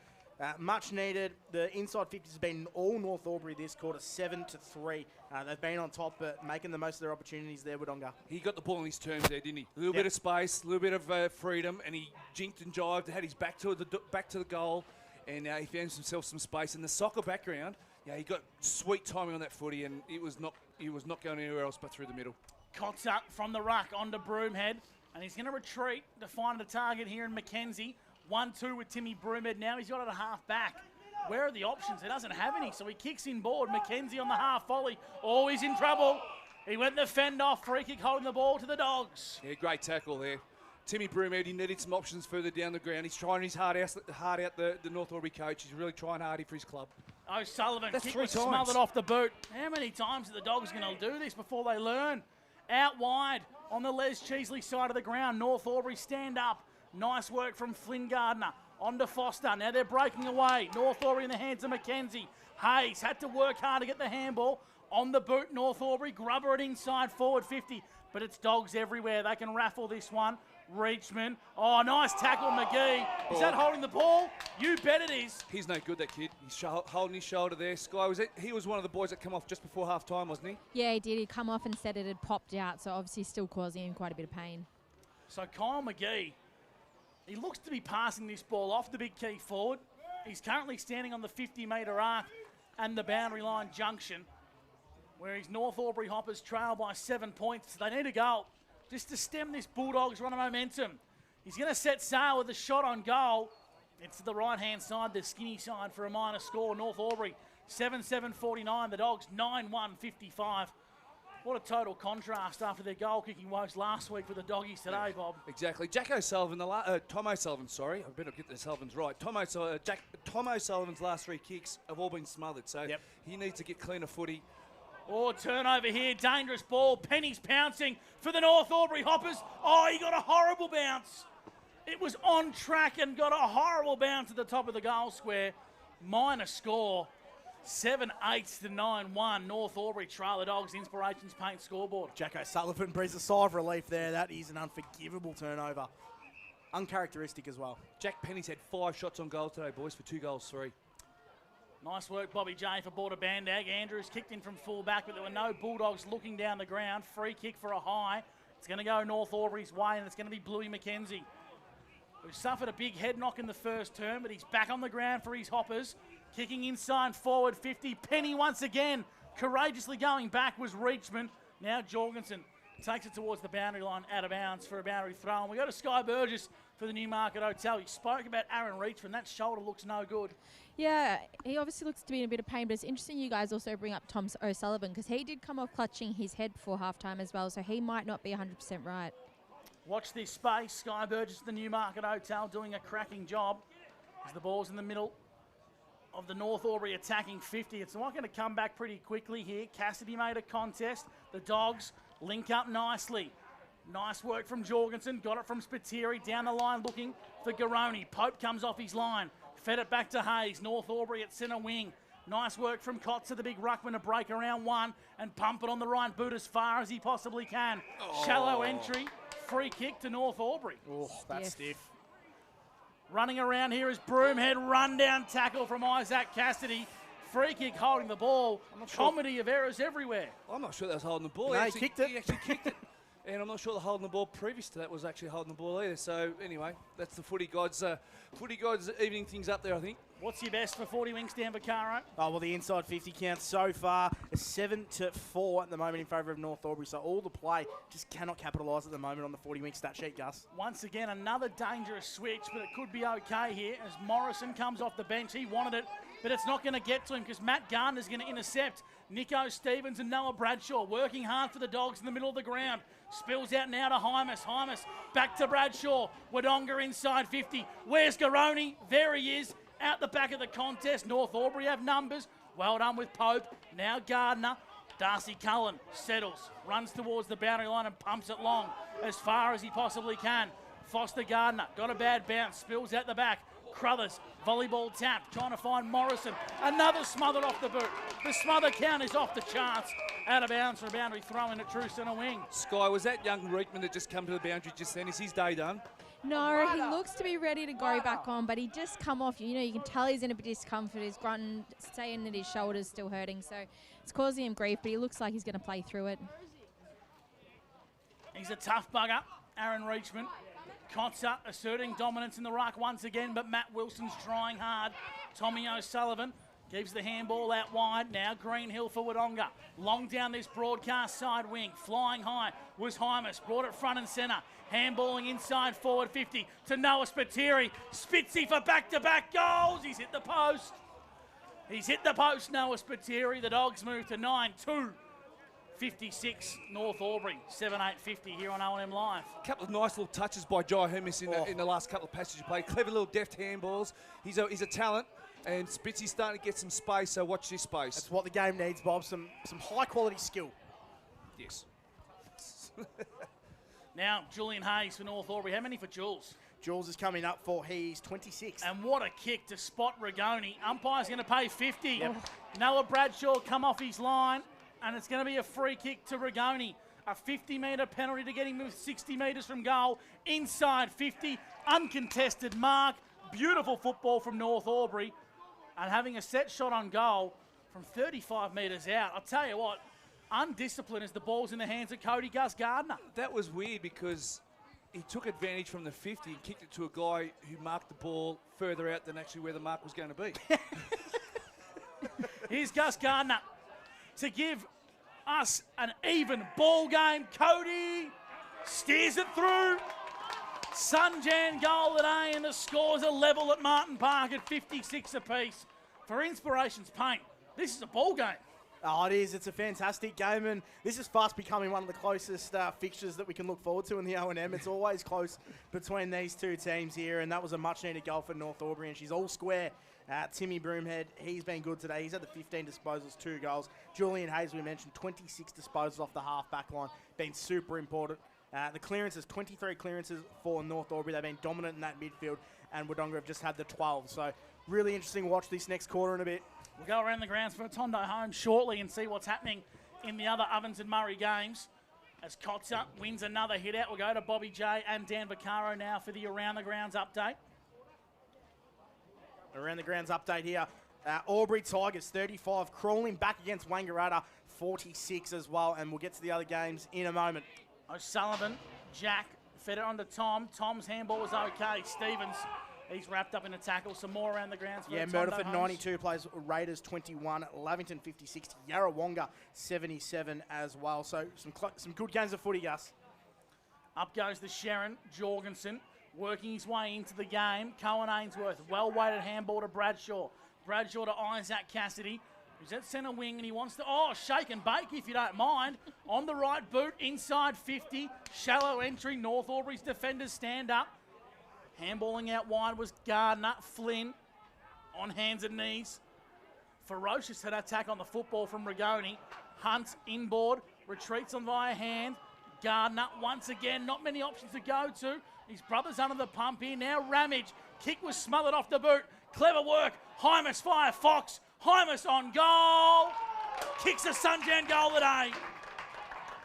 much needed. The inside 50s has been all North Albury this quarter, 7-3. They've been on top, but making the most of their opportunities there, Wodonga. He got the ball in his terms there, didn't he? A little bit of space, a little bit of freedom, and he jinked and jived, had his back to the goal, and he found himself some space. In the soccer background, yeah, he got sweet timing on that footy, and he was not going anywhere else but through the middle. Cox up from the ruck onto Broomhead, and he's going to retreat to find a target here in Mackenzie. 1-2 with Timmy Broomhead. Now he's got it a half back. Where are the options? He doesn't have any, so he kicks in board. Mackenzie on the half volley. Oh, he's in trouble. He went the fend off. Free kick holding the ball to the Dogs. Yeah, great tackle there. Timmy Broomhead, he needed some options further down the ground. He's trying his heart out the North Albury coach. He's really trying hard for his club. O'Sullivan, That's kick 3 was times. smothered off the boot. How many times are the Dogs going to do this before they learn? Out wide on the Les Cheesley side of the ground. North Albury stand up. Nice work from Flynn Gardner. On to Foster. Now they're breaking away. North Albury in the hands of Mackenzie. Hayes had to work hard to get the handball. On the boot, North Albury. Grubber it inside, forward 50. But it's Dogs everywhere. They can raffle this one. Reachman. Oh, nice tackle, McGee. Is that holding the ball? You bet it is. He's no good, that kid. He's holding his shoulder there. Sky, he was one of the boys that came off just before half time, wasn't he? Yeah, he did. He'd come off and said it had popped out, so obviously still causing him quite a bit of pain. So Kyle McGee, he looks to be passing this ball off the big key forward. He's currently standing on the 50-metre arc and the boundary line junction, where his North Albury Hoppers trail by 7 points. They need a goal just to stem this Bulldogs run of momentum. He's going to set sail with a shot on goal. It's to the right-hand side, the skinny side for a minor score. North Albury 7-7-49. The Dogs 9-1-55. What a total contrast after their goal-kicking woes last week for the Doggies today, Bob. Exactly. Jack O'Sullivan, Tom O'Sullivan, sorry. I better get the Sullivans right. Tom O'Sullivan's last 3 kicks have all been smothered, so he needs to get cleaner footy. Oh, turnover here. Dangerous ball. Penny's pouncing for the North Albury Hoppers. Oh, he got a horrible bounce. It was on track and got a horrible bounce at the top of the goal square. Minor score. 7-8-9-1. North Albury trail the Dogs. Inspirations Paint scoreboard. Jack O'Sullivan breathes a sigh of relief there. That is an unforgivable turnover. Uncharacteristic as well. Jack Penny's had 5 shots on goal today, boys, for 2 goals, 3. Nice work, Bobby J, for Border Bandag. Andrews kicked in from full back, but there were no Bulldogs looking down the ground. Free kick for a high. It's going to go North Albury's way, and it's going to be Bluey McKenzie, who suffered a big head knock in the first term, but he's back on the ground for his Hoppers. Kicking inside, forward 50. Penny once again, courageously going back was Reachman. Now Jorgensen takes it towards the boundary line, out of bounds for a boundary throw. And we go to Sky Burgess for the Newmarket Hotel. He spoke about Aaron Reachman. That shoulder looks no good. Yeah, he obviously looks to be in a bit of pain, but it's interesting you guys also bring up Tom O'Sullivan, because he did come off clutching his head before halftime as well, so he might not be 100% right. Watch this space. Sky Burgess at the Newmarket Hotel doing a cracking job as the ball's in the middle. of the North Albury attacking 50. It's not going to come back pretty quickly here. Cassidy made a contest. The Dogs link up nicely. Nice work from Jorgensen. Got it from Spiteri. Down the line looking for Garoni. Pope comes off his line. Fed it back to Hayes. North Albury at centre wing. Nice work from Kotzer, the big ruckman, to break around one and pump it on the right boot as far as he possibly can. Shallow entry. Free kick to North Albury. Oh, that's stiff. Running around here is Broomhead. Run down tackle from Isaac Cassidy. Free kick holding the ball. Comedy of errors everywhere. I'm not sure that was holding the ball. No, he kicked it. He actually kicked it. And I'm not sure the holding the ball previous to that was actually holding the ball either. So anyway, that's the footy gods evening things up there, I think. What's your best for 40 wings, Dan Vaccaro? Oh, well, the inside 50 count so far is 7-4 at the moment in favour of North Albury. So all the play just cannot capitalise at the moment on the 40 wing stat sheet, Gus. Once again, another dangerous switch, but it could be okay here as Morrison comes off the bench. He wanted it, but it's not going to get to him because Matt Gardner's going to intercept. Nico Stevens and Noah Bradshaw working hard for the Dogs in the middle of the ground. Spills out now to Hymas. Hymas back to Bradshaw. Wodonga inside 50. Where's Garoni? There he is. Out the back of the contest. North Albury have numbers. Well done with Pope. Now Gardner. Darcy Cullen settles. Runs towards the boundary line and pumps it long as far as he possibly can. Foster Gardner got a bad bounce. Spills out the back. Crothers, volleyball tap, trying to find Morrison. Another smothered off the boot. The smother count is off the charts. Out of bounds for a boundary throw in at true centre wing. Sky, was that young Reekman that just come to the boundary just then? Is his day done? No, he looks to be ready to go back on, but he just come off. You know, you can tell he's in a bit of discomfort. He's grunting, saying that his shoulder's still hurting, so it's causing him grief, but he looks like he's going to play through it. He's a tough bugger, Aaron Reachman. Kotzer asserting dominance in the ruck once again, but Matt Wilson's trying hard. Tommy O'Sullivan gives the handball out wide. Now Greenhill for Wodonga. Long down this broadcast side wing. Flying high was Hymas. Brought it front and centre. Handballing inside forward 50 to Noah Spiteri. Spitzy for back-to-back goals. He's hit the post. He's hit the post, Noah Spiteri. The Dogs move to 9-2. 56 North Albury, 7-8-50 here on O&M Live. A couple of nice little touches by Jai Humis in the last couple of passages you played. Clever little deft handballs. He's a talent, and Spitzy's starting to get some space, so watch this space. That's what the game needs, Bob. Some high-quality skill. Yes. Now, Julian Hayes for North Albury. How many for Jules? Jules is coming up for he's 26. And what a kick to spot Rigoni. Umpire's going to pay 50. Yep. Noah Bradshaw come off his line. And it's going to be a free kick to Rigoni. A 50-metre penalty to get him with 60 metres from goal. Inside 50, uncontested mark. Beautiful football from North Albury. And having a set shot on goal from 35 metres out. I'll tell you what, undisciplined as the ball's in the hands of Cody Gus Gardner. That was weird because he took advantage from the 50 and kicked it to a guy who marked the ball further out than actually where the mark was going to be. Here's Gus Gardner to give us an even ball game. Cody steers it through. Sunjan goal today, and the scores are level at Martin Park at 56 apiece. For Inspirations Paint, this is a ball game. Oh, it is. It's a fantastic game, and this is fast becoming one of the closest fixtures that we can look forward to in the O&M. It's always close between these two teams here, and that was a much-needed goal for North Albury, and she's all square. Timmy Broomhead, he's been good today. He's had the 15 disposals, 2 goals. Julian Hayes, we mentioned, 26 disposals off the half-back line. Been super important. The clearances, 23 clearances for North Albury. They've been dominant in that midfield, and Wodonga have just had the 12. So really interesting watch this next quarter in a bit. We'll go around the grounds for Tondo Home shortly and see what's happening in the other Ovens and Murray games. As Kotzer wins another hit out, we'll go to Bobby J and Dan Vaccaro now for the Around the Grounds update. Around the Grounds update here. Albury Tigers, 35, crawling back against Wangaratta, 46 as well. And we'll get to the other games in a moment. O'Sullivan, Jack, fed it on to Tom. Tom's handball was okay. Stevens, he's wrapped up in a tackle. Some more around the grounds for Murderford 92 plays Raiders 21, Lavington 56, Yarrawonga 77 as well. So some good games of footy, Gus. Up goes the Sharon, Jorgensen, working his way into the game. Cohen Ainsworth, well-weighted handball to Bradshaw. Bradshaw to Isaac Cassidy, who's at centre wing, and he wants to, shake and bake if you don't mind. On the right boot, inside 50, shallow entry. North Albury's defenders stand up. Handballing out wide was Gardner. Flynn on hands and knees. Ferocious head attack on the football from Rigoni. Hunt inboard, retreats on via hand. Gardner once again, not many options to go to. His brother's under the pump here now. Ramage, kick was smothered off the boot. Clever work. Hymas fire Fox. Hymas on goal. Kicks a Sunjan goal today.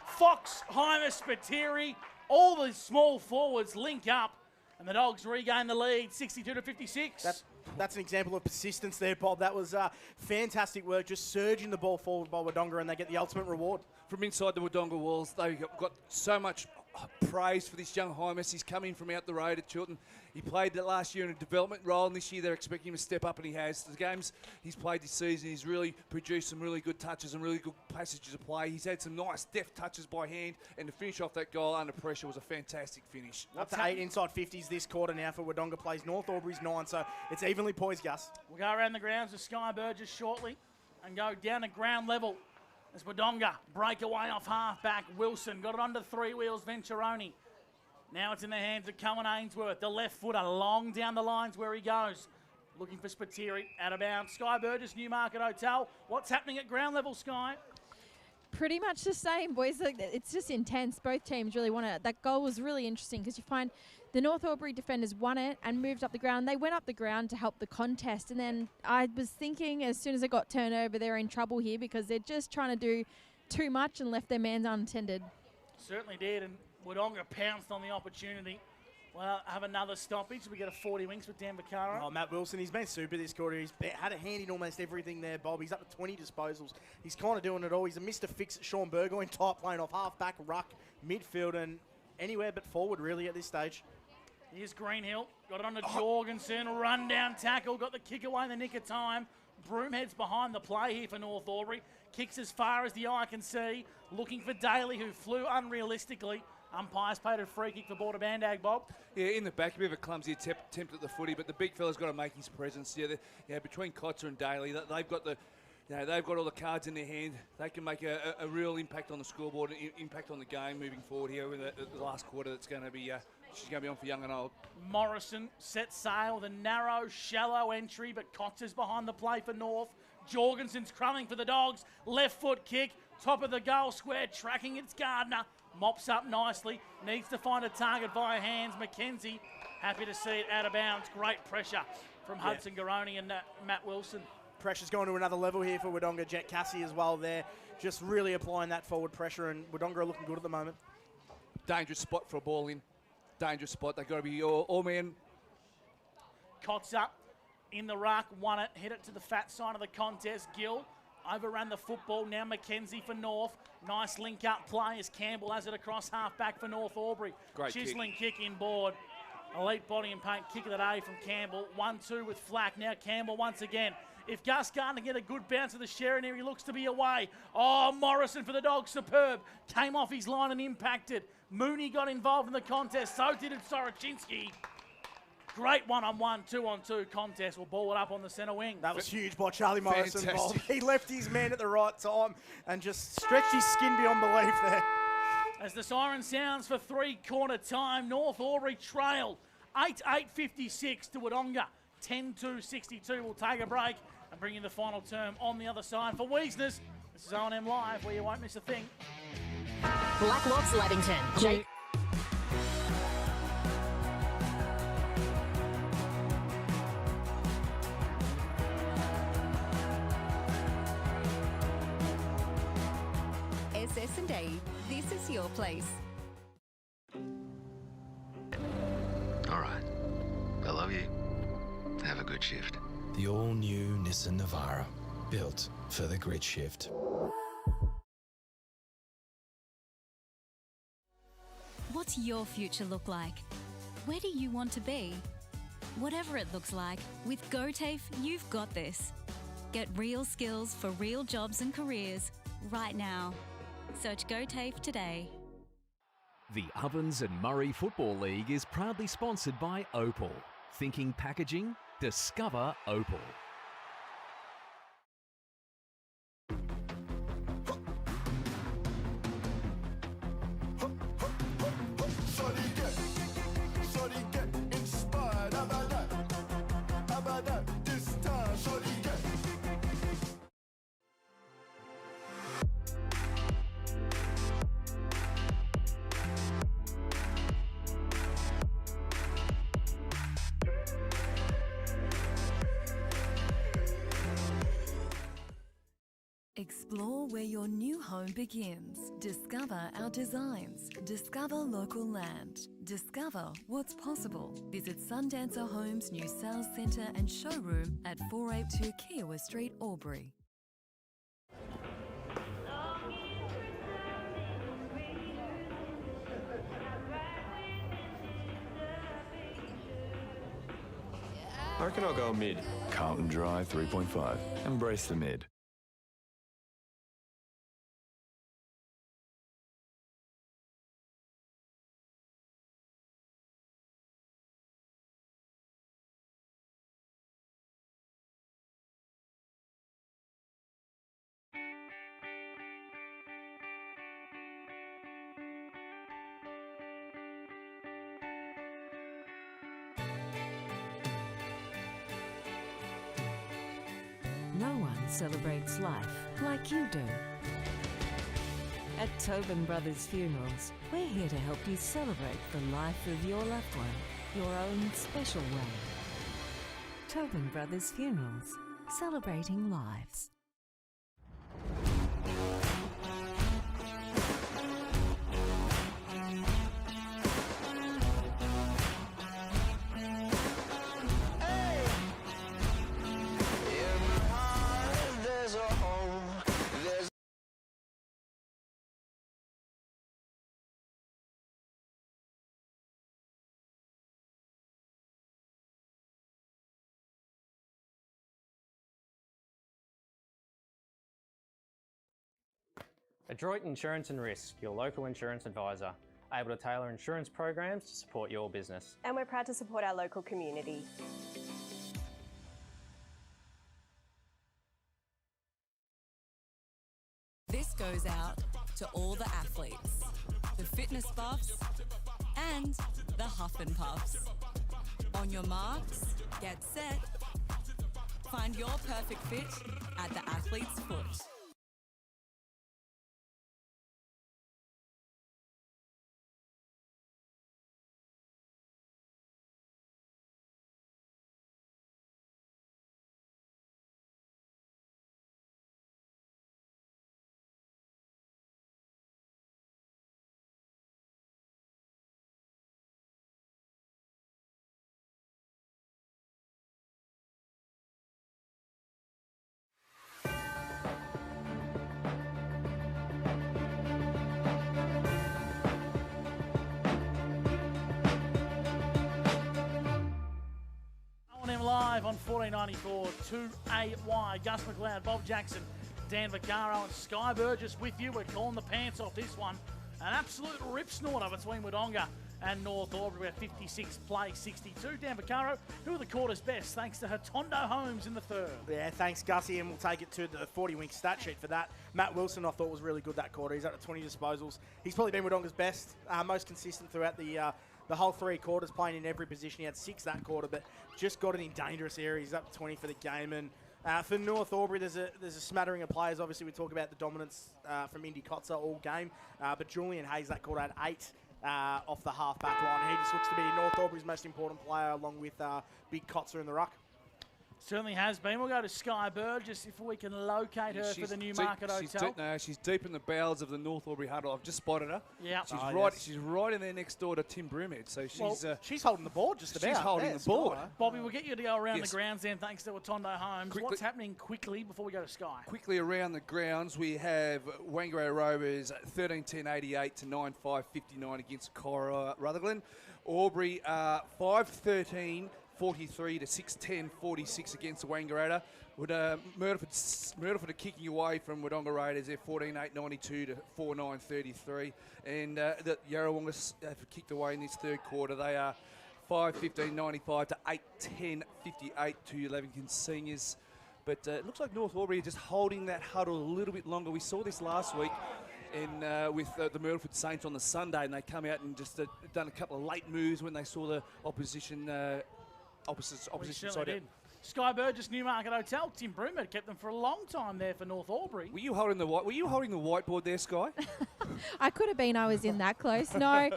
Fox, Hymas, Spiteri, all the small forwards link up, and the Dogs regain the lead, 62-56. That's an example of persistence there, Bob. That was fantastic work, just surging the ball forward by Wodonga, and they get the ultimate reward. From inside the Wodonga walls, they've got so much praise for this young Hymas. He's coming from out the road at Chilton. He played that last year in a development role, and this year they're expecting him to step up, and he has. The games he's played this season, he's really produced some really good touches and really good passages of play. He's had some nice deft touches by hand, and to finish off that goal under pressure was a fantastic finish. Up to 8 inside 50s this quarter now for Wodonga. Plays North Albury's 9, so it's evenly poised, Gus. We'll go around the grounds with Sky Burgess shortly and go down to ground level as Wodonga break away off half-back. Wilson got it under 3 wheels, Venturoni. Now it's in the hands of Cohen Ainsworth. The left footer long down the lines where he goes. Looking for Spiteri, out of bounds. Sky Burgess, Newmarket Hotel. What's happening at ground level, Sky? Pretty much the same, boys. It's just intense. Both teams really want it. That goal was really interesting because you find the North Albury defenders won it and moved up the ground. They went up the ground to help the contest. And then I was thinking as soon as it got turned over, they're in trouble here because they're just trying to do too much and left their man unattended. Certainly did, and Wodonga pounced on the opportunity. Well, have another stoppage. We get a 40 winks with Dan Vaccaro. Oh, Matt Wilson, he's been super this quarter. He's had a hand in almost everything there, Bob. He's up to 20 disposals. He's kind of doing it all. He's a Mr. Fix at Sean Burgoyne type, playing off half-back, ruck, midfield, and anywhere but forward, really, at this stage. Here's Greenhill. Got it on to Jorgensen. Run down tackle. Got the kick away in the nick of time. Broomhead's behind the play here for North Albury. Kicks as far as the eye can see. Looking for Daly, who flew unrealistically. Umpires paid a free kick for Border Bandag, Bob. Yeah, in the back, a bit of a clumsy attempt at the footy, but the big fella's got to make his presence. Yeah, between Kotzer and Daly, they've got they've got all the cards in their hand. They can make a real impact on the scoreboard, impact on the game moving forward here in the last quarter. That's going to be she's going to be on for young and old. Morrison sets sail with a narrow, shallow entry, but Kotzer's behind the play for North. Jorgensen's crumbing for the Dogs. Left foot kick, top of the goal square, tracking its Gardner. Mops up nicely, needs to find a target via hands. Mackenzie, happy to see it out of bounds. Great pressure from Hudson Garoni and Matt Wilson. Pressure's going to another level here for Wodonga. Jet Cassie as well there, just really applying that forward pressure, and Wodonga are looking good at the moment. Dangerous spot for a ball in. Dangerous spot. They've got to be all man. Kotzer in the ruck, won it, hit it to the fat side of the contest. Gill overran the football. Now Mackenzie for North. Nice link-up play as Campbell has it across half-back for North Albury. Great Chiseling kick inboard. Elite body and paint kick of the day from Campbell. 1-2 with Flack. Now Campbell once again. If Gus Gardner get a good bounce of the Sharon here, he looks to be away. Oh, Morrison for the Dogs, superb. Came off his line and impacted. Mooney got involved in the contest. So did Soroczynski. Great one-on-one, 2-on-2 contest. We'll ball it up on the centre wing. That was huge by Charlie Morrison, Bob. He left his man at the right time and just stretched his skin beyond belief there. As the siren sounds for three-quarter time, North Albury trail 8-8-56 to Wodonga. 10-2-62. We'll take a break and bring you the final term on the other side. For Wiesners, this is OMFNL Live, where you won't miss a thing. Black Lobs Lavington. Jake. SS&A, this is your place. All right. I love you. Have a good shift. The all-new Nissan Navara, built for the grid shift. What's your future look like? Where do you want to be? Whatever it looks like, with GoTAFE, you've got this. Get real skills for real jobs and careers right now. Search GoTAFE today. The Ovens and Murray Football League is proudly sponsored by Opal. Thinking packaging? Discover Opal. Explore where your new home begins. Discover our designs. Discover local land. Discover what's possible. Visit Sundancer Homes' new sales centre and showroom at 482 Kiowa Street, Albury. I reckon I'll go mid. Carlton Dry 3.5. Embrace the mid. No one celebrates life like you do. At Tobin Brothers Funerals, we're here to help you celebrate the life of your loved one, your own special way. Tobin Brothers Funerals, celebrating lives. Adroit Insurance and Risk, your local insurance advisor, able to tailor insurance programs to support your business. And we're proud to support our local community. This goes out to all the athletes, the fitness buffs, and the huff and puffs. On your marks, get set. Find your perfect fit at the athlete's foot. Live on 1494 2AY. Gus McLeod, Bob Jackson, Dan Vaccaro and Sky Burgess with you. We're calling the pants off this one. An absolute rip snorter between Wodonga and North Albury. We're 56 play 62. Dan Vaccaro, who are the quarters best? Thanks to Hotondo Homes in the third. Yeah, thanks, Gussie, and we'll take it to the 40-wing stat sheet for that. Matt Wilson, I thought, was really good that quarter. He's up to 20 disposals. He's probably been Wodonga's best, most consistent throughout the whole 3 quarters, playing in every position. He had 6 that quarter, but just got it in dangerous areas. He's up to 20 for the game. And for North Albury, there's a smattering of players. Obviously, we talk about the dominance from Indy Kotzer all game, but Julian Hayes, that quarter, had 8 off the half-back line. He just looks to be North Albury's most important player, along with Big Kotzer in the ruck. Certainly has been. We'll go to Sky Burgess if we can locate her for the Newmarket Hotel. She's deep in the bowels of the North Albury huddle. I've just spotted her. Yeah, She's right in there next door to Tim Broomhead. So she's holding the board just about. She's holding the board. Bobby, we'll get you to go around the grounds then, thanks to Hotondo Homes. What's happening quickly before we go to Sky? Quickly around the grounds, we have Wangaratta Rovers 13-10-88 to 9-5-59 against Rutherglen. Albury 5-13. 43 to 6-10-46 against the Wangaratta. Murderford are kicking away from Wodonga Raiders. They're 14-8-92 to 4-9-33. And the Yarrawonga have kicked away in this third quarter. They are 5-15-95 to 8-10-58 to Levenkin Seniors. But it looks like North Albury are just holding that huddle a little bit longer. We saw this last week with the Murderford Saints on the Sunday, and they come out and just done a couple of late moves when they saw the opposition side. Sky Burgess, Newmarket Hotel. Tim Broomhead kept them for a long time there for North Albury. Were you holding the whiteboard there, Sky? I could have been. I was in that close. No,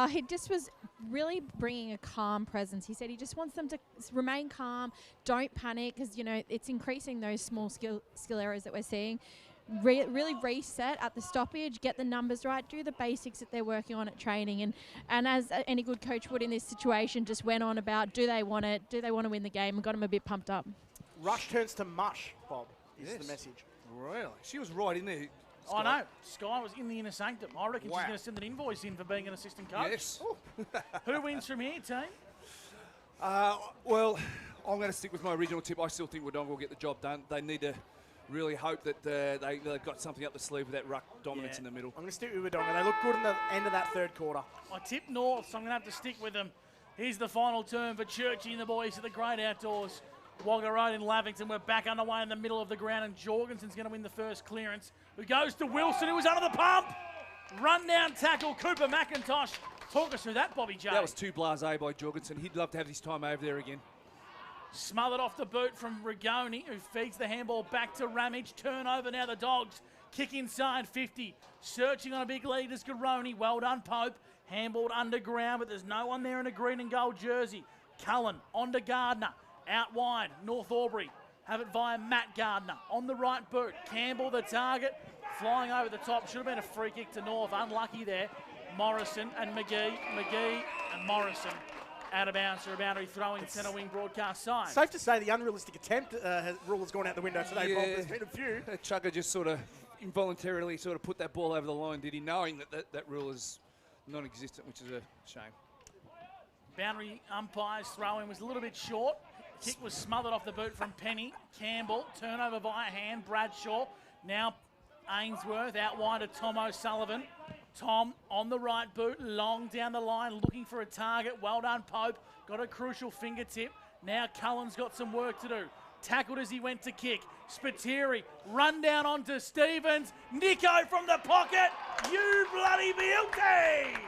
he just was really bringing a calm presence. He said he just wants them to remain calm, don't panic, because it's increasing those small skill errors that we're seeing. really reset at the stoppage, get the numbers right, do the basics that they're working on at training, and as any good coach would in this situation, just went on about do they want to win the game, and got them a bit pumped up. Rush turns to mush, Bob, is the message. Really? She was right in there. I know. Sky was in the inner sanctum. I reckon she's going to send an invoice in for being an assistant coach. Yes. Who wins from here, team? Well, I'm going to stick with my original tip. I still think Wodonga will get the job done. They need to really hope that they've got something up the sleeve with that ruck dominance in the middle. I'm going to stick with Wodonga. They look good in the end of that third quarter. I tip North, so I'm going to have to stick with them. Here's the final turn for Churchy and the boys at the Great Outdoors. Wagga Road in Lavington. We're back underway in the middle of the ground, and Jorgensen's going to win the first clearance. Who goes to Wilson, who was under the pump. Run down tackle, Cooper McIntosh. Talk us through that, Bobby J. That was too blasé by Jorgensen. He'd love to have his time over there again. Smothered off the boot from Rigoni, who feeds the handball back to Ramage. Turnover now, the Dogs. Kick inside 50. Searching on a big lead is Garoni. Well done, Pope. Handballed underground, but there's no one there in a green and gold jersey. Cullen on to Gardner. Out wide, North Albury. Have it via Matt Gardner. On the right boot, Campbell the target. Flying over the top. Should have been a free kick to North. Unlucky there. Morrison and McGee and Morrison. Out of bounds for a boundary throwing centre wing broadcast side. Safe to say the unrealistic attempt rule has gone out the window today, Bob. There's been a few. Chugger just sort of involuntarily sort of put that ball over the line, did he? Knowing that rule is non-existent, which is a shame. Boundary umpire's throw-in was a little bit short. Kick was smothered off the boot from Penny. Campbell, turnover via hand. Bradshaw, now Ainsworth, out wide to Tom O'Sullivan. Tom on the right boot, long down the line, looking for a target. Well done, Pope. Got a crucial fingertip. Now Cullen's got some work to do. Tackled as he went to kick. Spiteri, run down onto Stevens. Nico from the pocket. You bloody beauty!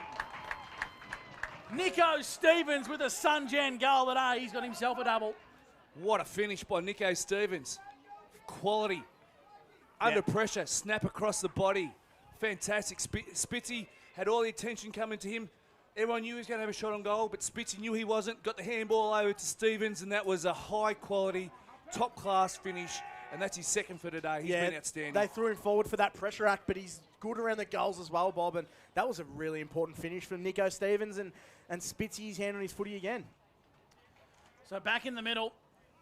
Nico Stevens with a Sunjan goal today. He's got himself a double. What a finish by Nico Stevens. Quality. Under pressure, snap across the body. Fantastic. Spitzy had all the attention coming to him. Everyone knew he was going to have a shot on goal, but Spitzy knew he wasn't. Got the handball over to Stevens, and that was a high-quality, top-class finish, and that's his second for today. He's been outstanding. They threw him forward for that pressure act, but he's good around the goals as well, Bob, and that was a really important finish from Nico Stevens, and Spitzy's hand on his footy again. So back in the middle,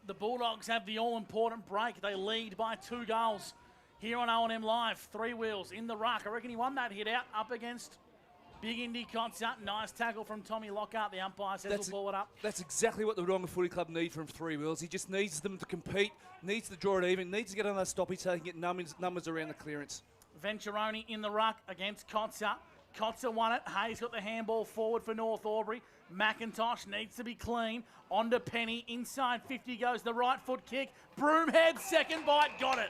the Bulldogs have the all-important break. They lead by 2 goals here on O&M Live. 3 wheels in the ruck. I reckon he won that hit out up against Big Indy Concert. Nice tackle from Tommy Lockhart. The umpire says we'll ball it up. That's exactly what the Wodonga Footy Club need from 3 wheels. He just needs them to compete, needs to draw it even, needs to get on that stoppage so he can get numbers around the clearance. Venturoni in the ruck against Kotzer. Kotzer won it. Hayes got the handball forward for North Albury. McIntosh needs to be clean. On to Penny. Inside 50 goes the right foot kick. Broomhead, second bite, got it.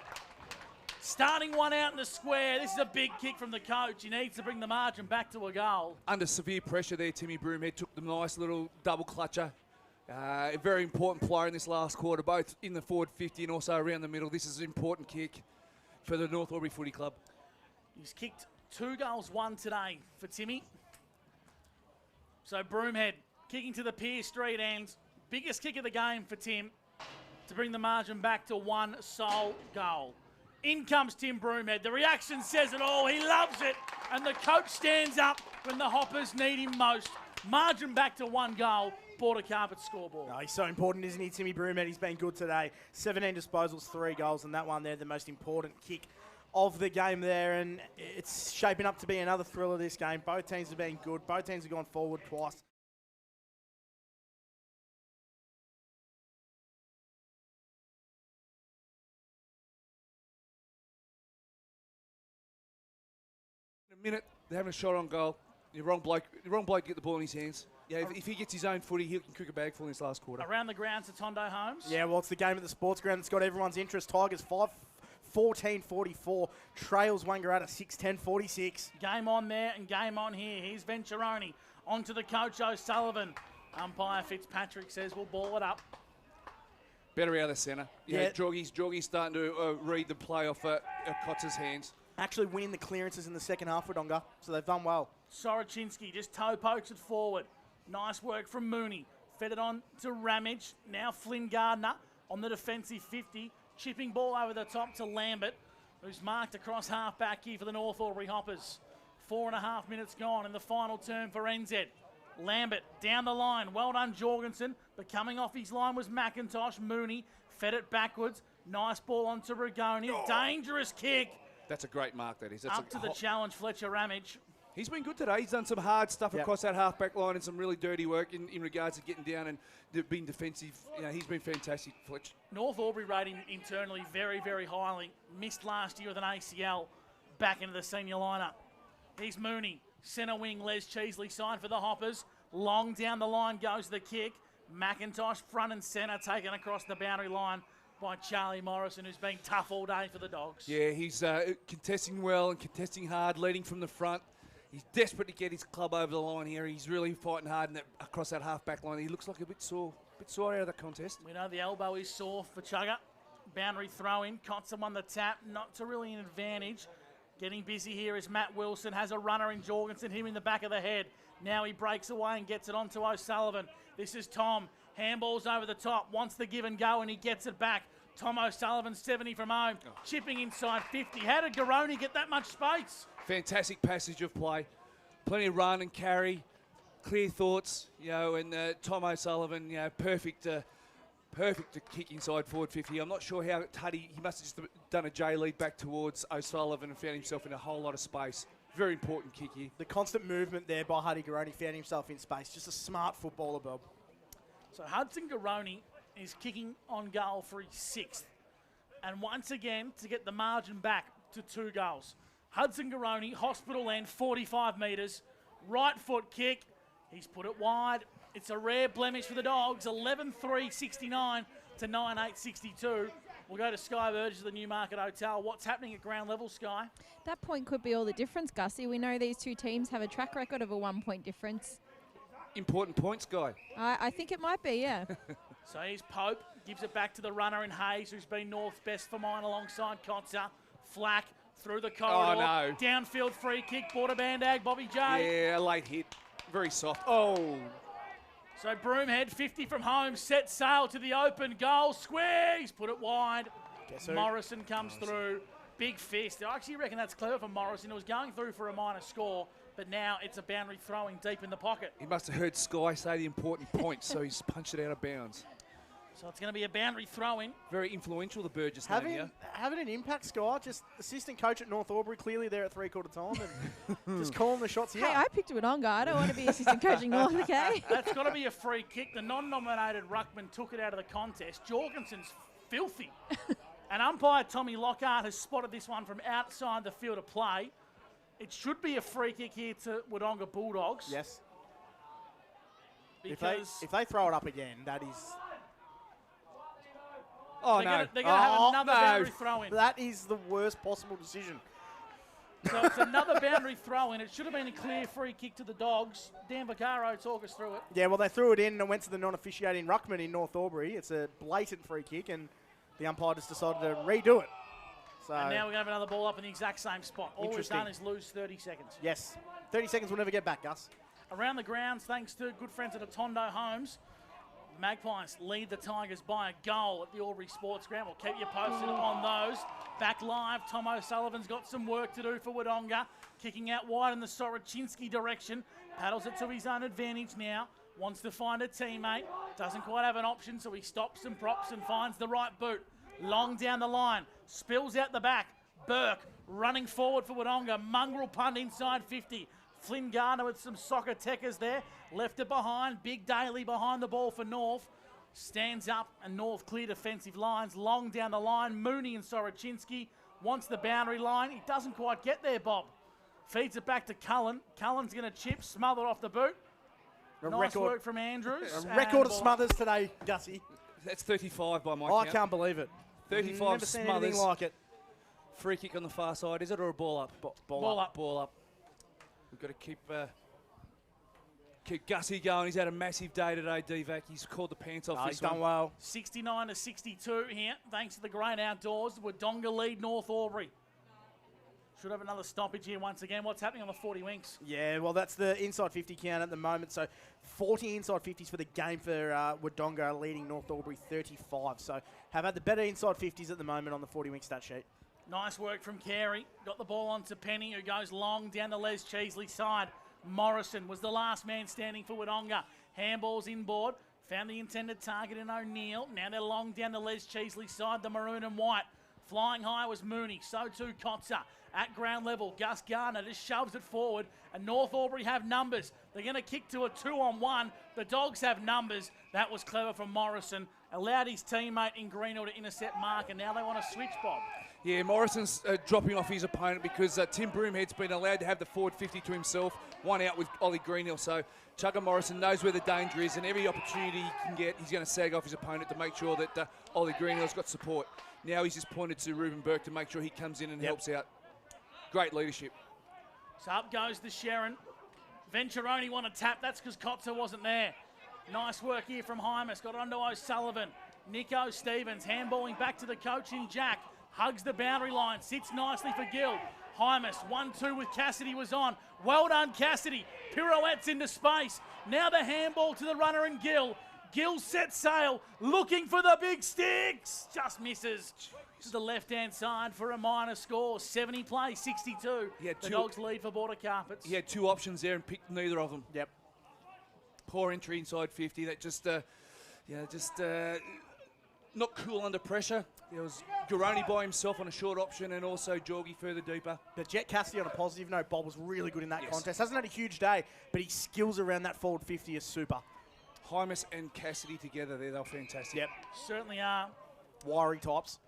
Starting one out in the square. This is a big kick from the coach. He needs to bring the margin back to a goal. Under severe pressure there, Timmy Broomhead took the nice little double clutcher. A very important player in this last quarter, both in the forward 50 and also around the middle. This is an important kick for the North Albury Footy Club. He's kicked 2 goals, 1 today for Timmy. So Broomhead kicking to the Pier Street ends. Biggest kick of the game for Tim to bring the margin back to 1 sole goal. In comes Tim Broomhead. The reaction says it all. He loves it. And the coach stands up when the Hoppers need him most. Margin back to 1 goal. Border Carpet scoreboard. Oh, he's so important, isn't he, Timmy Broomhead? He's been good today. 17 disposals, 3 goals, and that one there, the most important kick of the game there. And it's shaping up to be another thriller this game. Both teams have been good. Both teams have gone forward twice. In a minute, they're having a shot on goal. The wrong bloke get the ball in his hands. Yeah, if he gets his own footy, he can cook a bag full in this last quarter. Around the grounds to Tondo Holmes. Yeah, well, it's the game at the sports ground that's got everyone's interest. Tigers 14-44. Trails Wangaratta 6-10-46. Game on there and game on here. Here's Venturoni. On to the coach O'Sullivan. Umpire Fitzpatrick says we'll ball it up. Better out of the centre. Yeah, Jorgie's starting to read the play off Kotz's hands. Actually winning the clearances in the second half, Wodonga, so they've done well. Soroczynski just toe pokes it forward. Nice work from Mooney. Fed it on to Ramage. Now Flynn Gardner on the defensive 50. Chipping ball over the top to Lambert. who's marked across half-back here for the North Albury Hoppers. 4.5 minutes gone in the final term for NZ. Lambert down the line. Well done, Jorgensen. But coming off his line was McIntosh. Mooney fed it backwards. Nice ball onto Rigoni. Dangerous kick. That's a great mark, that is. That's Up to the challenge, Fletcher Ramage. He's been good today. He's done some hard stuff across that half-back line and some really dirty work in regards to getting down and being defensive. You know, he's been fantastic, Fletch. North Albury rating internally very, very highly. Missed last year with an ACL. Back into the senior lineup. Here's Mooney. Centre wing, Les Cheesley signed for the Hoppers. Long down the line goes the kick. McIntosh front and centre taken across the boundary line by Charlie Morrison, who's been tough all day for the Dogs. Yeah, he's contesting well and contesting hard, leading from the front. He's desperate to get his club over the line here. He's really fighting hard across that half-back line. He looks like a bit sore out of the contest. We know the elbow is sore for Chugger. Boundary throw-in. Kotzer won the tap. Not to really an advantage. Getting busy here is Matt Wilson. Has a runner in Jorgensen. Him in the back of the head. Now he breaks away and gets it onto O'Sullivan. This is Tom. Handballs over the top. Wants the give and go and he gets it back. Tom O'Sullivan, 70 from home. Chipping inside 50. How did Garoni get that much space? Fantastic passage of play. Plenty of run and carry. Clear thoughts, you know, and Tom O'Sullivan, you know, perfect to kick inside forward 50. I'm not sure how Tuddy, he must have just done a J lead back towards O'Sullivan and found himself in a whole lot of space. Very important kick here. The constant movement there by Huddy Garoni found himself in space. Just a smart footballer, Bob. So Hudson Garoni is kicking on goal for his 6th. And once again, to get the margin back to 2 goals. Hudson Garoni, hospital end, 45 metres. Right foot kick. He's put it wide. It's a rare blemish for the Dogs. 11-3-69 to 9-8-62. We'll go to Sky Burgess at the Newmarket Hotel. What's happening at ground level, Sky? That point could be all the difference, Gussie. We know these two teams have a track record of a 1-point difference. Important points, Guy. I think it might be, yeah. So here's Pope. Gives it back to the runner in Hayes, who's been North's best for mine alongside Kotzer. Flack through the corridor. Oh, no. Downfield free kick. Border Bandag, Bobby J. Yeah, a late hit. Very soft. Oh. So Broomhead, 50 from home, set sail to the open goal. Squeeze, put it wide. Morrison comes through. Big fist. I actually reckon that's clever for Morrison. It was going through for a minor score, but now it's a boundary throwing deep in the pocket. He must have heard Sky say the important point, so he's punched it out of bounds. So it's going to be a boundary throw-in. Very influential, the Burgess name here. Having an impact, Sky. Just assistant coach at North Albury, clearly there at three-quarter time, and just calling the shots here. Hey, I picked Wodonga. I don't want to be assistant coaching North, okay? That's got to be a free kick. The non-nominated ruckman took it out of the contest. Jorgensen's filthy. And umpire Tommy Lockhart has spotted this one from outside the field of play. It should be a free kick here to Wodonga Bulldogs. Yes. Because if they throw it up again, that is... Oh, they're going to have another boundary throw-in. That is the worst possible decision. So it's another boundary throw-in. It should have been a clear free kick to the Dogs. Dan Vaccaro, talk us through it. Yeah, well, they threw it in and went to the non-officiating ruckman in North Albury. It's a blatant free kick, and the umpire just decided to redo it. So And now we're going to have another ball up in the exact same spot. All we've done is lose 30 seconds. Yes. 30 seconds we'll never get back, Gus. Around the grounds, thanks to good friends at Atondo Homes, Magpies lead the Tigers by a goal at the Albury Sports Ground. We'll keep you posted on those. Back live, Tom O'Sullivan's got some work to do for Wodonga. Kicking out wide in the Sorochinsky direction. Paddles it to his own advantage now. Wants to find a teammate. Doesn't quite have an option, so he stops and props and finds the right boot. Long down the line. Spills out the back. Burke running forward for Wodonga. Mongrel punt inside 50. Flynn Garner with some soccer techers there. Left it behind. Big Daly behind the ball for North. Stands up and North clear defensive lines. Long down the line. Mooney and Sorochinsky wants the boundary line. He doesn't quite get there, Bob. Feeds it back to Cullen. Cullen's going to chip. Smother off the boot. Nice work from Andrews. A record of smothers today, Gussie. That's 35 by my I count. can't believe it. 35 Never seen smothers. anything like it. Free kick on the far side, is it, or a ball up? Ball up. Ball up. We've got to keep Gussie going. He's had a massive day today, D-Vac. He's called the pants off He's done well. 69 to 62 here, thanks to the great outdoors. Wodonga lead North Albury. Should have another stoppage here once again. What's happening on the 40 Winks? Yeah, well, that's the inside 50 count at the moment. So 40 inside 50s for the game for Wodonga, leading North Albury 35. So have had the better inside 50s at the moment on the 40 Winks stat sheet. Nice work from Carey. Got the ball onto Penny, who goes long down the Les Cheesley side. Morrison was the last man standing for Wodonga. Handball's inboard. Found the intended target in O'Neill. Now they're long down the Les Cheesley side, the maroon and white. Flying high was Mooney. So too Kotzer. At ground level, Gus Garner just shoves it forward. And North Albury have numbers. They're going to kick to a 2-on-1. The Dogs have numbers. That was clever from Morrison. Allowed his teammate in Greenhill to intercept Mark. And now they want to switch, Bob. Yeah, Morrison's dropping off his opponent because Tim Broomhead's been allowed to have the forward 50 to himself. One out with Ollie Greenhill. So Chugga Morrison knows where the danger is, and every opportunity he can get, he's going to sag off his opponent to make sure that Ollie Greenhill's got support. Now he's just pointed to Ruben Burke to make sure he comes in and helps out. Great leadership. So up goes the Sharon. Venturoni want to tap. That's because Kotzer wasn't there. Nice work here from Hymas. Got onto O'Sullivan. Nico Stevens handballing back to the coach in Jack. Hugs the boundary line. Sits nicely for Gill. Hymas 1-2 with Cassidy was on. Well done, Cassidy. Pirouettes into space. Now the handball to the runner and Gill. Gill set sail. Looking for the big sticks. Just misses. To the left-hand side for a minor score. 70 play, 62. The Dogs lead for Border Carpets. He had two options there and picked neither of them. Yep. Poor entry inside 50. That just not cool under pressure. There was Garoni by himself on a short option and also Jorgie further deeper. But Jet Cassidy on a positive note, Bob was really good in that contest. Hasn't had a huge day, but his skills around that forward 50 is super. Hymas and Cassidy together there, they were fantastic. Yep. Certainly are. Wiry tops.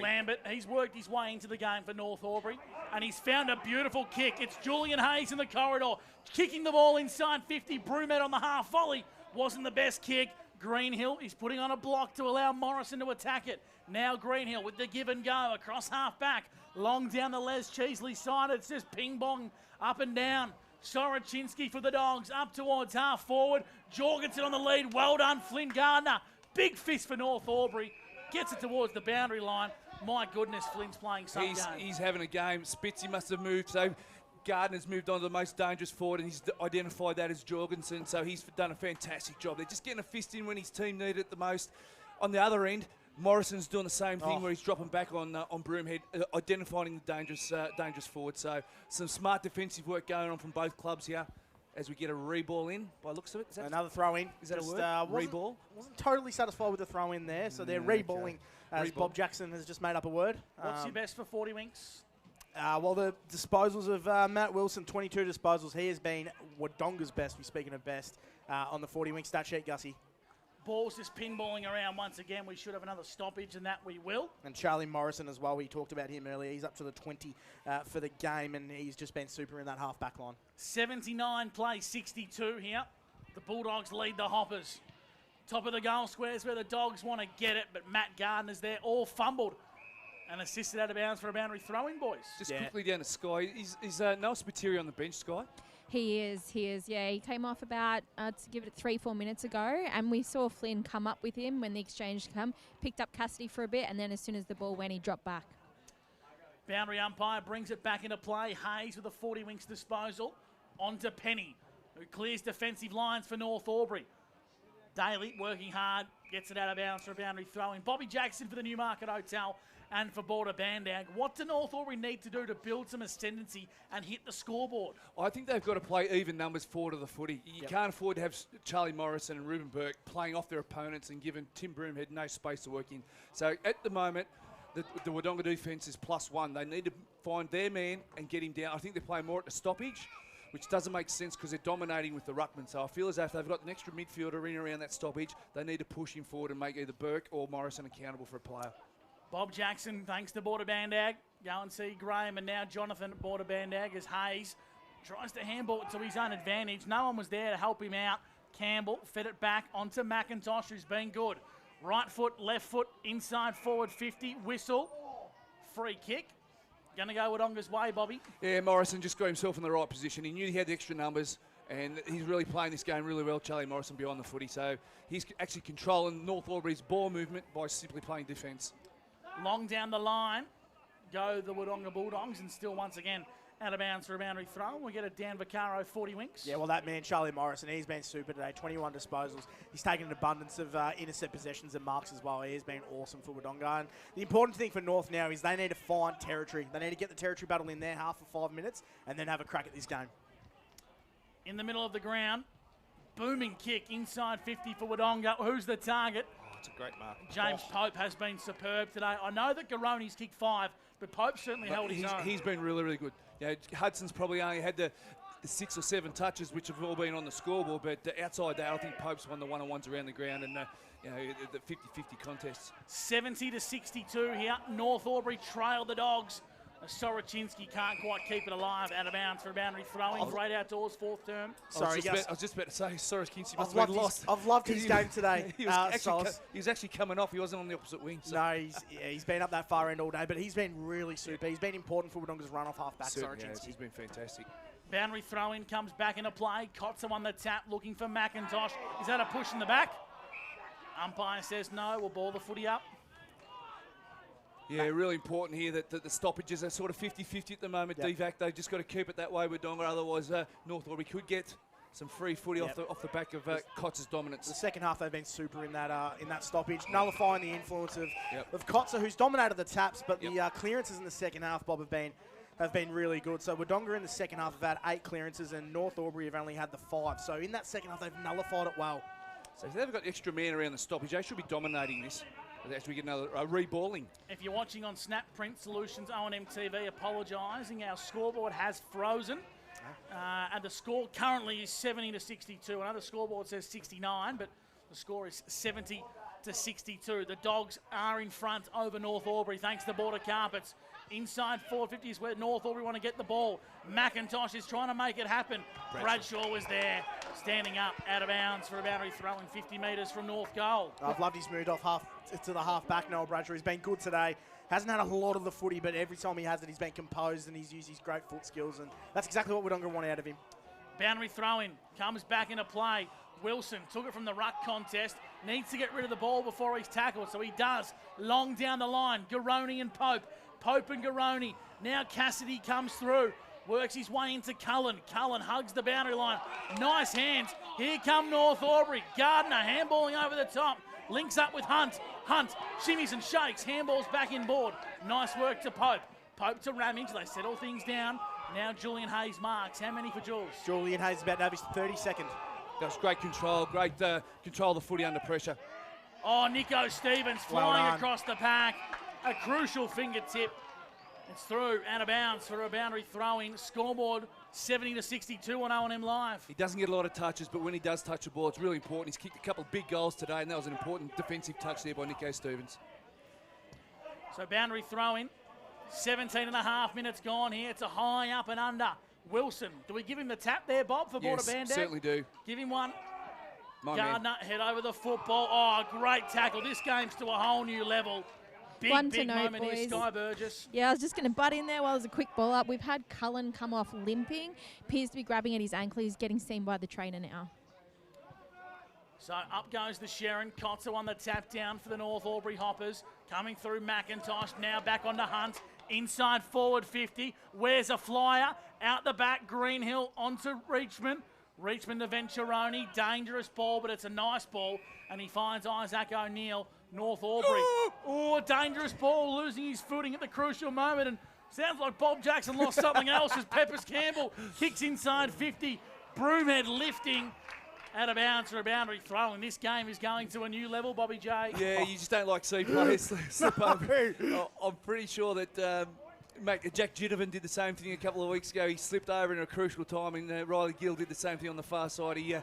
Lambert, he's worked his way into the game for North Albury, and he's found a beautiful kick. It's Julian Hayes in the corridor, kicking the ball inside 50. Broomhead on the half volley. Wasn't the best kick. Greenhill is putting on a block to allow Morrison to attack it. Now Greenhill with the give and go across half back. Long down the Les Cheesley side. It's just ping bong up and down. Soroczynski for the Dogs up towards half forward. Jorgensen on the lead. Well done, Flynn Gardner. Big fist for North Albury. Gets it towards the boundary line. My goodness, Flynn's playing some game. He's having a game. Spitzy must have moved. So Gardner's moved on to the most dangerous forward, and he's identified that as Jorgensen. So he's done a fantastic job. They're just getting a fist in when his team need it the most. On the other end, Morrison's doing the same thing where he's dropping back on Broomhead, identifying the dangerous forward. So some smart defensive work going on from both clubs here. As we get a reball in, by looks of it. Is that another throw in. Is that just, a word? Reball? Wasn't totally satisfied with the throw in there, so they're reballing as Bob Jackson has just made up a word. What's your best for 40 Winks? Well, the disposals of Matt Wilson, 22 disposals. He has been Wodonga's best, we're speaking of best, on the 40 Wink stat sheet, Gussie. Ball's just pinballing around once again. We should have another stoppage, and that we will. And Charlie Morrison as well. We talked about him earlier. He's up to the 20 for the game, and he's just been super in that half-back line. 79 play, 62 here. The Bulldogs lead the Hoppers. Top of the goal squares where the Dogs want to get it, but Matt Gardner's there, all fumbled. And assisted out of bounds for a boundary throwing, boys. Just quickly down to Sky. Is Noel Spiteri on the bench, Sky? He is. Yeah, he came off about, to give it 3-4 minutes ago, and we saw Flynn come up with him when the exchange come, picked up Cassidy for a bit, and then as soon as the ball went, he dropped back. Boundary umpire brings it back into play. Hayes with a 40 Winks disposal. On to Penny, who clears defensive lines for North Albury. Daly working hard, gets it out of bounds for a boundary throw-in. Bobby Jackson for the Newmarket Hotel and for Border Bandag. What do North Albury need to do to build some ascendancy and hit the scoreboard? I think they've got to play even numbers forward of the footy. You can't afford to have Charlie Morrison and Ruben Burke playing off their opponents and giving Tim Broomhead no space to work in. So at the moment, the Wodonga defence is +1. They need to find their man and get him down. I think they're playing more at the stoppage, which doesn't make sense because they're dominating with the ruckman. So I feel as if they've got an extra midfielder in around that stoppage, they need to push him forward and make either Burke or Morrison accountable for a player. Bob Jackson, thanks to Border Bandag. Go and see Graham and now Jonathan at Border Bandag as Hayes tries to handball it to his own advantage. No one was there to help him out. Campbell fed it back onto McIntosh, who's been good. Right foot, left foot, inside forward 50, whistle, free kick. Going to go Wodonga's way, Bobby. Yeah, Morrison just got himself in the right position. He knew he had the extra numbers, and he's really playing this game really well, Charlie Morrison, behind the footy. So he's actually controlling North Albury's ball movement by simply playing defence. Long down the line go the Wodonga Bulldogs, and still once again Out of bounds for a boundary throw. We get a Dan Vaccaro 40 winks. Yeah, well, that man, Charlie Morrison, he's been super today. 21 disposals. He's taken an abundance of intercept possessions and marks as well. He has been awesome for Wodonga. And the important thing for North now is they need to find territory. They need to get the territory battle in their half for 5 minutes and then have a crack at this game. In the middle of the ground, booming kick inside 50 for Wodonga. Who's the target? Oh, it's a great mark. James Pope has been superb today. I know that Garon's kicked 5, but Pope certainly held his own. He's been really, really good. You know, Hudson's probably only had the 6 or 7 touches, which have all been on the scoreboard, but outside that, I think Pope's won the one-on-ones around the ground and the 50-50 contests. 70-62 here. North Albury trailed the Dogs. Soroczynski can't quite keep it alive. Out of bounds for a boundary throw-in. Great outdoors, 4th term. Sorry, I was just about to say, Soroczynski must have been lost. I've loved his game today. He was actually coming off. He wasn't on the opposite wing. So. No, he's been up that far end all day, but he's been really super. He's been important for Wodonga's run-off half-back, Soroczynski. Yeah, he's been fantastic. Boundary throw-in comes back into play. Kotzer on the tap, looking for McIntosh. Is that a push in the back? Umpire says no. We'll ball the footy up. Yeah, really important here that the stoppages are sort of 50-50 at the moment. Yep. DVAC, they've just got to keep it that way with Wodonga, otherwise North Albury could get some free footy off the back of Kotzer's dominance. The second half they've been super in that stoppage, nullifying the influence of Kotzer, who's dominated the taps, but the clearances in the second half, Bob, have been really good. So Wodonga in the second half have had 8 clearances and North Albury have only had the 5. So in that second half they've nullified it well. So if they've got extra man around the stoppage, they should be dominating this. As we get another reballing. If you're watching on Snap Print Solutions, O&M TV, apologising. Our scoreboard has frozen. And the score currently is 70-62. I know the scoreboard says 69, but the score is 70-62. The Dogs are in front over North Albury thanks to Border Carpets. Inside 450 is where North Albury want to get the ball. McIntosh is trying to make it happen. Bradshaw was there, standing up, out of bounds for a boundary throw in 50 metres from North goal. I've loved his move off to the half-back, Noel Bradshaw. He's been good today. Hasn't had a lot of the footy, but every time he has it, he's been composed and he's used his great foot skills, and that's exactly what Wodonga want out of him. Boundary throw-in comes back into play. Wilson took it from the ruck contest. Needs to get rid of the ball before he's tackled, so he does. Long down the line, Garoni and Pope. Pope and Garoni. Now Cassidy comes through. Works his way into Cullen. Cullen hugs the boundary line. Nice hands. Here come North Albury. Gardner handballing over the top. Links up with Hunt. Hunt shimmies and shakes. Handballs back inboard. Nice work to Pope. Pope to Ramage. They settle things down. Now Julian Hayes marks. How many for Jules? Julian Hayes about to have his 32nd. That was great control. Great control of the footy under pressure. Oh, Nico Stevens flying across the pack. A crucial fingertip. It's through, out of bounds for a boundary throw-in. Scoreboard 70-62 on O&M Live. He doesn't get a lot of touches, but when he does touch the ball, it's really important. He's kicked a couple of big goals today, and that was an important defensive touch there by Nico Stevens. So boundary throw-in. 17 and a half minutes gone here. It's a high up and under. Wilson, do we give him the tap there, Bob, for Border Bandit? Yes, certainly do. Give him one. Gardner, head over the football. Oh, great tackle. This game's to a whole new level. Big moment boys. here, Sky Burgess. Yeah, I was just going to butt in there while there's a quick ball up. We've had Cullen come off limping. Appears to be grabbing at his ankle. He's getting seen by the trainer now. So up goes the Sharon. Kotzer on the tap down for the North Albury Hoppers. Coming through McIntosh. Now back onto Hunt. Inside forward 50. Where's a flyer? Out the back. Greenhill onto Reachman. Reachman to Venturoni. Dangerous ball, but it's a nice ball. And he finds Isaac O'Neill. North Albury. Oh, dangerous ball, losing his footing at the crucial moment. And sounds like Bob Jackson lost something else as Peppers Campbell kicks inside 50. Broomhead lifting. Out of bounds for a boundary throw. And this game is going to a new level, Bobby J. Yeah, you just don't like to see players slip over. I'm pretty sure that Jack Jittervan did the same thing a couple of weeks ago. He slipped over in a crucial time, and Riley Gill did the same thing on the far side. He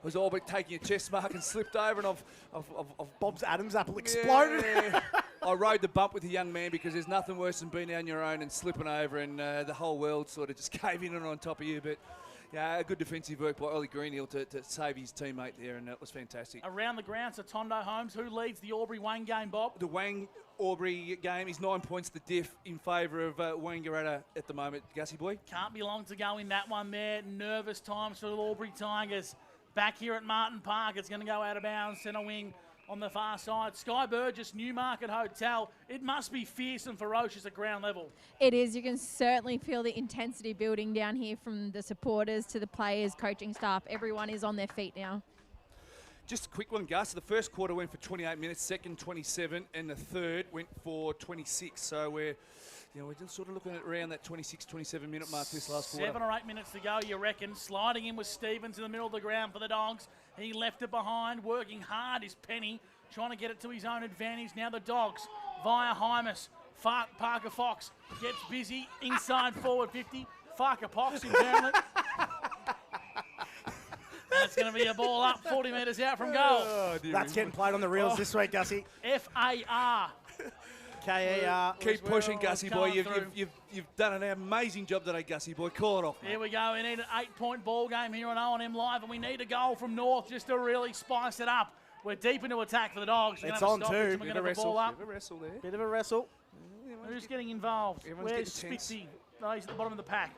was all but taking a chest mark and slipped over, and of Bob's Adam's apple exploded. Yeah. I rode the bump with a young man because there's nothing worse than being on your own and slipping over, and the whole world sort of just cave in and on top of you. But yeah, good defensive work by Ollie Greenhill to save his teammate there, and that was fantastic. Around the ground, so Tondo Holmes, who leads the Albury-Wang game, Bob? The Wang-Albury game is 9 points the diff in favour of Wangaratta at the moment. Gussie boy? Can't be long to go in that one there. Nervous times for the Albury Tigers. Back here at Martin Park, it's going to go out of bounds. Centre wing on the far side. Sky Burgess, Newmarket Hotel. It must be fierce and ferocious at ground level. It is. You can certainly feel the intensity building down here from the supporters to the players, coaching staff. Everyone is on their feet now. Just a quick one, Gus. The first quarter went for 28 minutes, second 27, and the third went for 26. So we're just sort of looking at around that 26, 27 minute mark this last quarter. 7 or 8 minutes to go, you reckon. Sliding in with Stevens in the middle of the ground for the Dogs. He left it behind. Working hard is Penny, trying to get it to his own advantage. Now the Dogs via Hymus. Parker Fox gets busy inside forward 50. Parker Fox apparently. That's going to be a ball up 40 metres out from goal. That's getting played on the reels this week, Gussie. FAR. KAR. Keep pushing, Gussie boy. You've done an amazing job today, Gussie boy. Call it off, mate. Here we go. We need an 8-point ball game here on O&M Live, and we need a goal from North just to really spice it up. We're deep into attack for the Dogs. It's on too. Bit of a wrestle. Bit of a wrestle there. Bit of a wrestle. Who's getting involved? Everyone's Where's getting tense. Spitzy? No, he's at the bottom of the pack.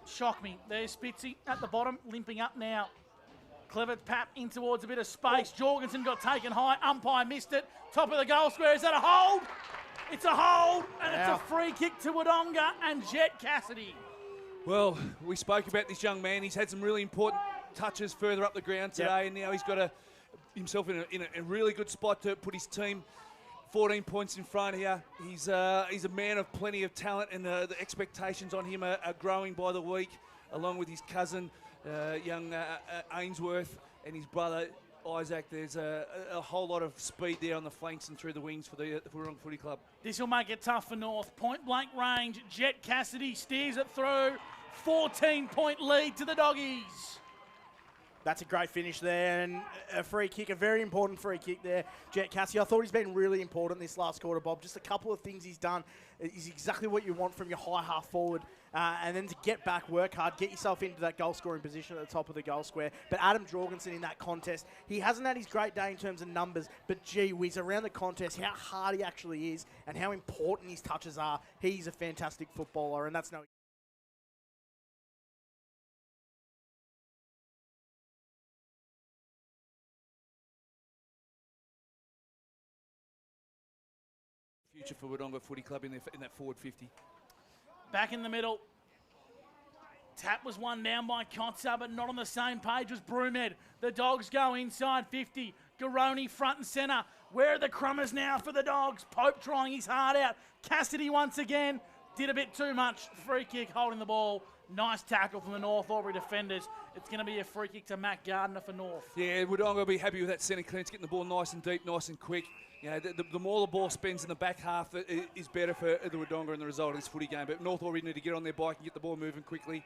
Shock me. There's Spitzy at the bottom, limping up now. Clever tap in towards a bit of space. Jorgensen got taken high. Umpire missed it. Top of the goal square. Is that a hold? It's a hold, and it's a free kick to Wodonga and Jet Cassidy. Well, we spoke about this young man. He's had some really important touches further up the ground today, and now he's got himself in a really good spot to put his team 14 points in front here. He's a man of plenty of talent, and the expectations on him are growing by the week, along with his cousin, young Ainsworth, and his brother Isaac. There's a whole lot of speed there on the flanks and through the wings for the Wodonga Footy Club. This will make it tough for North. Point blank range. Jet Cassidy steers it through. 14-point lead to the Doggies. That's a great finish there, and a free kick, a very important free kick there. Jet Cassidy, I thought he's been really important this last quarter, Bob. Just a couple of things he's done is exactly what you want from your high half forward. And then to get back, work hard, get yourself into that goal-scoring position at the top of the goal square. But Adam Jorgensen in that contest, he hasn't had his great day in terms of numbers, but gee whiz, around the contest, how hard he actually is and how important his touches are. He's a fantastic footballer, and that's no... Future for Wodonga Footy Club in that forward 50. Back in the middle. Tap was one down by Kotzer, but not on the same page as Broomhead. The Dogs go inside 50. Garoni front and centre. Where are the crummers now for the Dogs? Pope trying his heart out. Cassidy once again did a bit too much. Free kick holding the ball. Nice tackle from the North Albury defenders. It's going to be a free kick to Matt Gardner for North. Yeah, Wodonga will be happy with that centre clearance, getting the ball nice and deep, nice and quick. You know, the more the ball spends in the back half is better for the Wodonga and the result of this footy game. But North already need to get on their bike and get the ball moving quickly.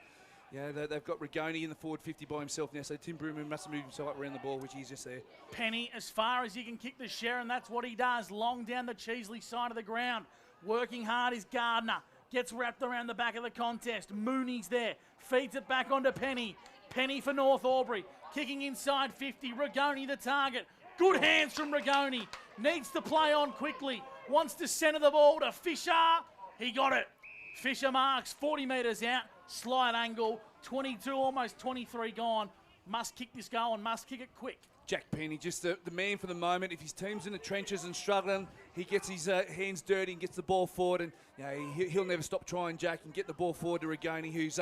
Yeah, they've got Rigoni in the forward 50 by himself now, so Tim Broomhead must have moved himself up around the ball, which he's just there. Penny, as far as he can kick the share, and that's what he does. Long down the Cheesley side of the ground. Working hard is Gardner. Gets wrapped around the back of the contest. Mooney's there. Feeds it back onto Penny. Penny for North Albury. Kicking inside 50. Rigoni the target. Good hands from Rigoni. Needs to play on quickly. Wants to centre the ball to Fisher. He got it. Fisher marks 40 metres out. Slight angle. 22, almost 23 gone. Must kick this goal and must kick it quick. Jack Penny, just the man for the moment. If his team's in the trenches and struggling, he gets his hands dirty and gets the ball forward. And you know, he'll never stop trying, Jack, and get the ball forward to Rigoni, who's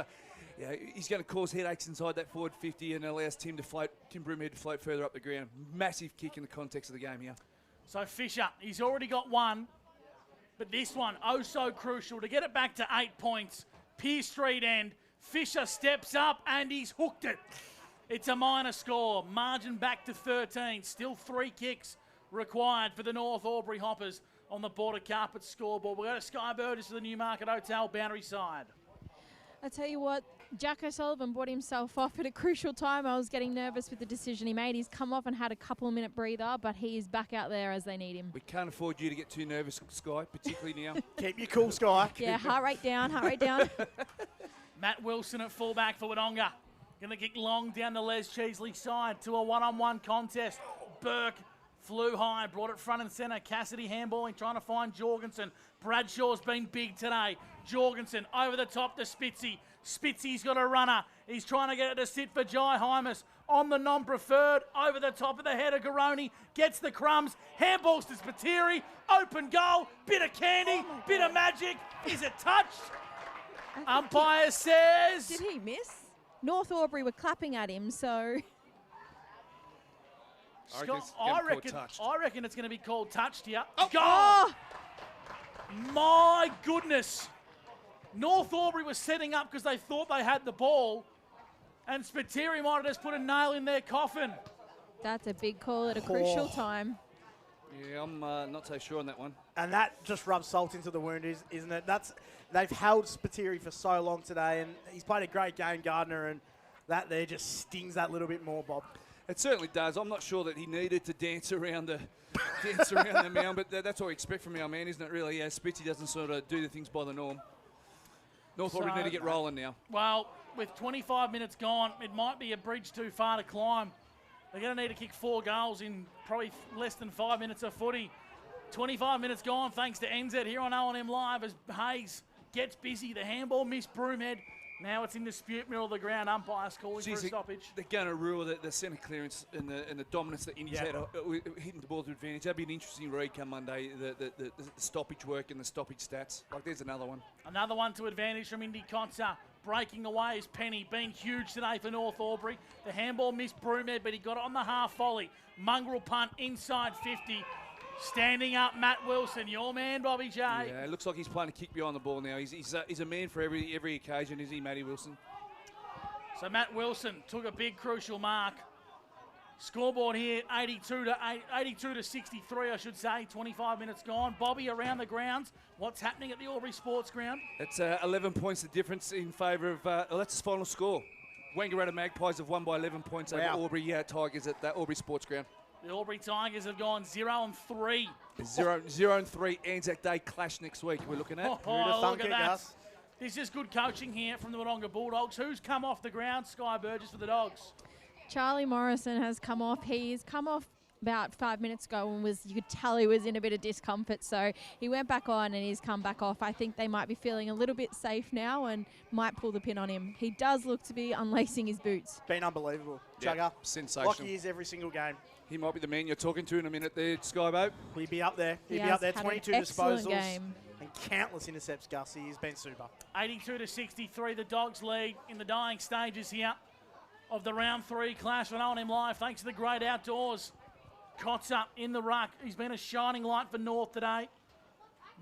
he's going to cause headaches inside that forward 50 and allows Tim Broomhead to float further up the ground. Massive kick in the context of the game here. So Fisher, he's already got one, but this one, oh so crucial to get it back to 8 points. Pier Street end. Fisher steps up and he's hooked it. It's a minor score. Margin back to 13. Still 3 kicks required for the North Albury Hoppers on the Border Carpet scoreboard. We'll go to Sky Burgess to the Newmarket Hotel boundary side. I tell you what, Jack O'Sullivan brought himself off at a crucial time. I was getting nervous with the decision he made. He's come off and had a couple-minute breather, but he is back out there as they need him. We can't afford you to get too nervous, Sky, particularly now. Keep your cool, Sky. Yeah, heart rate down, heart rate down. Matt Wilson at fullback for Wodonga. Going to kick long down the Les Cheesley side to a one-on-one contest. Burke flew high, brought it front and centre. Cassidy handballing, trying to find Jorgensen. Bradshaw's been big today. Jorgensen over the top to Spitzy. Spitzy's got a runner. He's trying to get it to sit for Jai Hymus. on the non-preferred, over the top of the head of Garoni, gets the crumbs, handballs to Spiteri, open goal, bit of candy, bit of magic. Is it touched? Umpire says... Did he miss? North Albury were clapping at him, so... Scott, I reckon it's going to be called touched here. Oh. Goal! Oh. My goodness. North Albury was setting up because they thought they had the ball, and Spiteri might have just put a nail in their coffin. That's a big call at a crucial time. Yeah, I'm not so sure on that one. And that just rubs salt into the wound, isn't it? They've held Spiteri for so long today, and he's played a great game, Gardner, and that there just stings that little bit more, Bob. It certainly does. I'm not sure that he needed to dance around the mound, but that's what we expect from our man, isn't it, really? Yeah, Spitzy doesn't sort of do the things by the norm. North Albury need to get rolling now. Well, with 25 minutes gone, it might be a bridge too far to climb. They're going to need to kick 4 goals in probably less than 5 minutes of footy. 25 minutes gone, thanks to NZ here on O&M Live as Hayes gets busy. The handball missed Broomhead. Now it's in dispute, middle of the ground. Umpire's calling for a stoppage. They're going to rule the centre clearance and the dominance that Indy's had hitting the ball to advantage. That'd be an interesting read come Monday, the stoppage work and the stoppage stats. Like, there's another one. Another one to advantage from Indy Kotzer. Breaking away is Penny, been huge today for North Albury. The handball missed Broomhead, but he got it on the half volley. Mongrel punt inside 50. Standing up, Matt Wilson, your man, Bobby J. Yeah, it looks like he's playing a kick behind the ball now. He's a man for every occasion, is he, Matty Wilson? So Matt Wilson took a big crucial mark. Scoreboard here, 82 to 63, I should say. 25 minutes gone. Bobby around the grounds. What's happening at the Albury Sports Ground? It's 11 points the difference in favour of. That's his final score. Wangaratta Magpies have won by 11 points over Albury Tigers at the Albury Sports Ground. The Albury Tigers have gone 0-3. 0-3 Anzac Day clash next week. We're looking at. Look at that. This is good coaching here from the Wodonga Bulldogs. Who's come off the ground? Sky Burgess for the Dogs. Charlie Morrison has come off. He's come off about 5 minutes ago and you could tell he was in a bit of discomfort. So he went back on and he's come back off. I think they might be feeling a little bit safe now and might pull the pin on him. He does look to be unlacing his boots. Been unbelievable. Chugger. Sensational. Like he is every single game. He might be the man you're talking to in a minute there, Skyboat. He'd be up there. He'd be up there. 22 disposals game. And countless intercepts, Gussie. He's been super. 82 to 63, the Dogs lead in the dying stages here of the round 3 clash on O&M Live. Thanks to the great outdoors. Kotzer in the ruck. He's been a shining light for North today.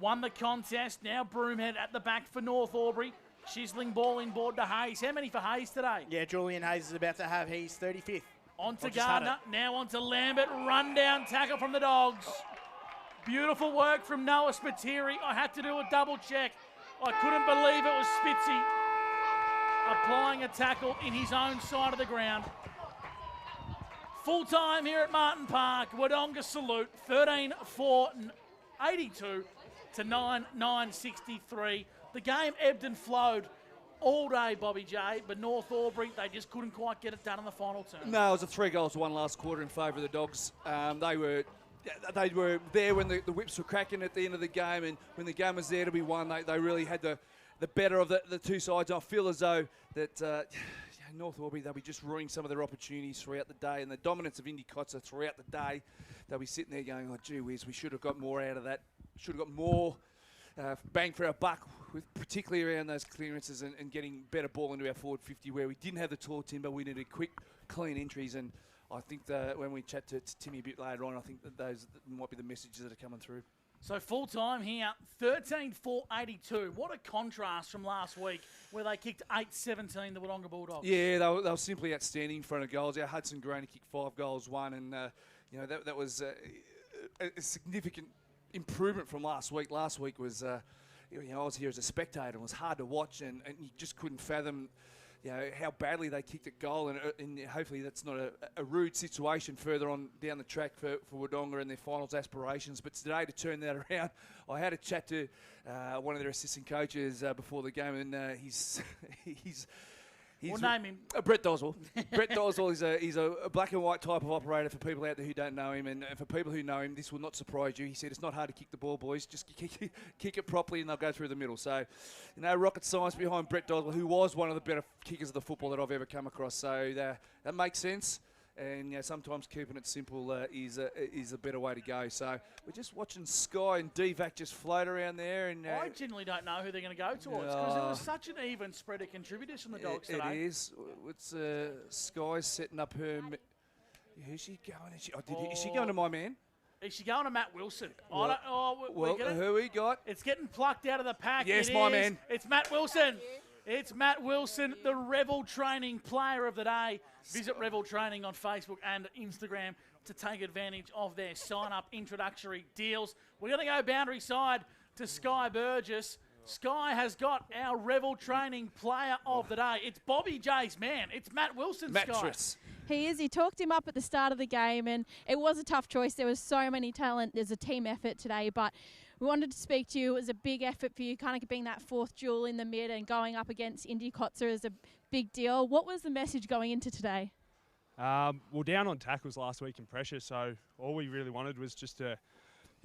Won the contest. Now Broomhead at the back for North Albury. Chiseling ball inboard to Hayes. How many for Hayes today? Yeah, Julian Hayes is about to have his 35th. On to Gardner, now on to Lambert, run down tackle from the Dogs. Beautiful work from Noah Spiteri. I had to do a double check. I couldn't believe it was Spitzy applying a tackle in his own side of the ground. Full time here at Martin Park. Wodonga salute, 13-4, 82 to 9-9-63. The game ebbed and flowed all day, Bobby J, but North Albury, they just couldn't quite get it done in the final turn. No, it was a 3-1 last quarter in favour of the Dogs. They were there when the whips were cracking at the end of the game, and when the game was there to be won, they really had the better of the two sides. I feel as though that North Albury, they'll be just ruining some of their opportunities throughout the day, and the dominance of Indy Kotzer throughout the day, they'll be sitting there going, oh, gee whiz, we should have got more out of that. Should have got more bang for our buck, particularly around those clearances and getting better ball into our forward 50 where we didn't have the tall timber. We needed quick, clean entries, and I think that when we chat to Timmy a bit later on, I think that those might be the messages that are coming through. So full time here, 13-4-82. What a contrast from last week where they kicked 8-17, the Wodonga Bulldogs. Yeah, they were simply outstanding in front of goals. Our Hudson Garoni kicked 5 goals, 1, and that was a significant improvement from last week. Last week was, I was here as a spectator and it was hard to watch, and you just couldn't fathom, how badly they kicked at goal, and hopefully that's not a rude situation further on down the track for Wodonga and their finals aspirations. But today, to turn that around, I had a chat to one of their assistant coaches before the game, and he's Well, name him. Brett Doswell. Brett Doswell he's a black and white type of operator for people out there who don't know him. And for people who know him, this will not surprise you. He said, it's not hard to kick the ball, boys. Just kick it properly and they'll go through the middle. So, rocket science behind Brett Doswell, who was one of the better kickers of the football that I've ever come across. So that makes sense. And sometimes keeping it simple is a better way to go. So we're just watching Sky and DVAC just float around there. And I genuinely don't know who they're going to go towards because there was such an even spread of contributors from the Dogs today. It is. It's Sky setting up her. Who's she going? Is she going to my man? Is she going to Matt Wilson? Who we got? It's getting plucked out of the pack. Yes, my man. It's Matt Wilson. It's Matt Wilson, the Revel Training Player of the Day. Visit Revel Training on Facebook and Instagram to take advantage of their sign-up introductory deals. We're going to go boundary side to Sky Burgess. Sky has got our Revel Training Player of the Day. It's Bobby J's man. It's Matt Wilson, Mattress. Sky. He is. He talked him up at the start of the game, and it was a tough choice. There was so many talent. There's a team effort today, but we wanted to speak to you. It was a big effort for you, kind of being that fourth jewel in the mid and going up against Indy Kotzer is a big deal. What was the message going into today? Well, down on tackles last week in pressure, so all we really wanted was just to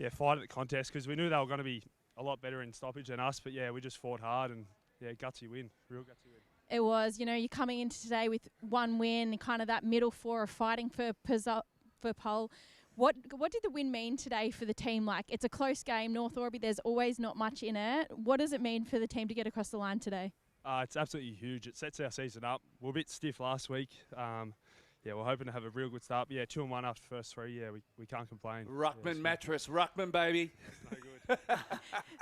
fight at the contest because we knew they were going to be a lot better in stoppage than us, but we just fought hard and gutsy win, real gutsy win. It was, you're coming into today with one win, kind of that middle four of fighting for pole. What did the win mean today for the team? Like, it's a close game, North Orby, there's always not much in it. What does it mean for the team to get across the line today? It's absolutely huge. It sets our season up. We were a bit stiff last week. We're hoping to have a real good start. But 2-1 after the first three. We can't complain. Ruckman mattress. Ruckman, baby. No good.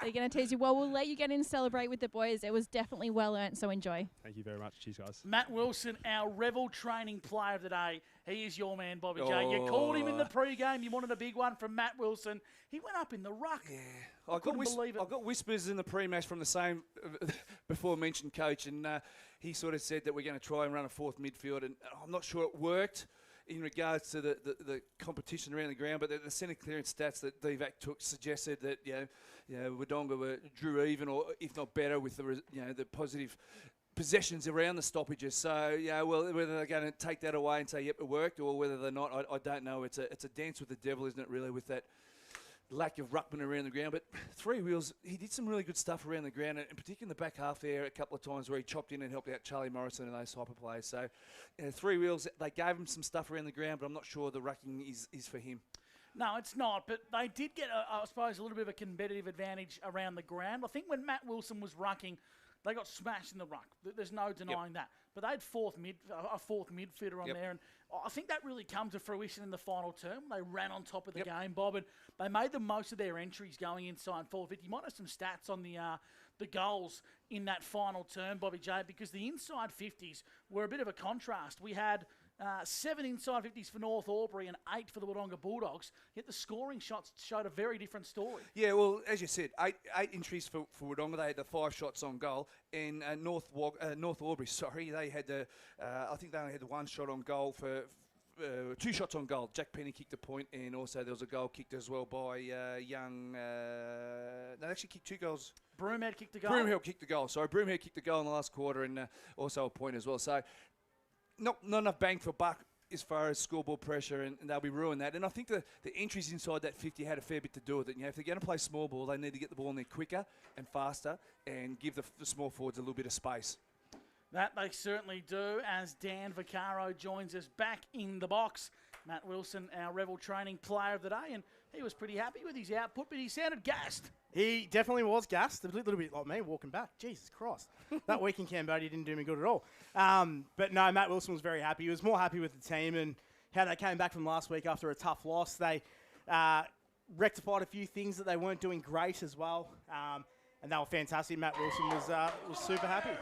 They're going to tease you. Well, we'll let you get in and celebrate with the boys. It was definitely well earned, so enjoy. Thank you very much. Cheers, guys. Matt Wilson, our Revel Training Player of the Day. He is your man, Bobby J. You called him in the pre-game. You wanted a big one from Matt Wilson. He went up in the ruck. Yeah. I couldn't believe it. I got whispers in the pre-match from the same before-mentioned coach, and he sort of said that we're going to try and run a fourth midfield, and I'm not sure it worked in regards to the competition around the ground, but the centre clearance stats that DVAC took suggested that Wodonga drew even, or if not better, with the positive possessions around the stoppages. So whether they're going to take that away and say yep it worked, or whether they're not, I don't know. It's a dance with the devil, isn't it? Really, with that lack of ruckman around the ground. But Three Wheels, he did some really good stuff around the ground, and particularly in the back half there a couple of times where he chopped in and helped out Charlie Morrison and those type of plays. So Three Wheels, they gave him some stuff around the ground, but I'm not sure the rucking is for him. No, it's not, but they did get, I suppose, a little bit of a competitive advantage around the ground. I think when Matt Wilson was rucking, they got smashed in the ruck. There's no denying that. But they had a fourth midfielder on there, and I think that really comes to fruition in the final term. They ran on top of the game, Bob, and they made the most of their entries going inside forward 50. You might have some stats on the goals in that final term, Bobby J, because the inside 50s were a bit of a contrast. We had 7 inside 50s for North Albury and 8 for the Wodonga Bulldogs, yet the scoring shots showed a very different story. Yeah, well, as you said, 8 entries for Wodonga. They had the 5 shots on goal, and North Albury, they had I think they only had the 1 shot on goal for 2 shots on goal. Jack Penny kicked a point, and also there was a goal kicked as well by young. They actually kicked 2 goals. Broomhead kicked the goal. Broomhead kicked the goal. Sorry, Broomhead kicked the goal in the last quarter, and also a point as well. So not enough bang for buck as far as scoreboard pressure, and they'll be ruining that. And I think the entries inside that 50 had a fair bit to do with it. If they're going to play small ball, they need to get the ball in there quicker and faster and give the small forwards a little bit of space. That they certainly do, as Dan Vaccaro joins us back in the box. Matt Wilson, our Revel Training Player of the Day, and he was pretty happy with his output, but he sounded gassed. He definitely was gassed, a little bit like me walking back. Jesus Christ. That week in Cambodia didn't do me good at all. But no, Matt Wilson was very happy. He was more happy with the team and how they came back from last week after a tough loss. They rectified a few things that they weren't doing great as well. And they were fantastic. Matt Wilson was super happy.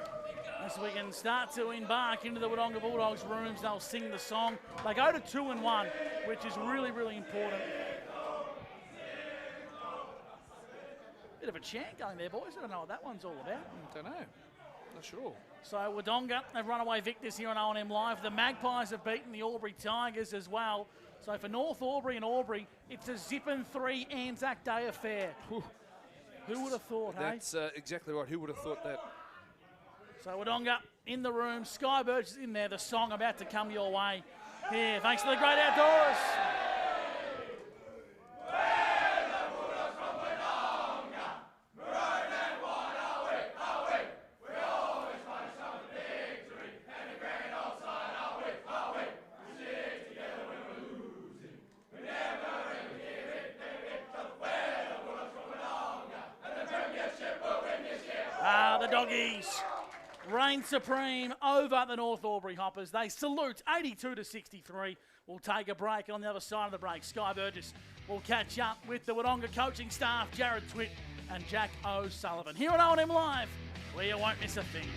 As we can start to embark into the Wodonga Bulldogs rooms, they'll sing the song. They go to 2-1, which is really, really important. Bit of a chant going there, boys. I don't know what that one's all about. Don't know. Not sure. So Wodonga, they've run away victors here on O&M Live. The Magpies have beaten the Albury Tigers as well. So for North Albury and Albury, it's a zipping 3 Anzac Day affair. Who would have thought, That's exactly right. Who would have thought that? So Wodonga in the room, Scoreboard is in there, the song about to come your way. Here, thanks to the great outdoors. The Doggies reign supreme over the North Albury Hoppers. They salute 82-63. We'll take a break. On the other side of the break, Sky Burgess will catch up with the Wodonga coaching staff, Jared Twitt and Jack O'Sullivan. Here on O&M Live, where you won't miss a thing.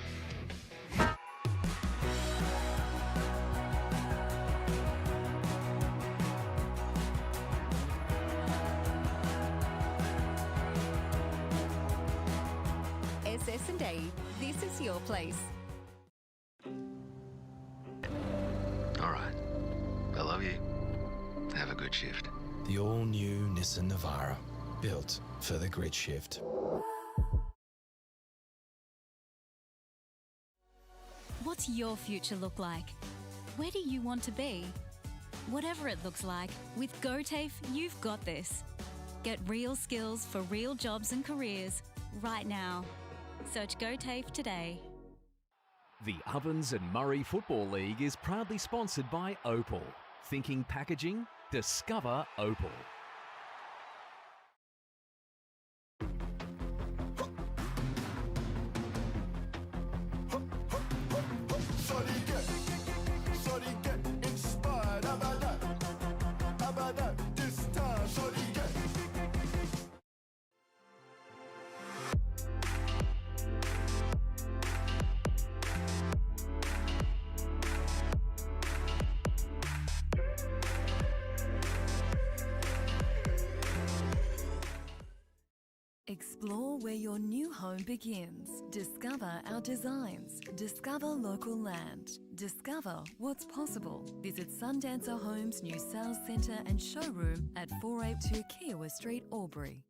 S&A, this is your place. All right. I love you. Have a good shift. The all-new Nissan Navara, built for the grid shift. What's your future look like? Where do you want to be? Whatever it looks like, with GoTAFE, you've got this. Get real skills for real jobs and careers right now. Search GoTAFE today. The Ovens and Murray Football League is proudly sponsored by Opal. Thinking packaging? Discover Opal. Explore where your new home begins. Discover our designs. Discover local land. Discover what's possible. Visit Sundancer Homes' new sales centre and showroom at 482 Kiowa Street, Albury.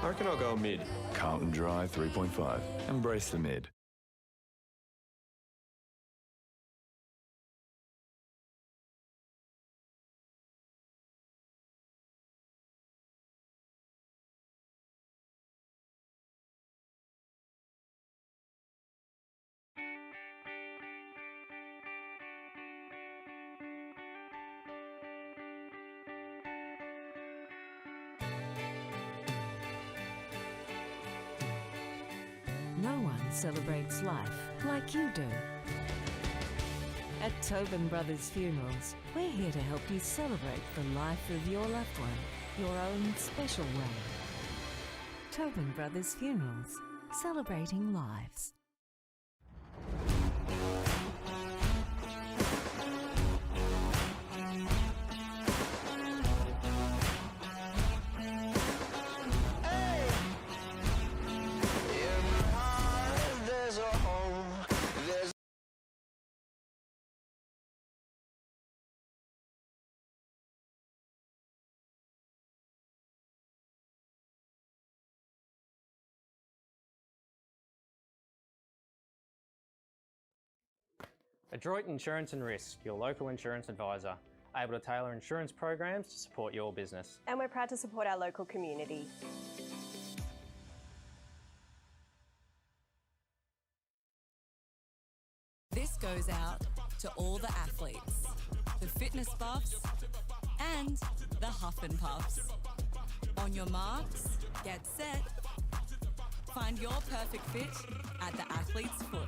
I reckon I'll go mid. Carlton Drive 3.5. Embrace the mid. No one celebrates life like you do. At Tobin Brothers Funerals, we're here to help you celebrate the life of your loved one, your own special way. Tobin Brothers Funerals, celebrating lives. Adroit Insurance and Risk, your local insurance advisor, able to tailor insurance programs to support your business. And we're proud to support our local community. This goes out to all the athletes, the fitness buffs, and the huff and puffs. On your marks, get set. Find your perfect fit at the Athlete's Foot.